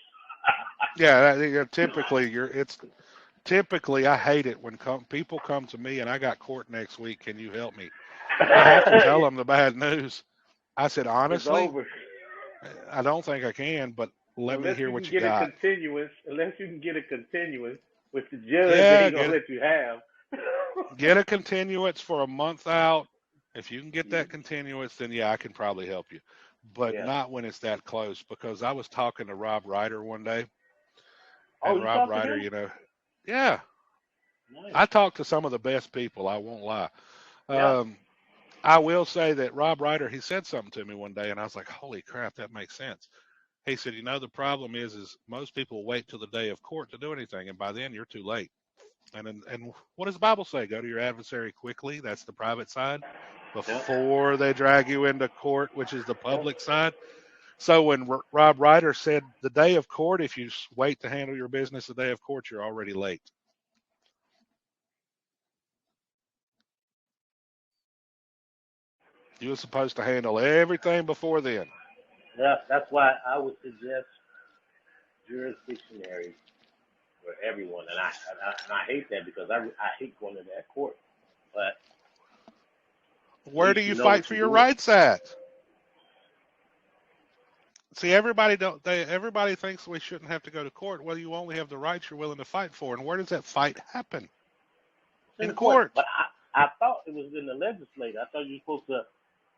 Typically I hate it when people come to me and I got court next week. Can you help me? I have to tell them the bad news. I said, It's honestly, over. I don't think I can, but let me hear what you Unless got. you can get a continuance with the judge Yeah, ain't gonna let you have. get a continuance for a month out. If you can get that continuance, then yeah, I can probably help you. But Yeah. not when it's that close, because I was talking to Rob Ryder one day, Oh, and you Rob talked to Ryder, him? Yeah, Nice. I talked to some of the best people. I won't lie. Yeah. I will say that Rob Ryder, he said something to me one day, and I was like, holy crap, that makes sense. He said, the problem is most people wait till the day of court to do anything, and by then you're too late. And what does the Bible say? Go to your adversary quickly. That's the private side. Before they drag you into court, which is the public side. So when Rob Ryder said the day of court, if you wait to handle your business the day of court, you're already late. You were supposed to handle everything before then. Yeah, that's why I would suggest jurisdictionary for everyone, and I hate that because I hate going to that court. But where do you fight for your rights at? See, everybody thinks we shouldn't have to go to court. Well, you only have the rights you're willing to fight for, and where does that fight happen? In court. But I thought it was in the legislature. I thought you were supposed to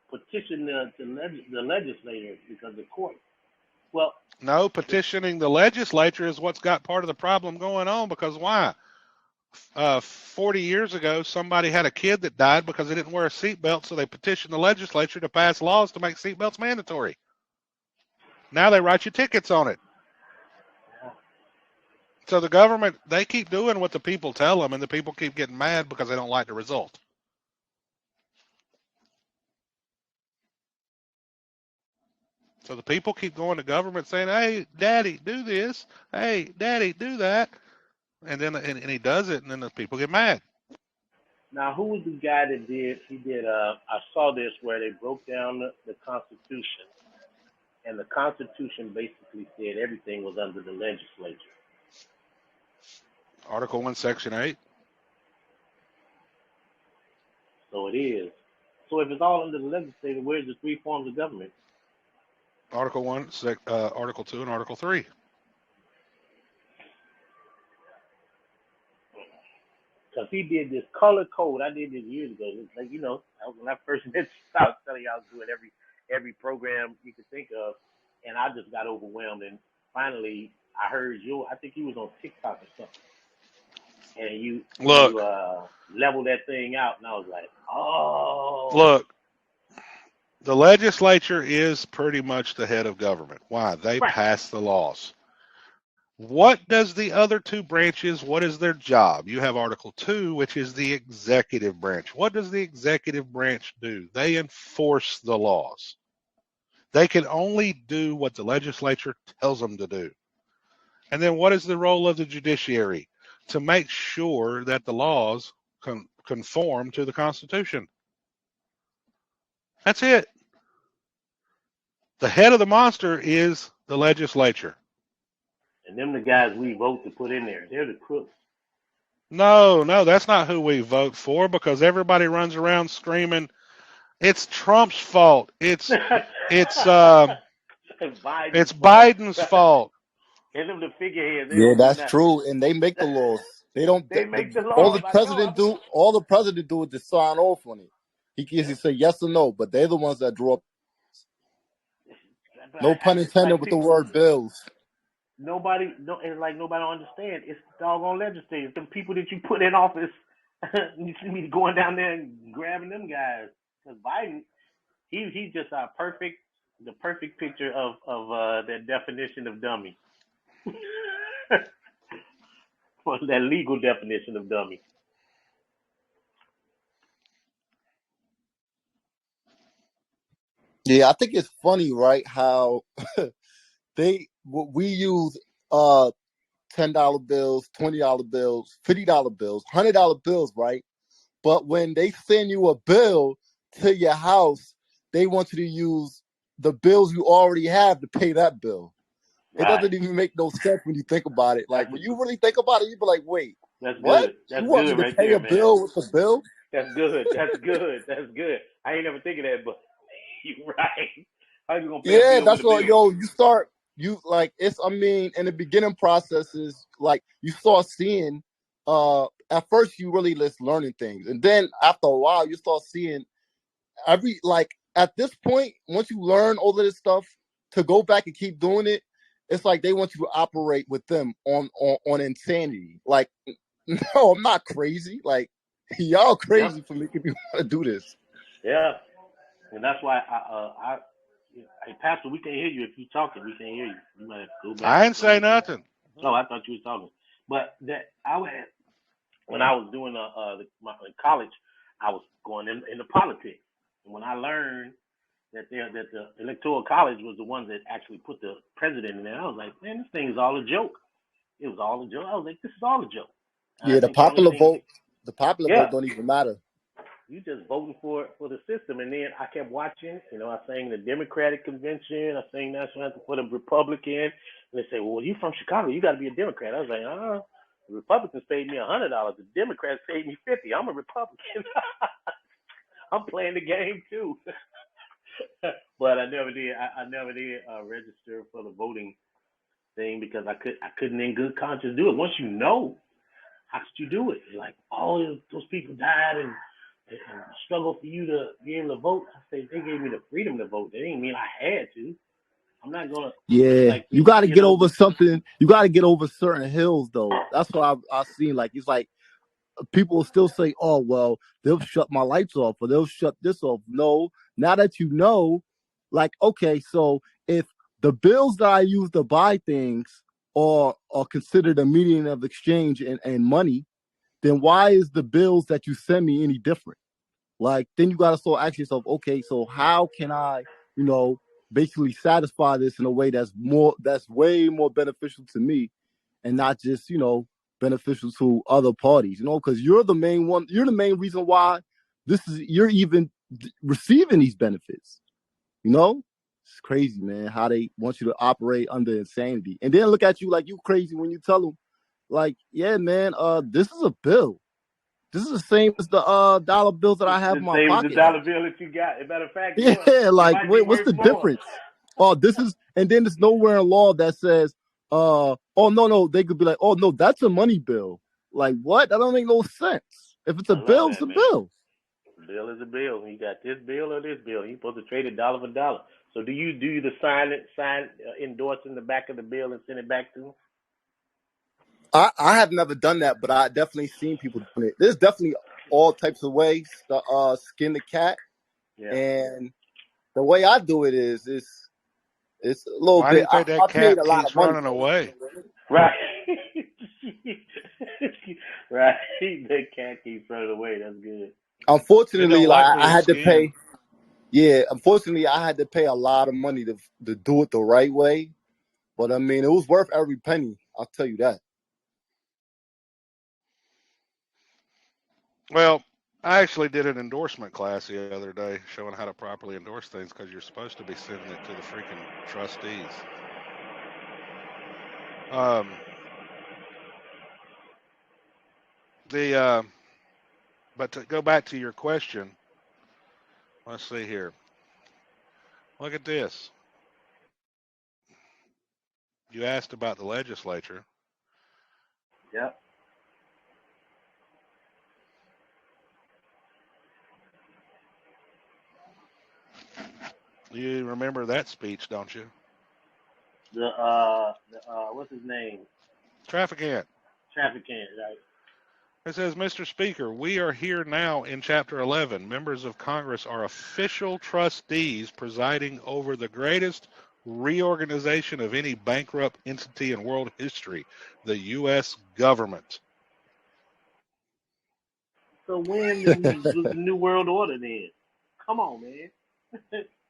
petition the legislature because the court. Well, no, petitioning the legislature is what's got part of the problem going on. Because why? 40 years ago, somebody had a kid that died because they didn't wear a seatbelt, so they petitioned the legislature to pass laws to make seatbelts mandatory. Now they write you tickets on it. So the government, they keep doing what the people tell them, and the people keep getting mad because they don't like the result. So the people keep going to government saying, hey, daddy, do this. Hey, daddy, do that. And then and he does it, and then the people get mad. Now, who was the guy that I saw this where they broke down the Constitution, and the Constitution basically said everything was under the legislature. Article 1, Section 8. So it is. So if it's all under the legislature, where's the three forms of government? Article 1, Article 2, and Article 3. Because he did this color code. I did this years ago. It's like, when I first met you, I was telling you I was doing every program you could think of, and I just got overwhelmed. And finally, I heard I think you was on TikTok or something, and you leveled that thing out, and I was like, oh. Look, the legislature is pretty much the head of government. Why? They pass the laws. What does the other two branches, what is their job? You have Article 2, which is the executive branch. What does the executive branch do? They enforce the laws. They can only do what the legislature tells them to do. And then what is the role of the judiciary? To make sure that the laws conform to the Constitution. That's it. The head of the monster is the legislature. And them the guys we vote to put in there. They're the crooks. No, that's not who we vote for, because everybody runs around screaming, it's Trump's fault. It's Biden's fault. And them the figureheads. Yeah, that's true. And they make the laws. They don't. They make the laws. All the president do is to sign off on it. He can say yes or no, but they're the ones that draw up. No pun intended with the word bills. Nobody understand. It's the doggone legislators. The people that you put in office, you should be going down there and grabbing them guys. Because Biden, he's just the perfect picture of that definition of dummy. That legal definition of dummy. Yeah, I think it's funny, right? How we use $10 bills, $20 bills, $50 bills, $100 bills, right? But when they send you a bill to your house, they want you to use the bills you already have to pay that bill. It Right. doesn't even make no sense when you think about it. Like, That's when you really think about it, you be like, wait, that's what? good. You That's want me good to right pay there, a man. bill with a bill? That's good. That's good. That's good. I ain't never think of that, but you're right. How you gonna pay a Yeah, bill with that's a what, bill? I mean, in the beginning processes, like, you start seeing, at first you really just learning things. And then after a while, you start seeing at this point, once you learn all of this stuff, to go back and keep doing it, it's like they want you to operate with them on insanity. Like, no, I'm not crazy. Like, y'all crazy for making me want to do this. Yeah, and that's why hey, Pastor, we can't hear you if you talking. We can't hear you. You might have to go back. I ain't say nothing. No, I thought you was talking. But that when I was doing in college, I was going into politics, and when I learned that the electoral college was the one that actually put the president in there, I was like, man, this thing is all a joke. It was all a joke. I was like, this is all a joke. And Yeah, I the think the only popular thing, vote don't even matter. you just voting for the system. And then I kept watching. I sang the Democratic convention. I sang national anthem for the Republican. And they say, well, you from Chicago, you got to be a Democrat. I was like, the Republicans paid me $100. The Democrats paid me $50. I'm a Republican. I'm playing the game too. But I never did. I never did register for the voting thing because I couldn't in good conscience do it. Once you know, how could you do it? Like all those people died and struggled for you to be able to vote. I say they gave me the freedom to vote. That didn't mean I had to. I'm not gonna. Yeah, Like you got to get over something. You got to get over certain hills, though. That's what I've seen. Like, it's like people will still say, "Oh, well, they'll shut my lights off or they'll shut this off." No, now that you know, like, okay, so if the bills that I use to buy things are considered a medium of exchange and money, then why is the bills that you send me any different? Like, then you got to start asking yourself, okay, so how can I, basically satisfy this in a way that's way more beneficial to me and not just, beneficial to other parties, because you're the main reason why you're even receiving these benefits. It's crazy, man, how they want you to operate under insanity. And then look at you like you crazy when you tell them, like, yeah, man, this is a bill. This is the same as the dollar bills that I have in my pocket. The same as the dollar bill that you got. As a matter of fact, yeah, like, what's the difference? Oh, and then there's nowhere in law that says, oh, no, they could be like, oh, no, that's a money bill. Like, what? That don't make no sense. If it's a bill, it's a bill. A bill is a bill. You got this bill or this bill. You're supposed to trade it dollar for dollar. So do you the sign endorse in the back of the bill and send it back to them? I have never done that, but I definitely seen people doing it. There's definitely all types of ways to skin the cat. Yeah. And the way I do it is it's a little Why bit. do you think that cat keeps running away? Right. Right. That cat keeps running away. That's good. Unfortunately, I had to pay. Yeah, unfortunately, I had to pay a lot of money to do it the right way. But I mean, it was worth every penny. I'll tell you that. Well, I actually did an endorsement class the other day showing how to properly endorse things because you're supposed to be sending it to the freaking trustees. But to go back to your question, let's see here. Look at this. You asked about the legislature. Yep. You remember that speech, don't you? What's his name? Trafficant, right? It says, Mr. Speaker, we are here now in Chapter 11. Members of Congress are official trustees presiding over the greatest reorganization of any bankrupt entity in world history, the U.S. government. So when was the New World Order then? Come on, man.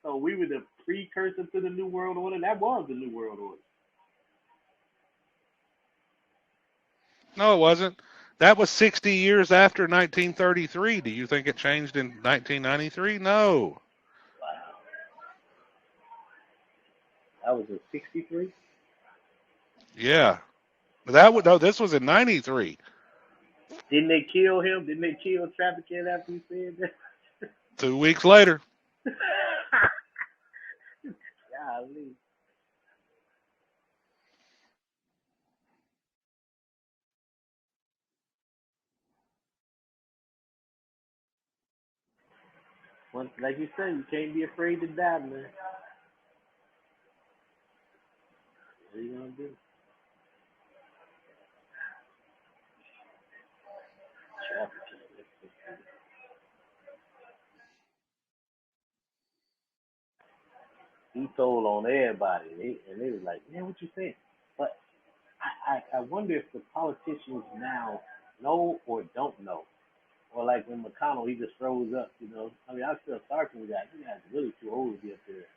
So we were the precursor to the New World Order. That was the New World Order. No, it wasn't. That was 60 years after 1933. Do you think it changed in 1993? No. Wow. That was in '63. Yeah. No, this was in 93. Didn't they kill him? Didn't they kill Trafficking after he said that? 2 weeks later. Golly. Once, like you said, you can't be afraid to die, man. What are you gonna do? Trafficking. He told on everybody, and they was like, "Man, what you think?" But I wonder if the politicians now know or don't know, or like when McConnell, he just froze up. You know, I mean, I feel sorry for the guy. You guys really too old to be up there,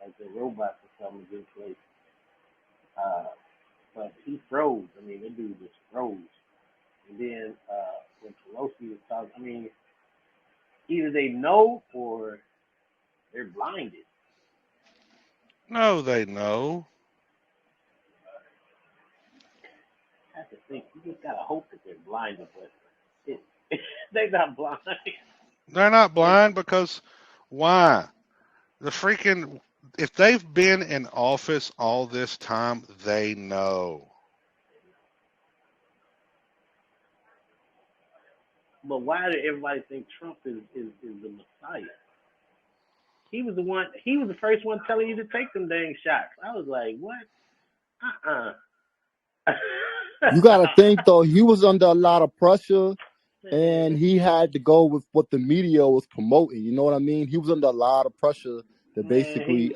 like the robots or something in place. But he froze. I mean, that dude just froze. And then when Pelosi was talking, I mean, either they know or they're blinded. No, they know. I have to think. You just gotta hope that they're blinded, but they're not blind. They're not blind because why? If they've been in office all this time, they know. But why did everybody think Trump is the Messiah? He was the one. He was the first one telling you to take them dang shots. I was like, what? You got to think though, he was under a lot of pressure, and he had to go with what the media was promoting. You know what I mean? He was under a lot of pressure to basically,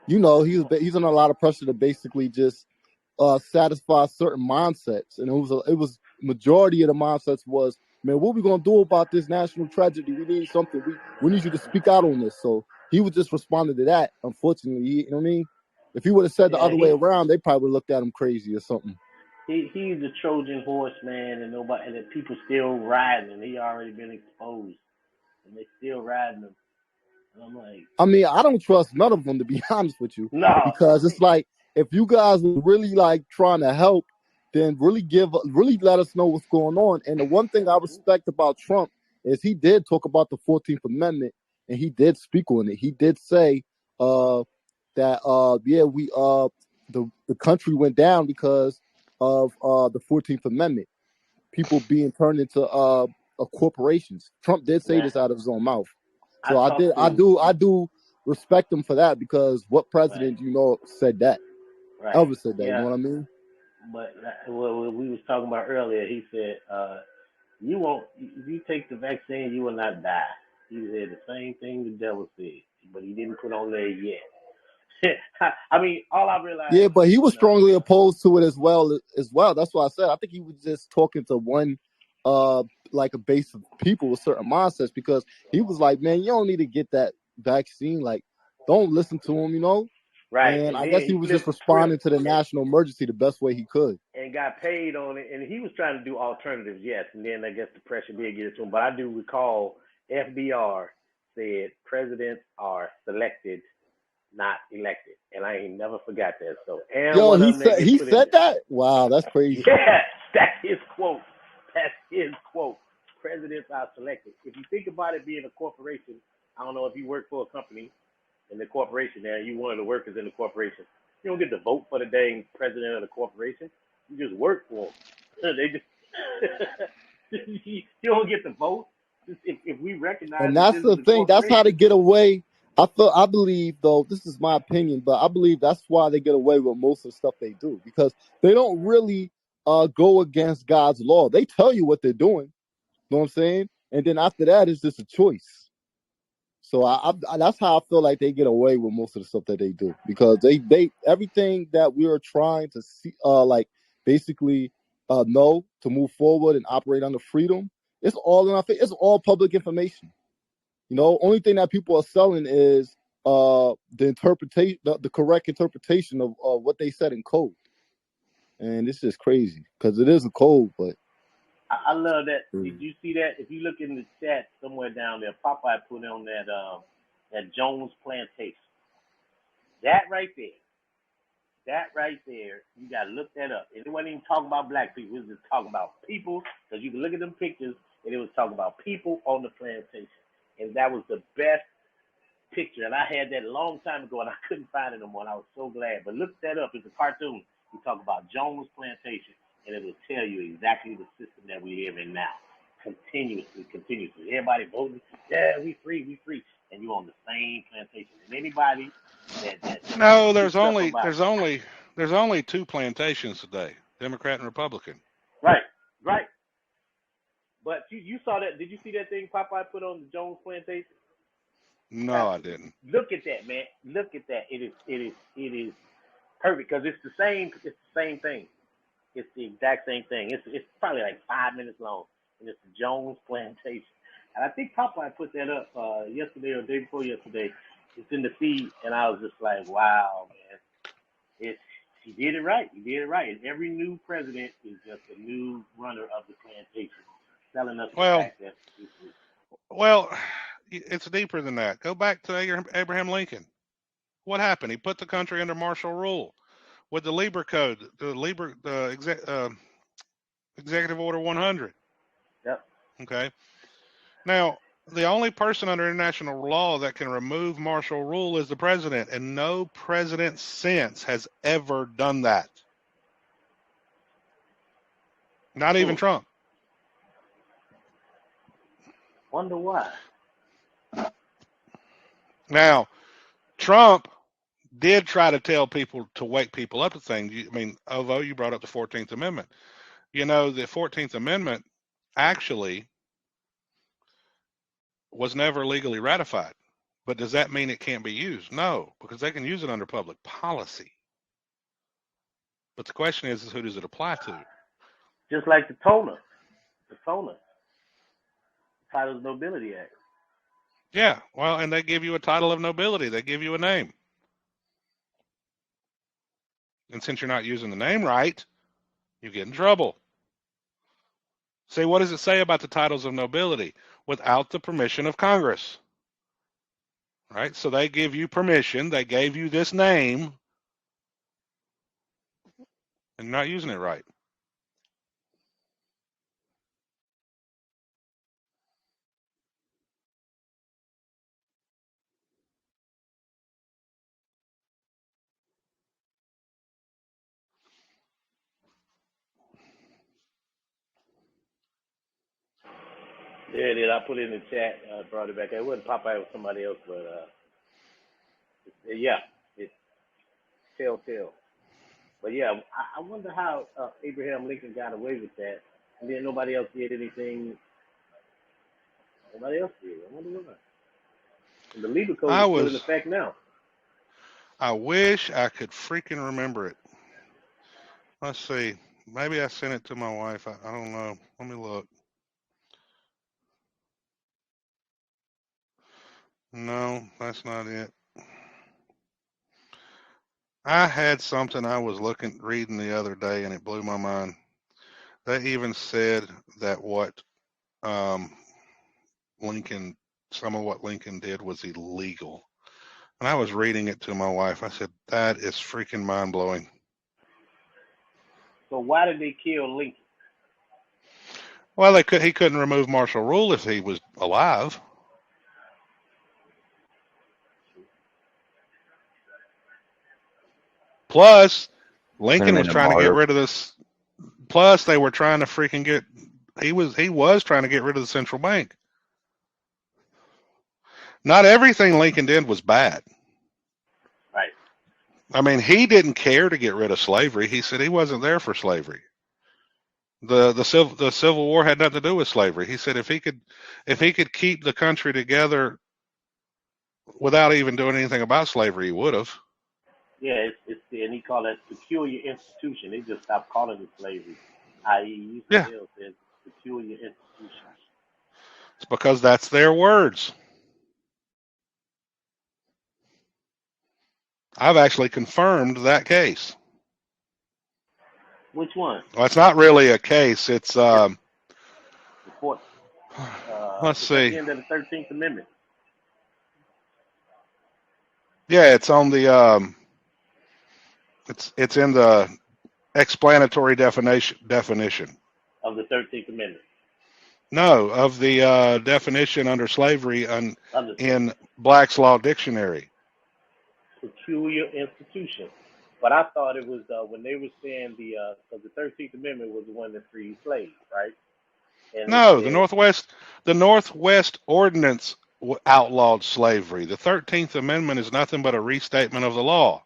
he's under a lot of pressure to basically just satisfy certain mindsets, and it was majority of the mindsets was, man, what we gonna do about this national tragedy? We need something. We need you to speak out on this. So he was just responding to that. Unfortunately, you know what I mean? If he would have said the other way around, they probably would looked at him crazy or something. He's a Trojan horse, man, and the people still riding him. He already been exposed, and they still riding him. And I'm like, I mean, I don't trust none of them, to be honest with you. No, because it's like, if you guys were really like trying to help, then really let us know what's going on. And the one thing I respect about Trump is he did talk about the 14th Amendment, and he did speak on it. He did say that the country went down because of the 14th Amendment, people being turned into corporations. Trump did say this out of his own mouth. So I do respect him for that, because what president said that? Right. Elvis said that. Yeah. You know what I mean? But what we was talking about earlier, he said, if you take the vaccine, you will not die. He said the same thing the devil said, but he didn't put on there yet. I mean, all I realized. Yeah, but he was strongly opposed to it as well. That's why I said I think he was just talking to one, like a base of people with certain mindsets, because he was like, man, you don't need to get that vaccine. Like, don't listen to him, Right. And I guess he was just responding to the national emergency the best way he could. And got paid on it. And he was trying to do alternatives, yes. And then I guess the pressure did get it to him. But I do recall FDR said presidents are selected, not elected. And I ain't never forgot that. So, and he said that? Wow, that's crazy. Yeah, that's his quote. Presidents are selected. If you think about it being a corporation, I don't know if you work for a company in the corporation there, you one of the workers in the corporation. You don't get to vote for the dang president of the corporation. You just work for them. They just you don't get to vote. If we recognize, and that's the thing. That's how they get away. I believe, though, this is my opinion, but I believe that's why they get away with most of the stuff they do, because they don't really go against God's law. They tell you what they're doing. You know what I'm saying? And then after that, it's just a choice. So I that's how I feel like they get away with most of the stuff that they do, because they everything that we are trying to see, like basically know to move forward and operate under freedom, it's all in our face. It's all public information. You know, only thing that people are selling is the interpretation, the correct interpretation of what they said in code. And it's just crazy because it is a code, but I love that. Did you see that? If you look in the chat somewhere down there, Popeye put on that Jones Plantation. That right there. You gotta look that up. And it wasn't even talking about black people. It was just talking about people, because you can look at them pictures, and it was talking about people on the plantation. And that was the best picture. And I had that a long time ago, and I couldn't find it no more. And I was so glad. But look that up. It's a cartoon. You talk about Jones Plantation, and it will tell you exactly the system that we live in now. Continuously. Everybody voting, yeah, we free. And you on the same plantation. And anybody that no, there's only two plantations today, Democrat and Republican. Right. But you saw that? Did you see that thing Popeye put on the Jones Plantation? No, I didn't. Look at that, man. Look at that. It is perfect because it's the same thing. It's the exact same thing. It's probably like 5 minutes long, and it's the Jones Plantation. And I think Popeye put that up yesterday or the day before yesterday. It's in the feed, and I was just like, wow, man. He did it right. And every new president is just a new runner of the plantation, telling us the fact that it's deeper than that. Go back to Abraham Lincoln. What happened? He put the country under martial rule with the Lieber Code, Executive Order 100. Yep. Okay. Now, the only person under international law that can remove martial rule is the president, and no president since has ever done that. Not even Trump. Wonder why. Now, Trump did try to tell people to wake people up to things. I mean, although you brought up the 14th Amendment, you know, the 14th Amendment actually was never legally ratified. But does that mean it can't be used? No, because they can use it under public policy. But the question is who does it apply to? Just like the TONA. Titles Nobility Act. Yeah, well, and they give you a title of nobility. They give you a name. And since you're not using the name right, you get in trouble. See, what does it say about the titles of nobility? Without the permission of Congress. Right? So they give you permission. They gave you this name. And you're not using it right. There it is. I put it in the chat. Brought it back. It wasn't Popeye, it was somebody else, but yeah, it's telltale. But yeah, I wonder how Abraham Lincoln got away with that, and then nobody else did anything. Nobody else did. I wonder why. And the legal code is still in effect now. I wish I could freaking remember it. Let's see. Maybe I sent it to my wife. I don't know. Let me look. No, that's not it. I had something I was reading the other day, and it blew my mind. They even said that some of what Lincoln did was illegal. And I was reading it to my wife. I said, that is freaking mind-blowing. So why did they kill Lincoln? Well, he couldn't remove martial rule if he was alive. Plus, Lincoln was trying to get rid of this. Plus, they were trying to freaking get. He was trying to get rid of the central bank. Not everything Lincoln did was bad. Right. I mean, he didn't care to get rid of slavery. He said he wasn't there for slavery. The Civil War had nothing to do with slavery. He said if he could keep the country together without even doing anything about slavery, he would have. Yeah, and he called it peculiar institution. They just stopped calling it slavery. I.e., said peculiar institution. It's because that's their words. I've actually confirmed that case. Which one? Well, it's not really a case. It's The court. let's It's at the see. end of the 13th Amendment. Yeah, it's on the it's in the explanatory definition. Of the 13th Amendment. No, of the definition under slavery in Black's Law Dictionary. Peculiar institution. But I thought it was when they were saying the 13th Amendment was the one that freed slaves, right? And No, the Northwest Ordinance outlawed slavery. The 13th Amendment is nothing but a restatement of the law.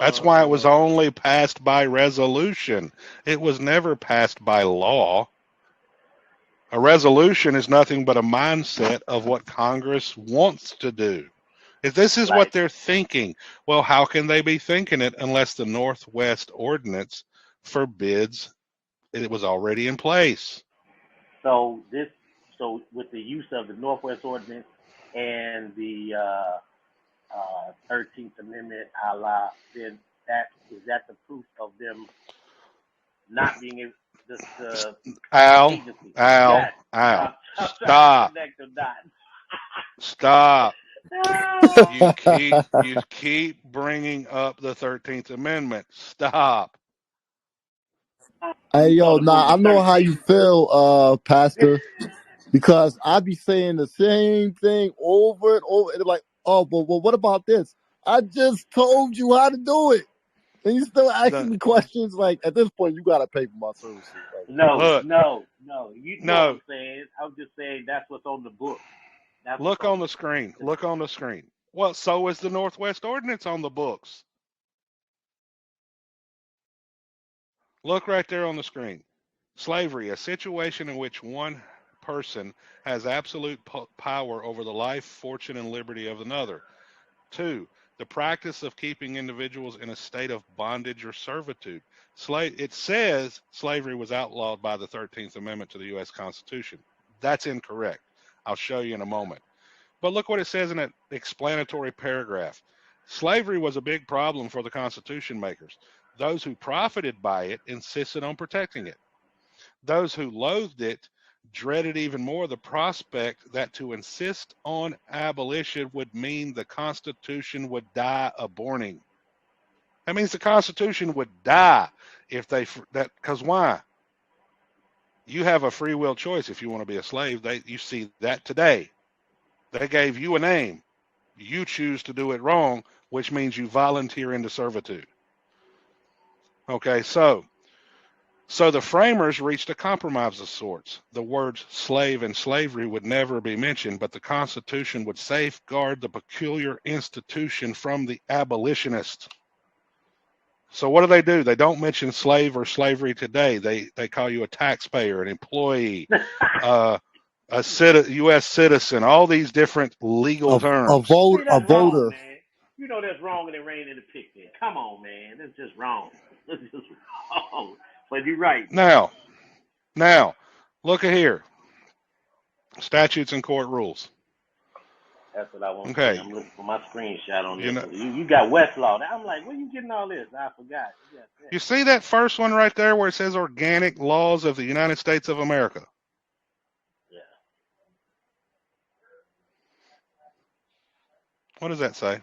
That's why it was only passed by resolution. It was never passed by law. A resolution is nothing but a mindset of what Congress wants to do. If this is what they're thinking, well, how can they be thinking it unless the Northwest Ordinance forbids it was already in place? So with the use of the Northwest Ordinance and the 13th Amendment, then is that the proof of them not being able to Al, Stop. Stop. You keep bringing up the 13th Amendment. Stop. Hey, yo, I know how you feel, Pastor, because I be saying the same thing over and over. And like, oh, but what about this? I just told you how to do it. And you still asking me questions. Like, at this point, you got to pay for my services. Like, no. You know what I'm saying. I'm just saying that's what's on the book. Look on the screen. Look on the screen. Well, so is the Northwest Ordinance on the books. Look right there on the screen. Slavery, a situation in which one person has absolute power over the life, fortune, and liberty of another. 2, the practice of keeping individuals in a state of bondage or servitude. It says slavery was outlawed by the 13th Amendment to the U.S. Constitution. That's incorrect. I'll show you in a moment. But look what it says in that explanatory paragraph. Slavery was a big problem for the Constitution makers. Those who profited by it insisted on protecting it. Those who loathed it dreaded even more the prospect that to insist on abolition would mean the Constitution would die a borning. That means the Constitution would die if because why? You have a free will choice if you want to be a slave. You see that today. They gave you a name. You choose to do it wrong, which means you volunteer into servitude. Okay, so the framers reached a compromise of sorts. The words slave and slavery would never be mentioned, but the Constitution would safeguard the peculiar institution from the abolitionists. So what do? They don't mention slave or slavery today. They call you a taxpayer, an employee, a U.S. citizen, all these different legal terms. A voter. Wrong, man. You know that's wrong and it rained in the pig there. Come on, man. That's just wrong. That's just wrong. But you're right. Now, look at here. Statutes and court rules. That's what I want. Okay. I'm looking for my screenshot on this. You got Westlaw. I'm like, where you getting all this? I forgot. You see that first one right there where it says organic laws of the United States of America? Yeah. What does that say?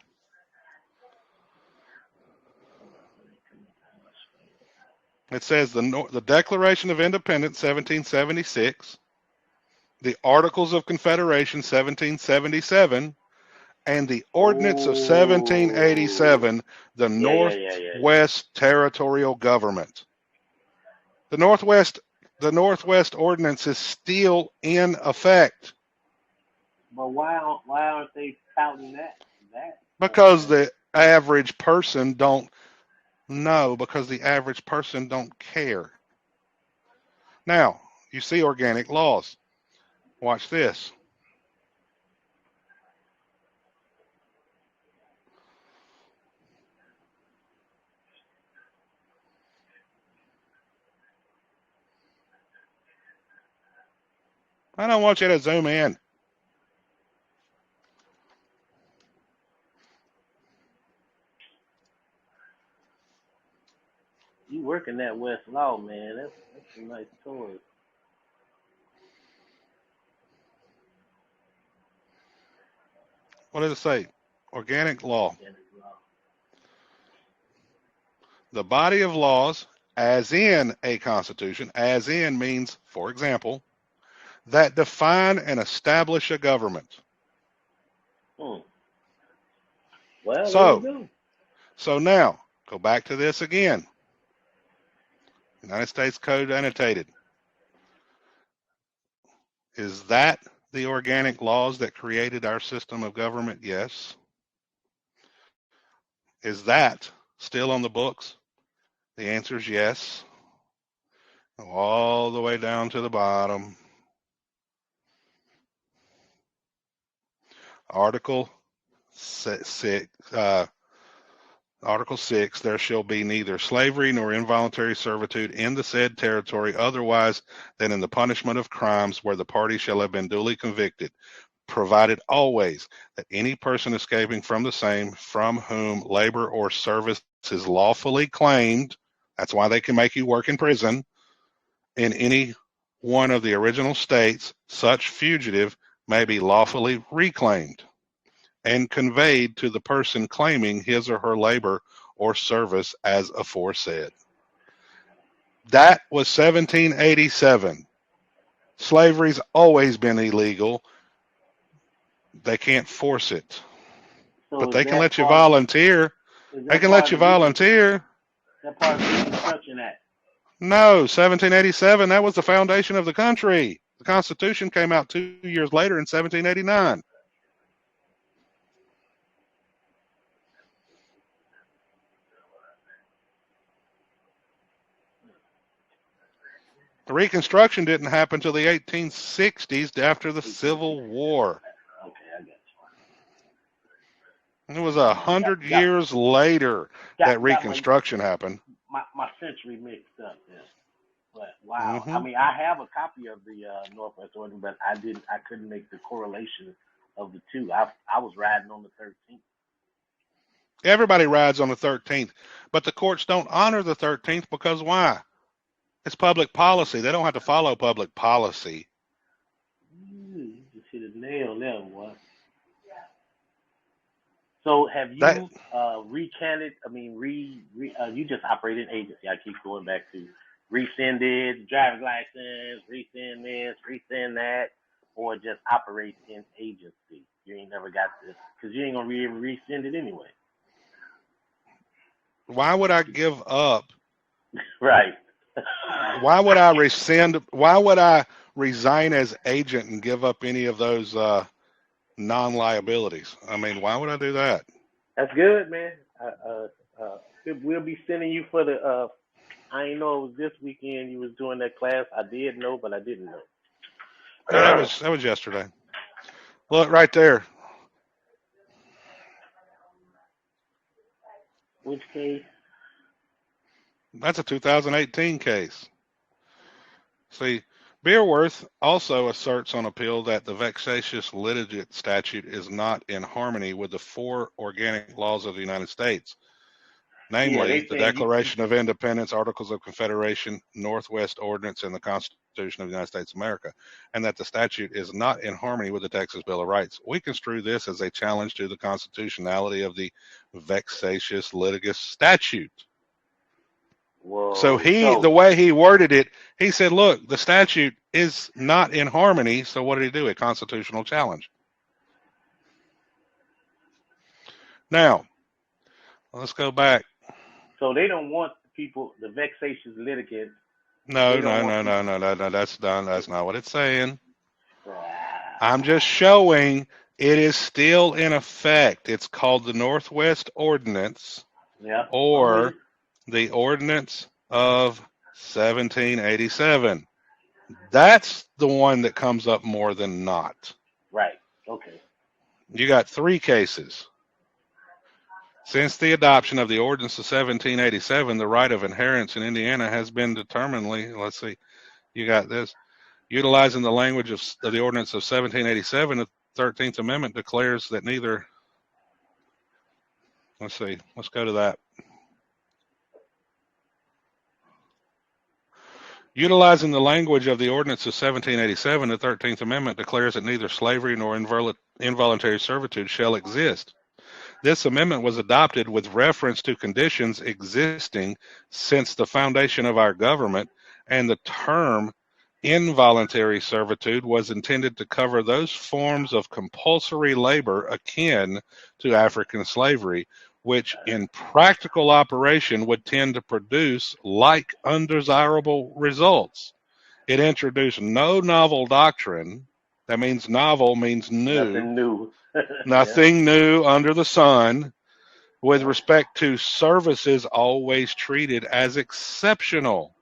It says the Declaration of Independence, 1776, the Articles of Confederation, 1777, and the Ordinance of 1787, the Northwest Territorial Government. The Northwest Ordinance is still in effect. But why aren't they touting that? Because the average person don't know, because the average person don't care. Now, you see organic laws. Watch this. I don't want you to zoom in. You working that West Law, man. That's some nice toys. What does it say? Organic law. The body of laws, as in a constitution, as in means, for example, that define and establish a government. Well, there you go. So now, go back to this again. United States Code annotated. Is that the organic laws that created our system of government? Yes. Is that still on the books? The answer is yes. Go all the way down to the bottom. Article 6, there shall be neither slavery nor involuntary servitude in the said territory otherwise than in the punishment of crimes where the party shall have been duly convicted, provided always that any person escaping from the same from whom labor or service is lawfully claimed, that's why they can make you work in prison, in any one of the original states, such fugitive may be lawfully reclaimed and conveyed to the person claiming his or her labor or service as aforesaid. That was 1787. Slavery's always been illegal. They can't force it. So but they can let you volunteer. They can let you volunteer. Is that part of the Reconstruction Act? No, 1787, that was the foundation of the country. The Constitution came out 2 years later in 1789. The Reconstruction didn't happen until the 1860s after the Civil War. Okay, I got you. It was 100 years later that Reconstruction happened. My century mixed up there. But wow, I mean, I have a copy of the Northwest Order, but I couldn't make the correlation of the two. I was riding on the 13th. Everybody rides on the 13th, but the courts don't honor the 13th because why? It's public policy. They don't have to follow public policy. You just hit a nail there, boy. So have you recanted? I mean, you just operate an agency. I keep going back to rescinded driver's license, rescind this, rescind that, or just operate in agency. You ain't never got this because you ain't gonna rescind it anyway. Why would I give up? Right. Why would I rescind? Why would I resign as agent and give up any of those non-liabilities? I mean, why would I do that? That's good, man. We'll be sending you for the. I didn't know it was this weekend you was doing that class. I did know, but I didn't know. Yeah, that was yesterday. Look right there. Which case? That's a 2018 case. See, Beerworth also asserts on appeal that the vexatious litigant statute is not in harmony with the 4 organic laws of the United States, namely the Declaration of Independence, Articles of Confederation, Northwest Ordinance, and the Constitution of the United States of America, and that the statute is not in harmony with the Texas Bill of Rights. We construe this as a challenge to the constitutionality of the vexatious litigant statute. Whoa. So the way he worded it, he said, look, the statute is not in harmony. So what did he do? A constitutional challenge. Now, let's go back. So they don't want people, the vexatious litigants. No. That's done. That's not what it's saying. I'm just showing it is still in effect. It's called the Northwest Ordinance. Yeah. Or the Ordinance of 1787. That's the one that comes up more than not. Right. Okay. You got 3 cases. Since the adoption of the Ordinance of 1787, the right of inheritance in Indiana has been determinedly, let's see, you got this. Utilizing the language of the Ordinance of 1787, the 13th Amendment declares that neither, let's see, let's go to that. Utilizing the language of the Ordinance of 1787, the 13th Amendment declares that neither slavery nor involuntary servitude shall exist. This amendment was adopted with reference to conditions existing since the foundation of our government, and the term involuntary servitude was intended to cover those forms of compulsory labor akin to African slavery, which in practical operation would tend to produce like undesirable results. It introduced no novel doctrine. That means novel means new. Nothing new. Nothing new under the sun with respect to services always treated as exceptional,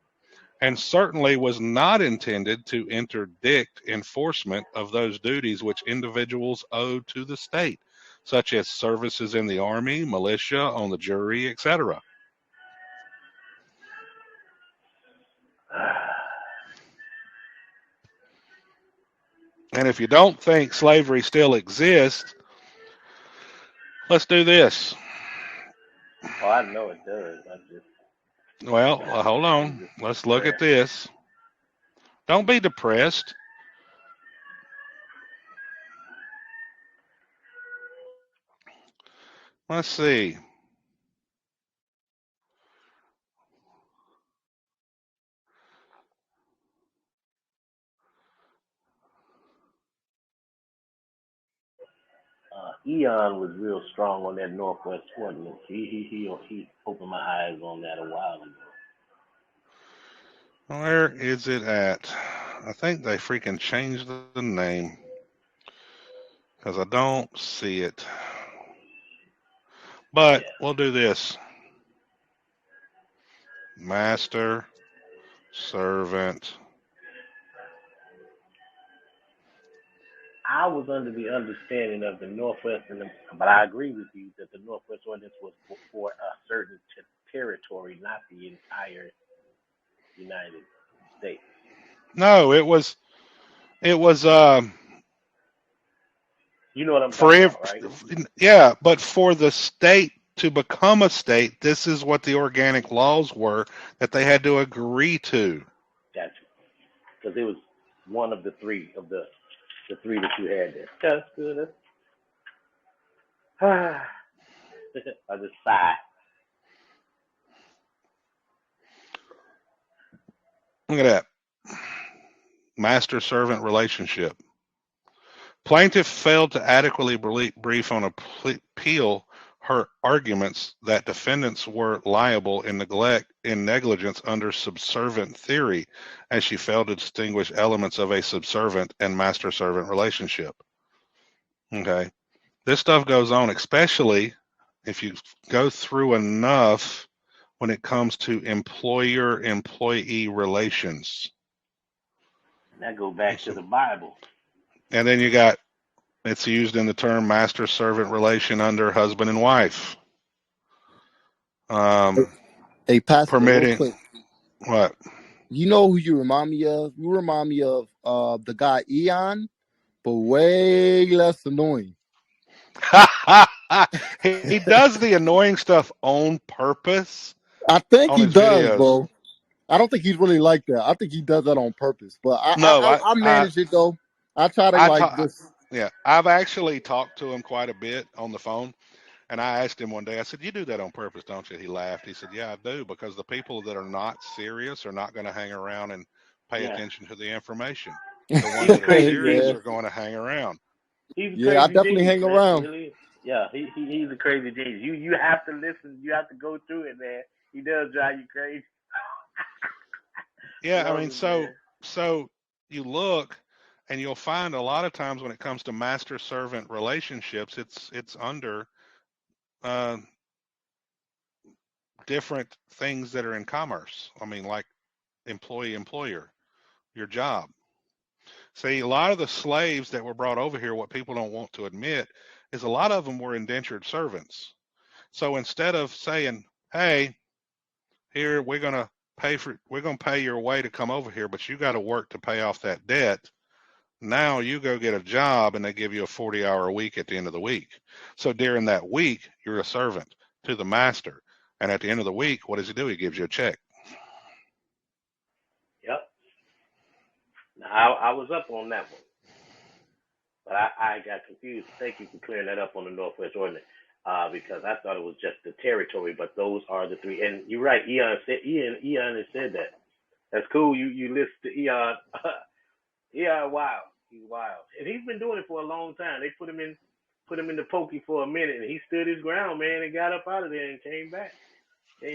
and certainly was not intended to interdict enforcement of those duties which individuals owe to the state, such as services in the army, militia, on the jury, etc. And if you don't think slavery still exists, let's do this. Oh, I know it does. Well, hold on. Let's look at this. Don't be depressed. Let's see. Eon was real strong on that Northwest ordinance. He opened my eyes on that a while ago. Where is it at? I think they freaking changed the name because I don't see it. But we'll do this. Master, servant. I was under the understanding of the Northwest, but I agree with you that the Northwest ordinance was for a certain territory, not the entire United States. No, it was. You know what I'm talking about, right? Yeah, but for the state to become a state, this is what the organic laws were that they had to agree to. Gotcha. Because it was one of the three that you had there. That's good. I just sigh. Look at that. Master-servant relationship. Plaintiff failed to adequately brief on appeal her arguments that defendants were liable in negligence under subservient theory, as she failed to distinguish elements of a subservient and master-servant relationship. Okay. This stuff goes on, especially if you go through enough when it comes to employer-employee relations. That goes back to the Bible. And then it's used in the term master-servant relation under husband and wife. Hey, Pastor, permitting. Real quick. What? You know who you remind me of? You remind me of the guy Eon, but way less annoying. He does the annoying stuff on purpose. I think he does, videos. bro. I don't think he's really like that. I think he does that on purpose. But I manage it though. I try to this. Yeah, I've actually talked to him quite a bit on the phone, and I asked him one day. I said, "You do that on purpose, don't you?" He laughed. He said, "Yeah, I do, because the people that are not serious are not going to hang around and pay attention to the information. The ones that are serious are going to hang around." I definitely hang around. Really? Yeah, he's a crazy genius. You have to listen. You have to go through it, man. He does drive you crazy. Yeah, I mean, so you look, and you'll find a lot of times when it comes to master-servant relationships, it's under different things that are in commerce. I mean, like employee-employer, your job. See, a lot of the slaves that were brought over here, what people don't want to admit is a lot of them were indentured servants. So instead of saying, "Hey, here we're going to pay your way to come over here, but you got to work to pay off that debt," now you go get a job and they give you a 40-hour week at the end of the week. So during that week, you're a servant to the master. And at the end of the week, what does he do? He gives you a check. Yep. I was up on that one, but I got confused. Thank you for clearing that up on the Northwest ordinance, because I thought it was just the territory, but those are the three. And you're right, Eon has said that. That's cool. You listen to Eon. Eon, wow, he's wild, and he's been doing it for a long time. They put him in the pokey for a minute, and he stood his ground, man, and got up out of there and came back.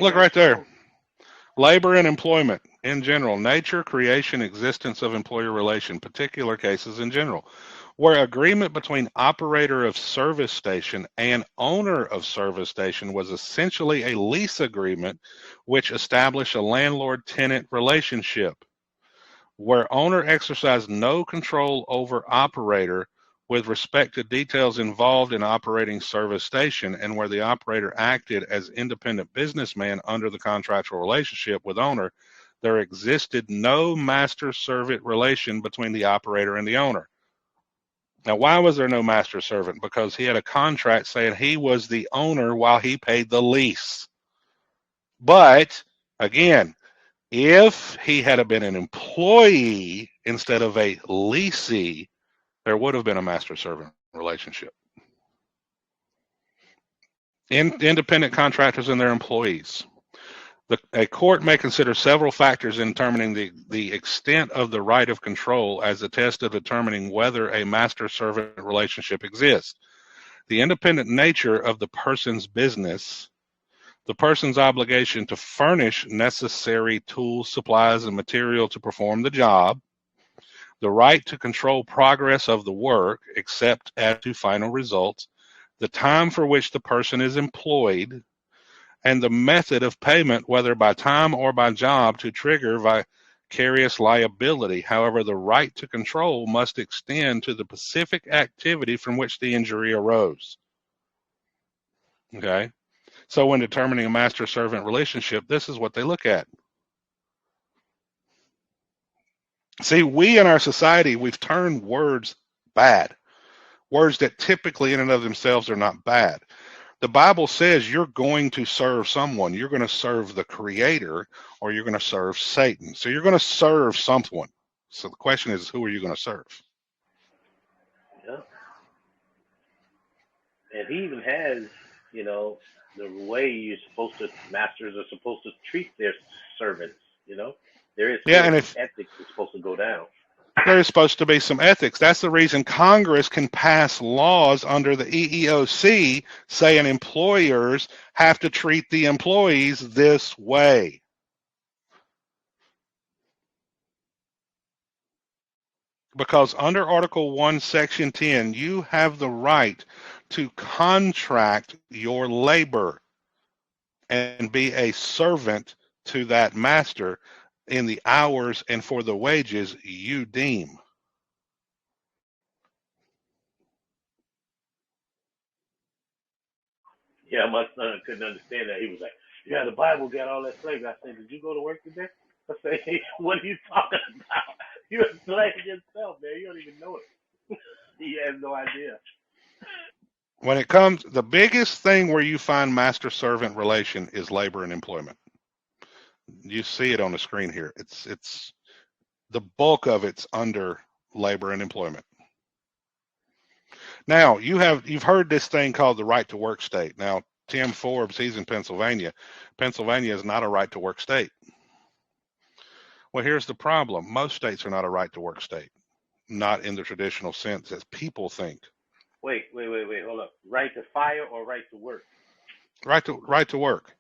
Look right there. Labor and employment in general, nature, creation, existence of employer relation, particular cases in general, where agreement between operator of service station and owner of service station was essentially a lease agreement which established a landlord-tenant relationship, where owner exercised no control over operator with respect to details involved in operating service station, and where the operator acted as independent businessman under the contractual relationship with owner, there existed no master-servant relation between the operator and the owner. Now, why was there no master-servant? Because he had a contract saying he was the owner while he paid the lease. But, again, if he had been an employee instead of a leasee, there would have been a master-servant relationship. Independent contractors and their employees. A court may consider several factors in determining the extent of the right of control as a test of determining whether a master-servant relationship exists. The independent nature of the person's business, the person's obligation to furnish necessary tools, supplies, and material to perform the job, the right to control progress of the work, except as to final results, the time for which the person is employed, and the method of payment, whether by time or by job, to trigger vicarious liability. However, the right to control must extend to the specific activity from which the injury arose. Okay? So when determining a master-servant relationship, this is what they look at. See, we in our society, we've turned words bad. Words that typically in and of themselves are not bad. The Bible says you're going to serve someone. You're going to serve the Creator, or you're going to serve Satan. So you're going to serve someone. So the question is, who are you going to serve? Yeah. And he even has, the way masters are supposed to treat their servants, There is ethics that's supposed to go down. There is supposed to be some ethics. That's the reason Congress can pass laws under the EEOC saying employers have to treat the employees this way. Because under Article 1, Section 10, you have the right to contract your labor and be a servant to that master in the hours and for the wages you deem. Yeah, my son couldn't understand that. He was like, "Yeah, the Bible got all that slavery." I said, "Did you go to work today?" I said, "Hey, what are you talking about? You're a slave yourself, man. You don't even know it." He has no idea. When it comes, the biggest thing where you find master-servant relation is labor and employment. You see it on the screen here. It's the bulk of it's under labor and employment. Now, you've heard this thing called the right to work state. Now, Tim Forbes, he's in Pennsylvania. Pennsylvania is not a right to work state. Well, here's the problem. Most states are not a right to work state, not in the traditional sense as people think. Wait, hold up. Right to fire or right to work? Right to work.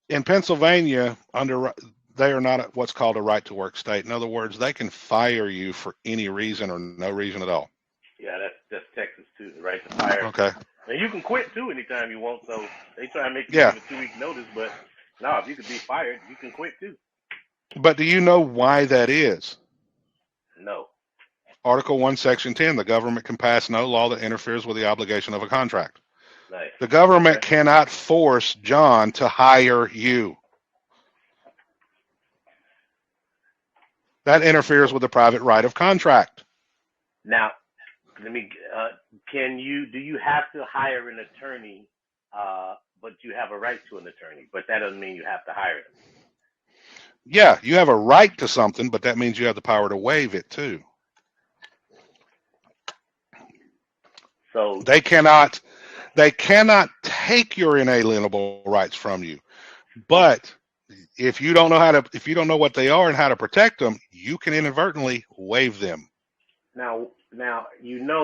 In Pennsylvania, they are not what's called a right to work state. In other words, they can fire you for any reason or no reason at all. Yeah, that's Texas too, the right to fire. Okay. And you can quit too anytime you want. So they try to make you give a 2-week notice, but no, if you could be fired, you can quit too. But do you know why that is? No. Article 1, Section 10, the government can pass no law that interferes with the obligation of a contract. Nice. The government cannot force John to hire you. That interferes with the private right of contract. Now, do you have to hire an attorney, but you have a right to an attorney, but that doesn't mean you have to hire them? Yeah, you have a right to something, but that means you have the power to waive it too. So They cannot take your inalienable rights from you. But if you don't know what they are and how to protect them, you can inadvertently waive them. now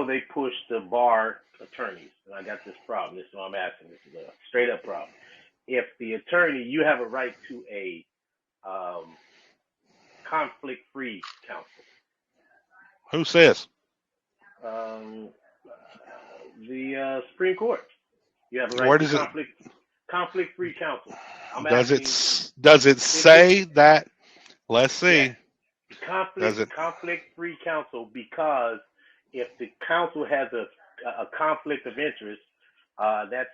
they push the bar attorneys, and I got this problem. This is what I'm asking. This is a straight up problem. If the attorney, you have a right to a conflict-free counsel. Who says? The Supreme Court. You have a right Where to does conflict-free counsel. does it say that? Let's see. Yeah. Conflict-free counsel, because if the counsel has a conflict of interest, that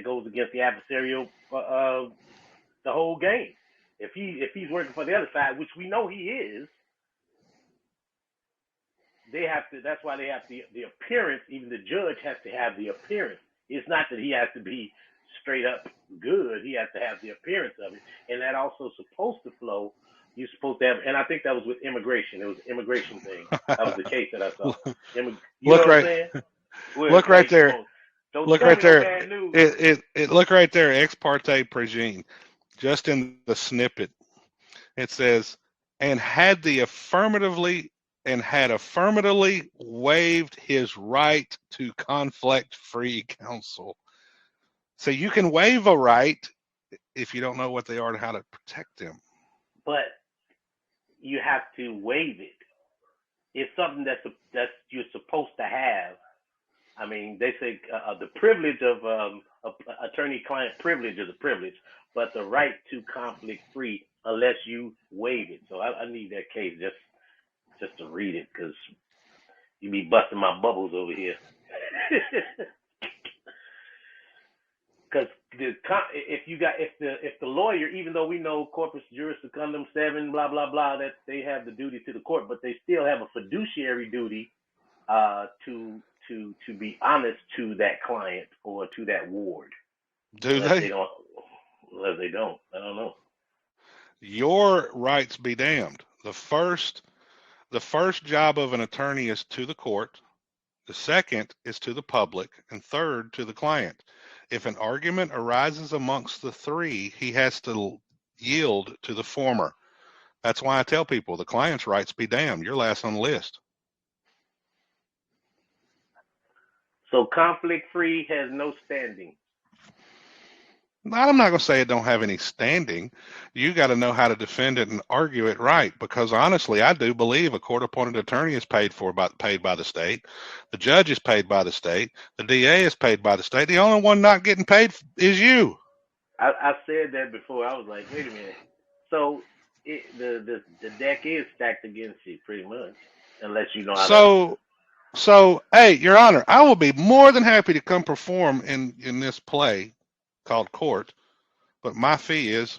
goes against the adversarial the whole game. If he's working for the other side, which we know he is, they have to. That's why they have the appearance. Even the judge has to have the appearance. It's not that he has to be straight up good. He has to have the appearance of it, and that also supposed to flow. You're supposed to have, and I think that was with immigration. It was an immigration thing. That was the case that I saw. Look right there. Look right there. It look right there. Ex parte presine. Just in the snippet, it says, and had affirmatively waived his right to conflict-free counsel. So you can waive a right if you don't know what they are and how to protect them. But you have to waive it. It's something that's you're supposed to have. I mean, they say the privilege of attorney-client privilege is a privilege, but the right to conflict-free unless you waive it. So I need that case just to read it, because you be busting my bubbles over here. Because if the lawyer, even though we know corpus juris secundum 7, blah blah blah, that they have the duty to the court, but they still have a fiduciary duty to be honest to that client or to that ward. Unless they don't. I don't know. Your rights be damned. The first job of an attorney is to the court. The second is to the public, and third to the client. If an argument arises amongst the three, he has to yield to the former. That's why I tell people the client's rights be damned. You're last on the list. So conflict-free has no standing. I'm not going to say it don't have any standing. You got to know how to defend it and argue it right, because honestly, I do believe a court-appointed attorney is paid by the state. The judge is paid by the state. The DA is paid by the state. The only one not getting paid is you. I said that before. I was like, wait a minute. So the deck is stacked against you pretty much, unless you know how to. So, hey, Your Honor, I will be more than happy to come perform in this play called Court, but my fee is.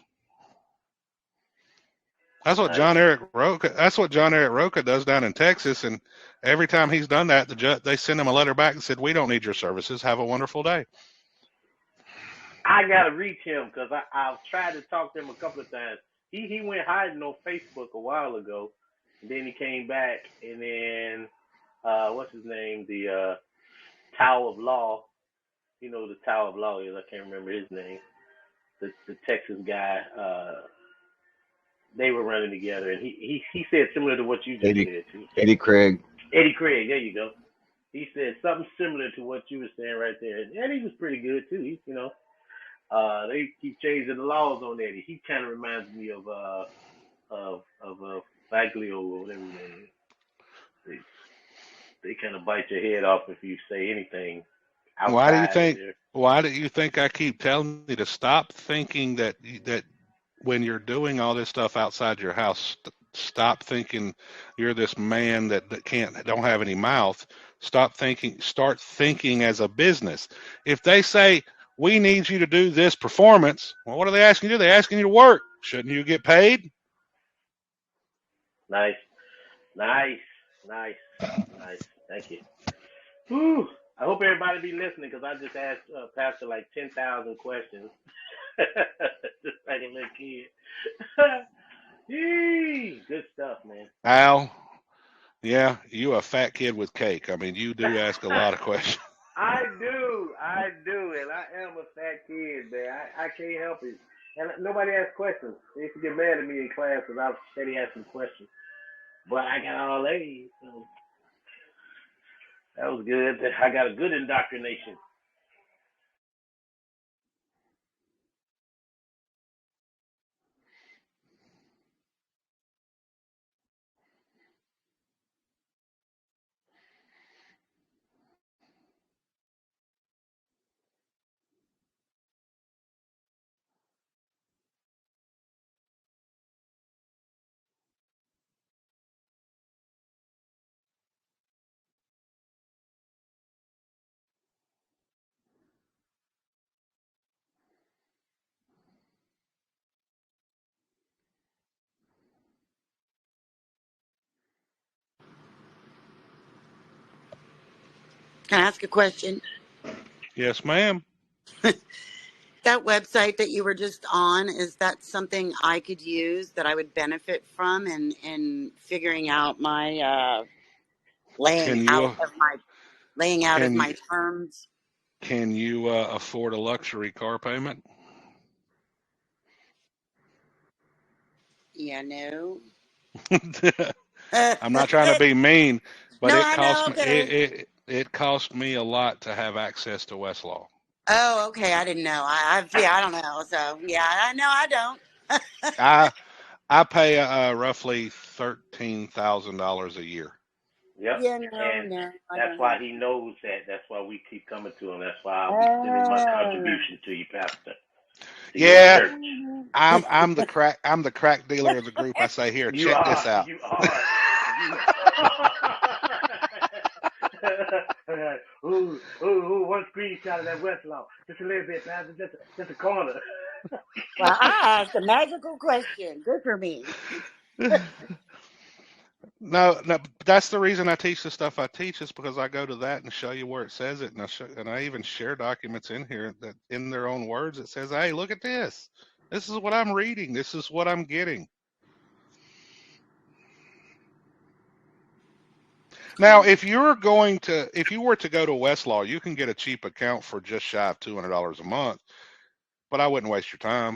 That's what John Eric Roca does down in Texas, and every time he's done that, they send him a letter back and said, "We don't need your services. Have a wonderful day." I gotta reach him, because I've tried to talk to him a couple of times. He went hiding on Facebook a while ago, and then he came back, and then what's his name? The Tower of Law. You know who the Tower of Law is. I can't remember his name. The Texas guy. They were running together, and he said similar to what you just said too. Eddie Craig. Eddie Craig, there you go. He said something similar to what you were saying right there. And Eddie was pretty good too. He, they keep changing the laws on Eddie. He kind of reminds me of Baglio or whatever his name is. They kind of bite your head off if you say anything. Why do you think I keep telling you to stop thinking that when you're doing all this stuff outside your house, stop thinking you're this man that don't have any mouth. Start thinking as a business. If they say, we need you to do this performance, well, what are they asking you to do? They're asking you to work. Shouldn't you get paid? Nice. Thank you. Whew. I hope everybody be listening, because I just asked Pastor like 10,000 questions. Just like a little kid. Yee, good stuff, man. Al, yeah, you a fat kid with cake. I mean, you do ask a lot of questions. I do, and I am a fat kid, man. I can't help it. And nobody asks questions. They used to get mad at me in class because I was steady asking questions. But I got all A's, so that was good. I got a good indoctrination. Can I ask a question? Yes, ma'am. That website that you were just on, is that something I could use that I would benefit from in figuring out my laying Can out you of my terms? can you afford a luxury car payment? Yeah, no. I'm not trying to be mean, but No, it I cost know. me Okay. it cost me a lot to have access to Westlaw. Oh, okay. I didn't know. I don't know. So yeah, I know I don't. I pay roughly $13,000 a year. Yep. Yeah, And no, I that's don't why have. he knows that. That's why we keep coming to him. That's why I'll be sending my Oh. contribution to you, Pastor, to your Yeah, church. I'm the crack dealer of the group. I say, here, You check this are. out. You are. Ooh, one screenshot of that Westlaw. Just a little bit, Pastor. Just a corner. Well, I asked a magical question. Good for me. No, that's the reason I teach the stuff I teach is because I go to that and show you where it says it, and I even share documents in here that in their own words it says, hey, look at this. This is what I'm reading. This is what I'm getting. Now, if you were to go to Westlaw, you can get a cheap account for just shy of $200 a month, but I wouldn't waste your time.